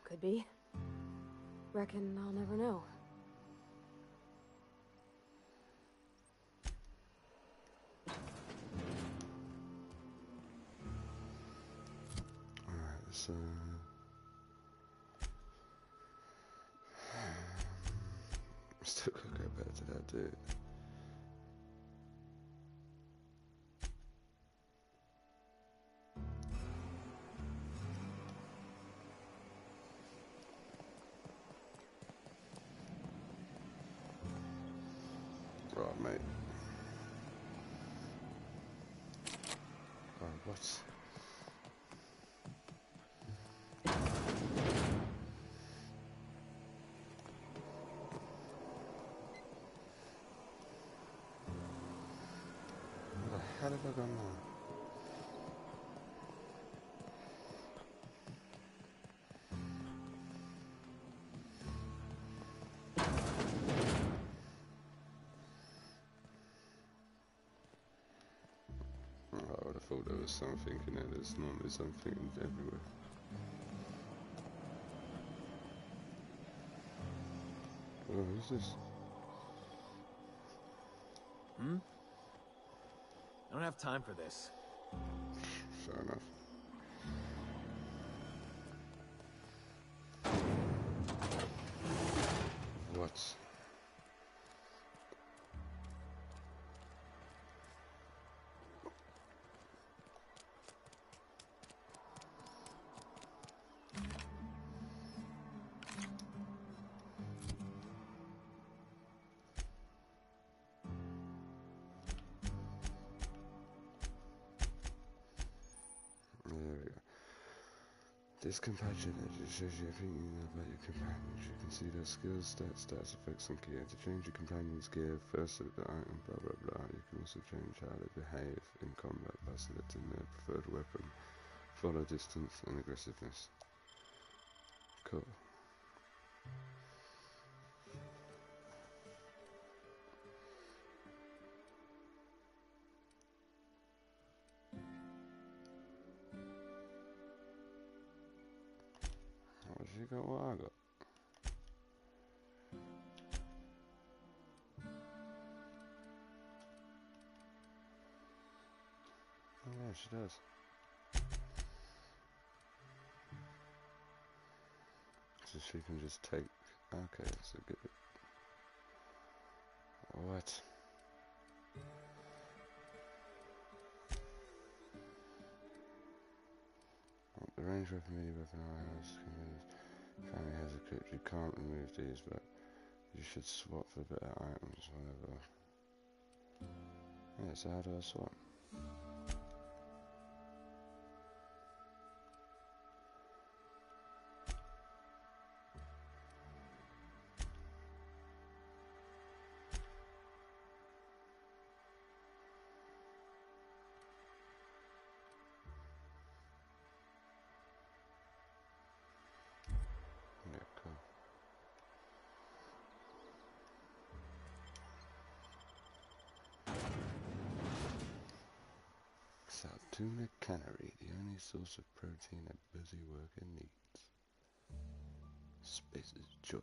S22: Could be. Reckon I'll never know.
S1: Alright, so... still gotta go back to that dude. Right, mate. Oh, what? Where the hell have I gone now? I would have thought there was something in there. There's normally something everywhere. Oh, who's this?
S16: I don't have time for this.
S1: Fair enough. What? This companionage shows you everything you know about your companions. You can see their skills, stats, effects, and gear. To change your companion's gear, first select the item, blah blah blah. You can also change how they behave in combat by selecting their preferred weapon, follow distance, and aggressiveness. Cool. What you got? What I got? Oh yeah, she does. So she can just take. Okay, so get it. What? The range weapon, mini weapon, family has equipped. You can't remove these, but you should swap for better items, whatever. Yeah, so how do I swap? Yeah, cool. Saltuna cannery, the only source of protein a busy worker needs. Space's choice.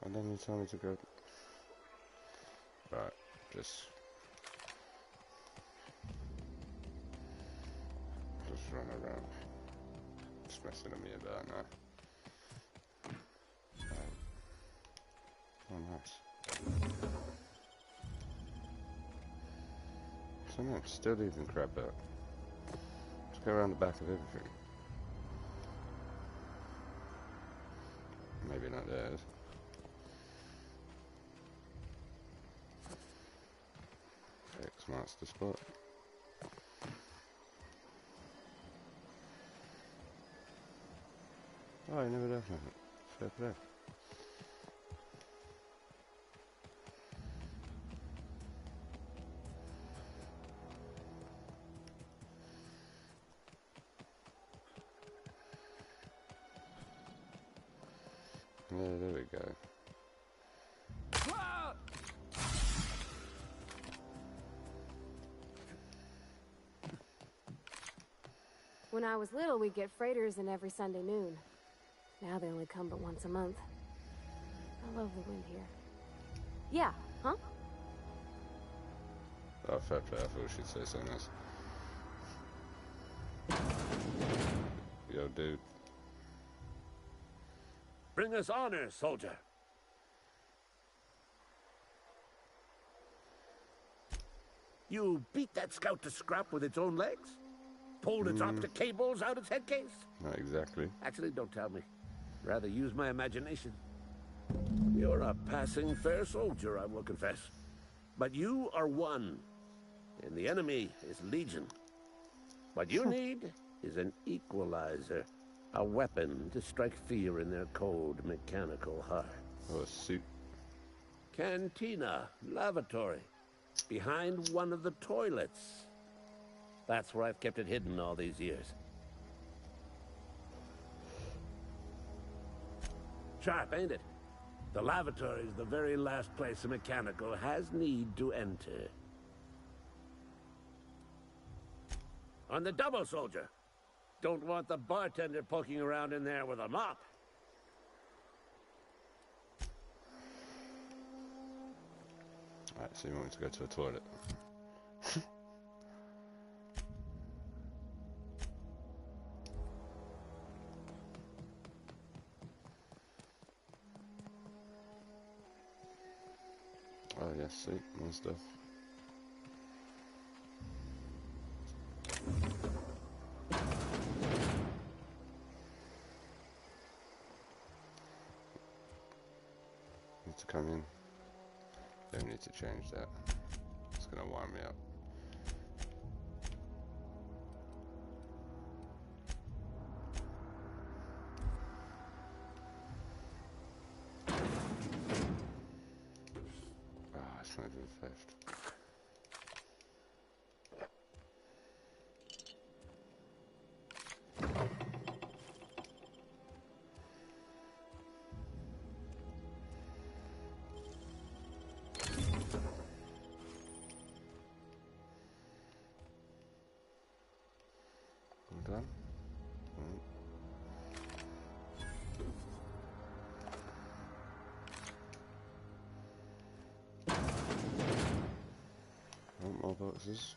S1: And then you tell me to go. Right, just run around. Just messing with me about now. Oh, nice. So no, still leaving crap out. Let's go around the back of everything. Maybe not theirs. X-Master spot. Oh, I never left nothing. Fair play. Yeah, there we go.
S22: When I was little, we'd get freighters in every Sunday noon. Now they only come but once a month. I love the wind here. Yeah, huh?
S1: Oh, fair play. I thought she'd say something else. Yo, dude.
S10: Bring us honor, soldier. You beat that scout to scrap with its own legs? Pulled its optic cables out its head case?
S1: Not exactly.
S10: Actually, don't tell me. Rather use my imagination. You're a passing fair soldier, I will confess. But you are one, and the enemy is legion. What you need is an equalizer. A weapon to strike fear in their cold, mechanical hearts.
S1: Oh, a suit.
S10: Cantina, lavatory, behind one of the toilets. That's where I've kept it hidden all these years. Sharp, ain't it? The lavatory is the very last place a mechanical has need to enter. On the double, soldier. Don't want the bartender poking around in there with a mop.
S1: Alright, so you want me to go to a toilet? Yes, see, more stuff. Need to come in. Don't need to change that. It's gonna wind me up. Ah, it's not even theft. Done. More boxes.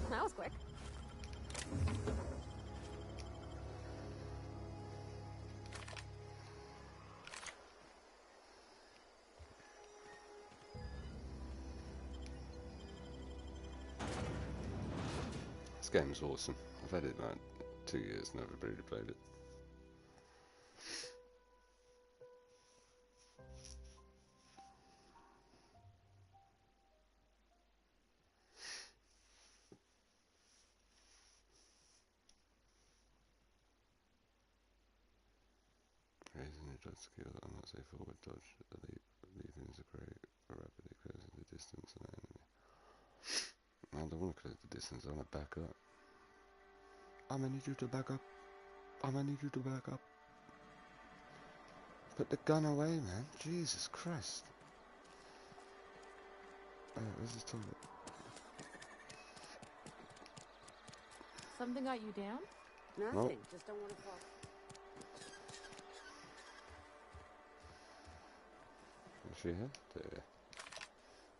S22: That was quick.
S1: This game's awesome. I've had it like 2 years, never really played it. Raising your dodge skill, I might say forward dodge, leaving is a great for rapidly closing the distance on an enemy. I don't want to close the distance, I want to back up. I'm gonna need you to back up. I'm gonna need you to back up. Put the gun away, man. Jesus Christ. Oh, where's this toilet?
S19: Something got you down?
S14: Nothing.
S1: Nope.
S14: Just don't want to fall.
S1: Is she here? There.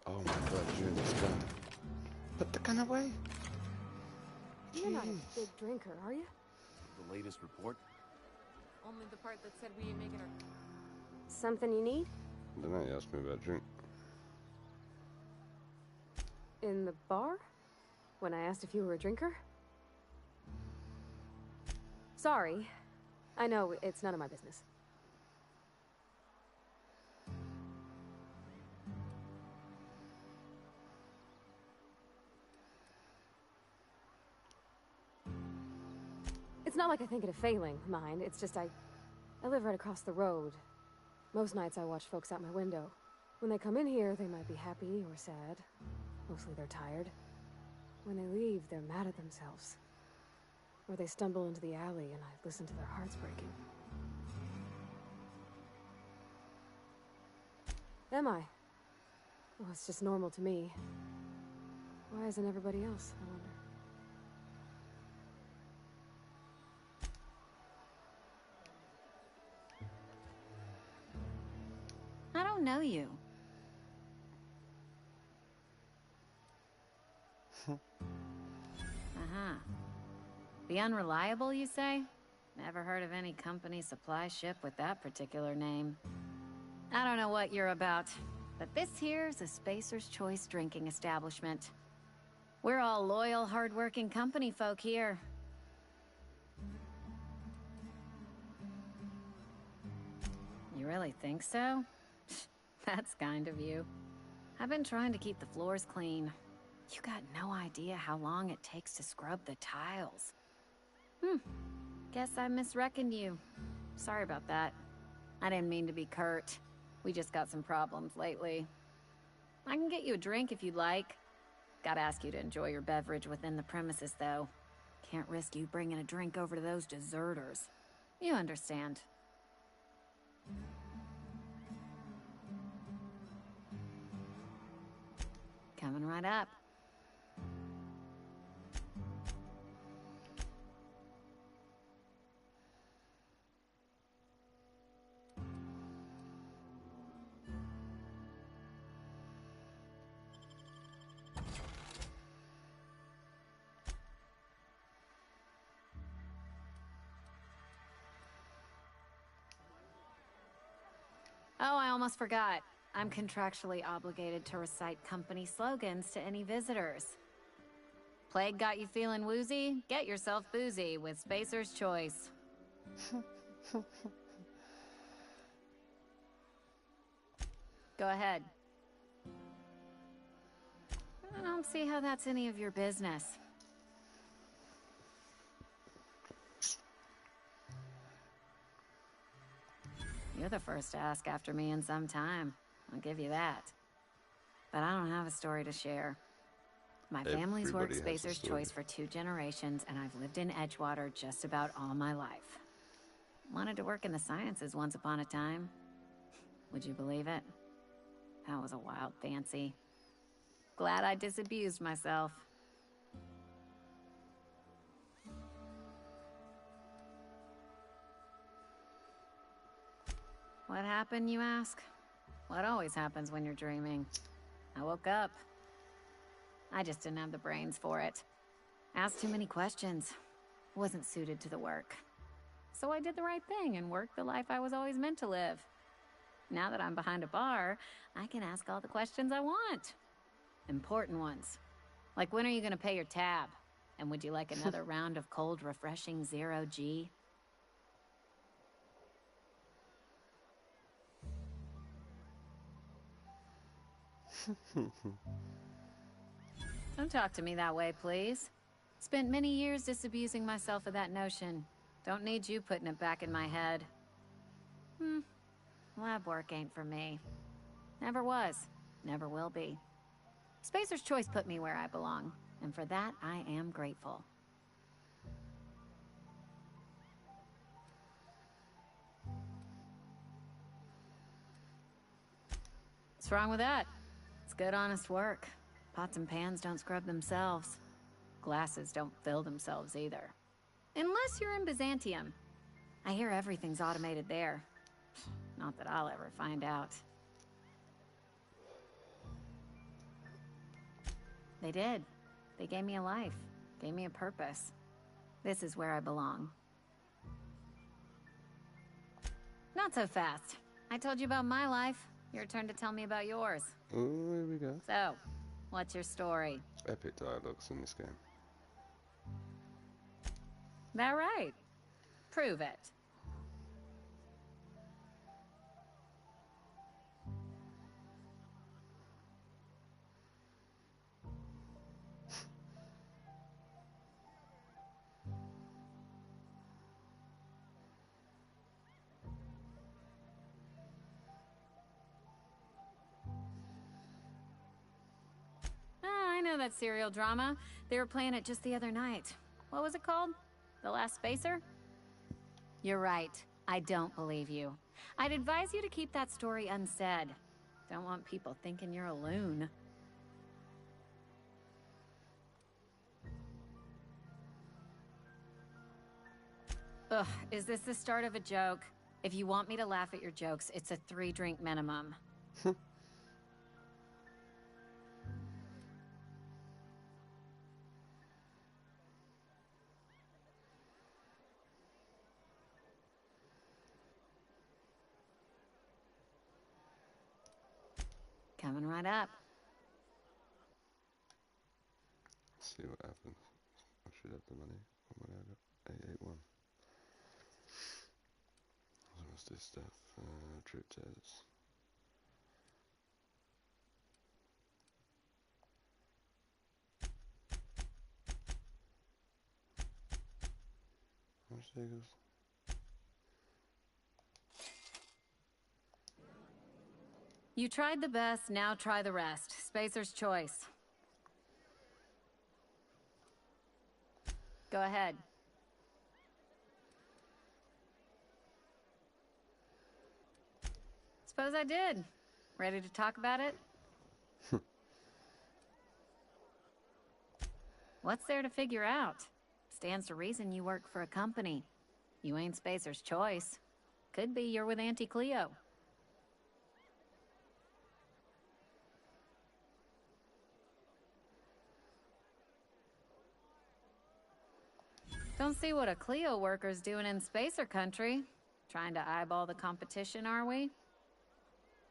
S1: Oh my god, you and this gun. Put the gun away!
S22: You're not a
S1: Jeez.
S22: big drinker, are you?
S15: The latest report?
S19: Only the part that said we ain't making our...
S22: Something you need?
S1: I don't know, you asked me about a drink.
S22: In the bar? When I asked if you were a drinker? Sorry. I know, it's none of my business. It's not like I think it a failing, mind. It's just I live right across the road. Most nights I watch folks out my window. When they come in here, they might be happy or sad. Mostly they're tired. When they leave, they're mad at themselves. Or they stumble into the alley and I listen to their hearts breaking. Am I? Well, it's just normal to me. Why isn't everybody else, I wonder?
S4: I don't know you. Uh-huh. The Unreliable, you say? Never heard of any company supply ship with that particular name. I don't know what you're about, but this here's a Spacer's Choice drinking establishment. We're all loyal, hard-working company folk here. You really think so? That's kind of you. I've been trying to keep the floors clean. You got no idea how long it takes to scrub the tiles. Guess I misreckoned you. Sorry about that. I didn't mean to be curt. We just got some problems lately. I can get you a drink if you'd like. Gotta ask you to enjoy your beverage within the premises, though. Can't risk you bringing a drink over to those deserters. You understand. Coming right up. Oh, I almost forgot. I'm contractually obligated to recite company slogans to any visitors. Plague got you feeling woozy? Get yourself boozy with Spacer's Choice. Go ahead. I don't see how that's any of your business. You're the first to ask after me in some time. I'll give you that. But I don't have a story to share. My family's worked Spacer's Choice for 2 generations, and I've lived in Edgewater just about all my life. Wanted to work in the sciences once upon a time. Would you believe it? That was a wild fancy. Glad I disabused myself. What happened, you ask? What always happens when you're dreaming? I woke up. I just didn't have the brains for it. Asked too many questions. Wasn't suited to the work. So I did the right thing and worked the life I was always meant to live. Now that I'm behind a bar, I can ask all the questions I want. Important ones. Like, when are you gonna pay your tab? And would you like another round of cold, refreshing 0G? Don't talk to me that way, please. Spent many years disabusing myself of that notion. Don't need you putting it back in my head. Lab work ain't for me. Never was. Never will be. Spacer's Choice put me where I belong, and for that, I am grateful. What's wrong with that? It's good, honest work. Pots and pans don't scrub themselves. Glasses don't fill themselves either. Unless you're in Byzantium. I hear everything's automated there. Not that I'll ever find out. They did. They gave me a life. Gave me a purpose. This is where I belong. Not so fast. I told you about my life. Your turn to tell me about yours.
S1: Oh, here we go.
S4: So, what's your story?
S1: Epic dialogues in this game.
S4: That right? Prove it. I know that serial drama. They were playing it just the other night. What was it called? The Last Spacer? You're right. I don't believe you. I'd advise you to keep that story unsaid. Don't want people thinking you're a loon. Ugh, is this the start of a joke? If you want me to laugh at your jokes, it's a 3-drink minimum. Coming right up.
S1: Let's see what happens. I should have the money. What money I got? 881. What's this stuff? Trip tests.
S4: You tried the best, now try the rest. Spacer's Choice. Go ahead. Suppose I did. Ready to talk about it? What's there to figure out? Stands to reason you work for a company. You ain't Spacer's Choice. Could be you're with Auntie Cleo. Don't see what a Cleo worker's doing in Spacer country. Trying to eyeball the competition, are we?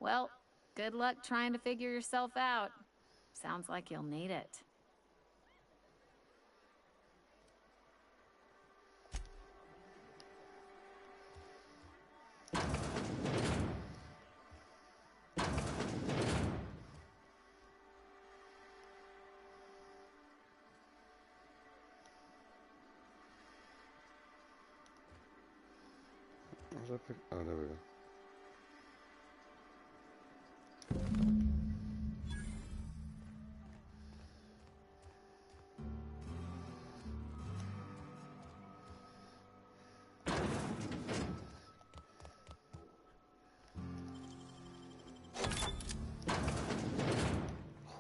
S4: Well, good luck trying to figure yourself out. Sounds like you'll need it.
S1: Oh, there we go.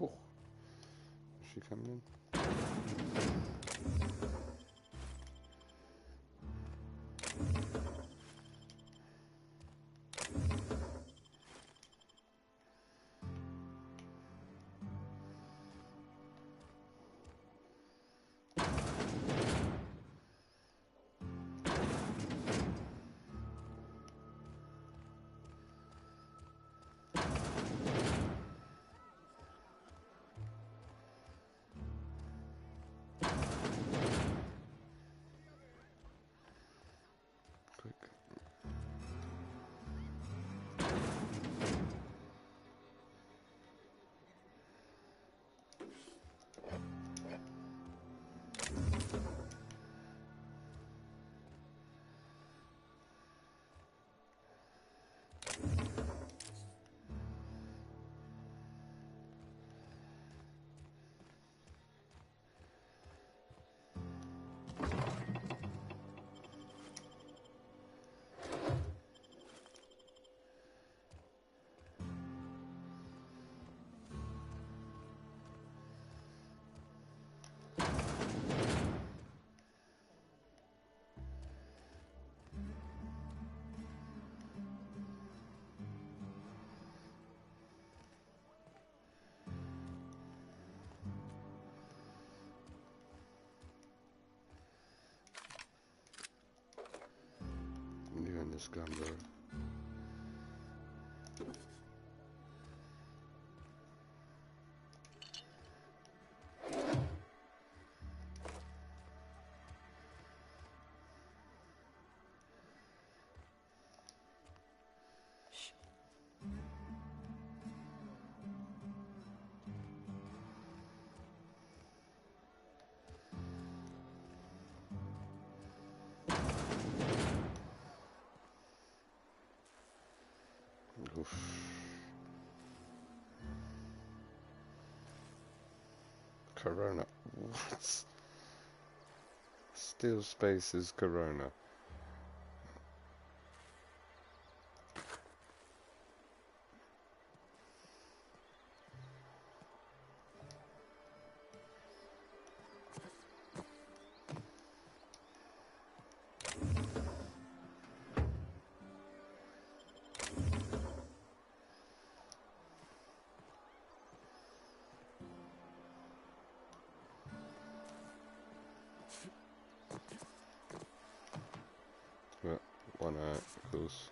S1: Oh. Is she coming in? You and this gun, bro. Oof. Corona. What? Steel Spaces Corona. Well, one out, of course.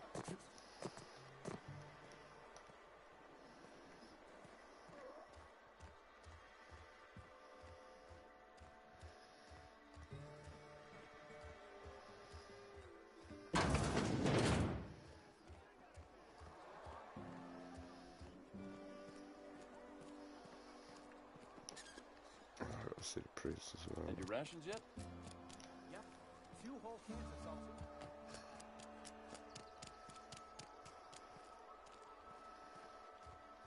S1: I've got to see the priest as well.
S15: And your rations yet?
S2: Yep. 2 whole cans of salsa.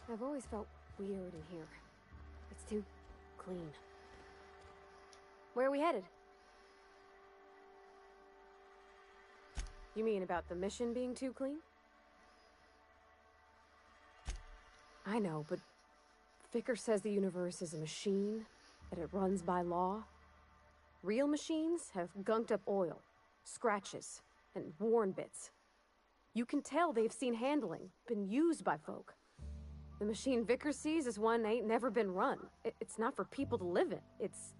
S22: I've always felt weird in here. It's too clean. Where are we headed? You mean about the mission being too clean? I know, but Vicker says the universe is a machine, that it runs by law. Real machines have gunked up oil, scratches, and worn bits. You can tell they've seen handling, been used by folk. The machine Vicker sees is one ain't never been run. It's not for people to live in. It's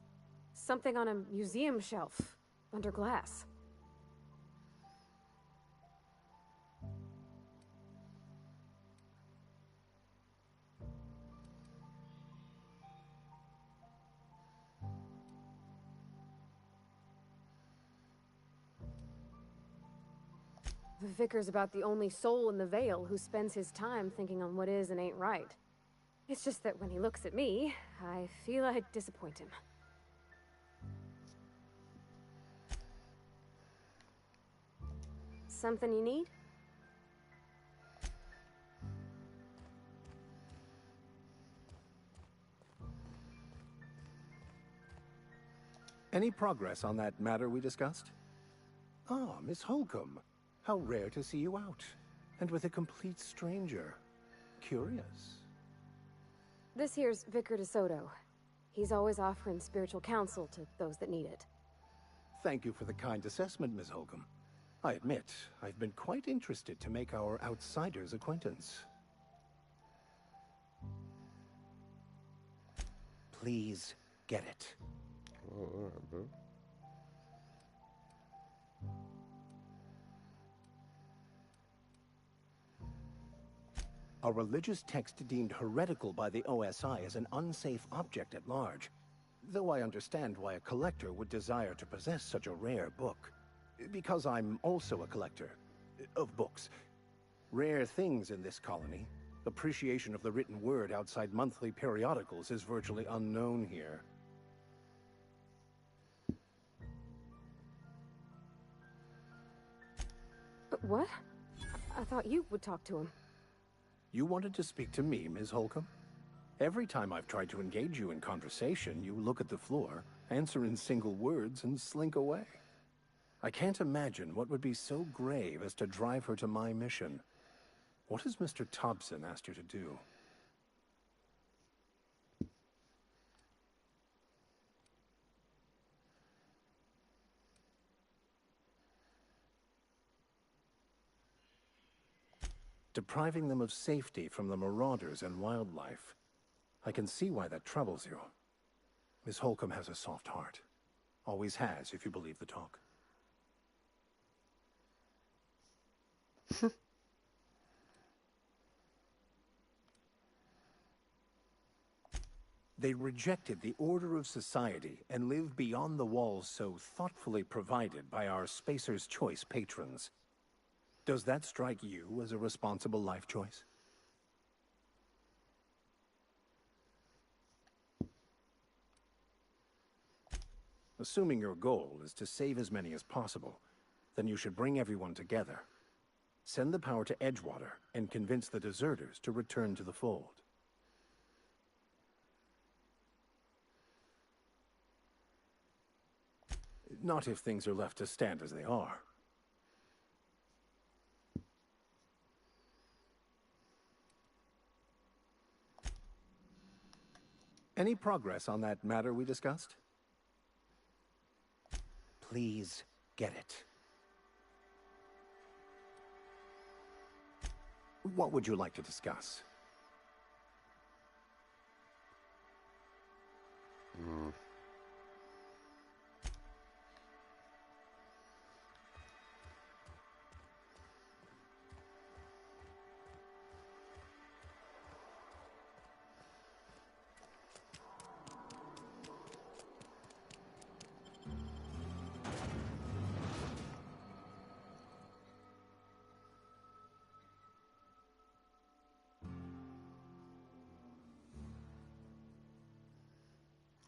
S22: something on a museum shelf, under glass. The vicar's about the only soul in the Vale who spends his time thinking on what is and ain't right. It's just that when he looks at me, I feel I'd disappoint him. Something you need?
S23: Any progress on that matter we discussed? Ah, Miss Holcomb. How rare to see you out. And with a complete stranger. Curious.
S22: This here's Vicar DeSoto. He's always offering spiritual counsel to those that need it.
S23: Thank you for the kind assessment, Miss Holcomb. I admit, I've been quite interested to make our outsider's acquaintance. Please get it.
S1: Oh, alright, bro.
S23: A religious text deemed heretical by the OSI is an unsafe object at large, though I understand why a collector would desire to possess such a rare book. Because I'm also a collector of books. Rare things in this colony. Appreciation of the written word outside monthly periodicals is virtually unknown here.
S22: What? I thought you would talk to him.
S23: You wanted to speak to me, Ms. Holcomb? Every time I've tried to engage you in conversation, you look at the floor, answer in single words, and slink away. I can't imagine what would be so grave as to drive her to my mission. What has Mr. Thompson asked you to do? Depriving them of safety from the marauders and wildlife. I can see why that troubles you. Miss Holcomb has a soft heart. Always has, if you believe the talk. They rejected the order of society and live beyond the walls so thoughtfully provided by our Spacer's Choice patrons. Does that strike you as a responsible life choice? Assuming your goal is to save as many as possible, then you should bring everyone together. Send the power to Edgewater and convince the deserters to return to the fold. Not if things are left to stand as they are. Any progress on that matter we discussed? Please get it. What would you like to discuss?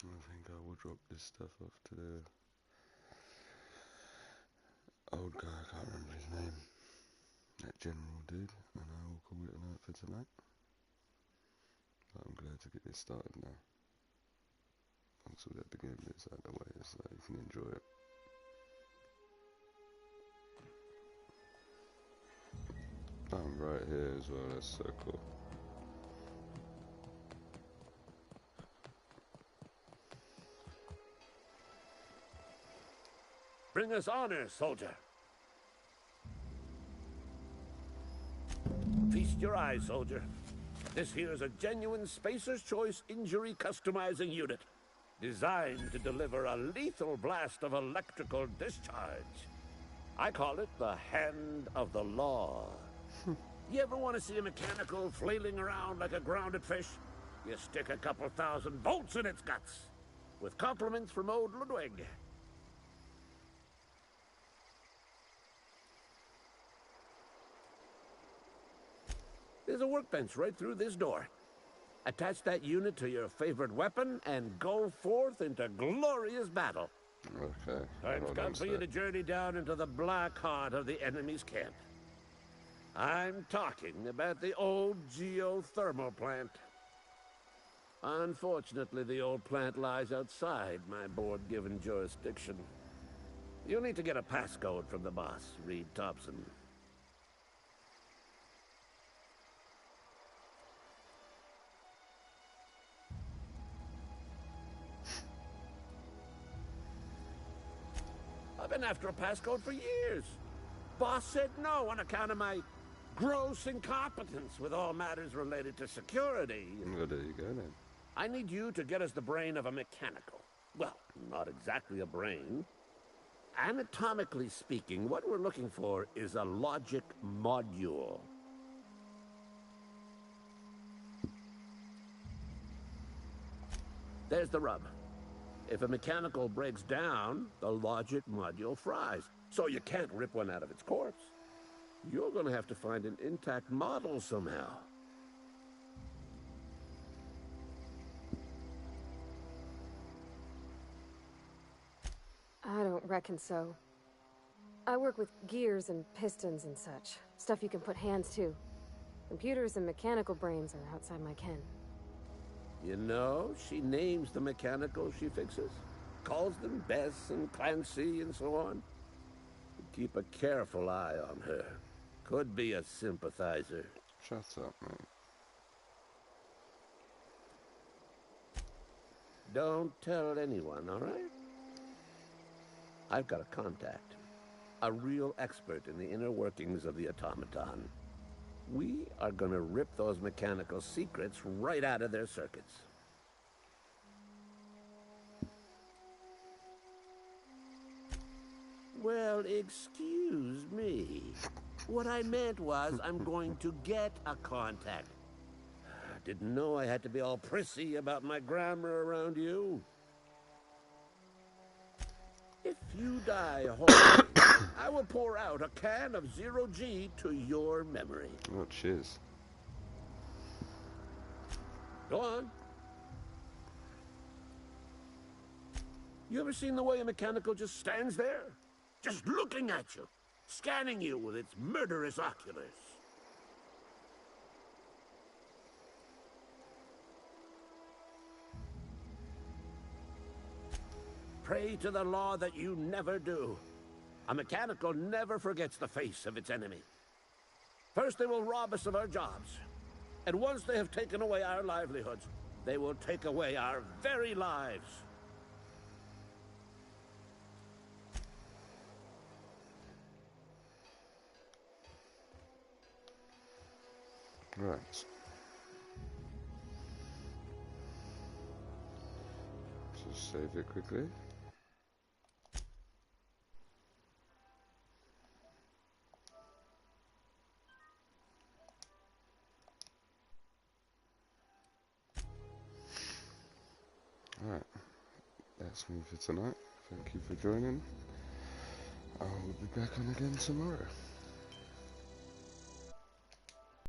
S1: I think I will drop this stuff off to the old guy, I can't remember his name, that general dude, and I will call it a night for tonight. But I'm glad to get this started now. Once all that beginning bit's out of the way, so you can enjoy it. I'm right here as well, that's so cool.
S10: Bring us honor, soldier. Feast your eyes, soldier. This here is a genuine Spacer's Choice injury customizing unit, designed to deliver a lethal blast of electrical discharge. I call it the Hand of the Law. You ever want to see a mechanical flailing around like a grounded fish? You stick a couple thousand volts in its guts. With compliments from old Ludwig. There's a workbench right through this door. Attach that unit to your favorite weapon and go forth into glorious battle.
S1: Okay.
S10: Time's come for you to journey down into the black heart of the enemy's camp. I'm talking about the old geothermal plant. Unfortunately, the old plant lies outside my board-given jurisdiction. You'll need to get a passcode from the boss, Reed Thompson. I've been after a passcode for years. Boss said no on account of my gross incompetence with all matters related to security.
S1: Well, there you go then.
S10: I need you to get us the brain of a mechanical. Well, not exactly a brain. Anatomically speaking, what we're looking for is a logic module. There's the rub. If a mechanical breaks down, the logic module fries. So you can't rip one out of its corpse. You're going to have to find an intact model somehow.
S22: I don't reckon so. I work with gears and pistons and such. Stuff you can put hands to. Computers and mechanical brains are outside my ken.
S10: You know, she names the mechanicals she fixes. Calls them Bess and Clancy and so on. Keep a careful eye on her. Could be a sympathizer.
S1: Shut up, mate.
S10: Don't tell anyone, all right? I've got a contact. A real expert in the inner workings of the automaton. We are gonna rip those mechanical secrets right out of their circuits. Well, excuse me. What I meant was I'm going to get a contact. Didn't know I had to be all prissy about my grammar around you. If you die horribly, I will pour out a can of 0G to your memory.
S1: Oh, cheers.
S10: Go on. You ever seen the way a mechanical just stands there? Just looking at you, scanning you with its murderous oculars. Pray to the law that you never do. A mechanical never forgets the face of its enemy. First, they will rob us of our jobs. And once they have taken away our livelihoods, they will take away our very lives.
S1: Right. Just save it quickly. Alright, that's me for tonight. Thank you for joining. I will be back on again tomorrow.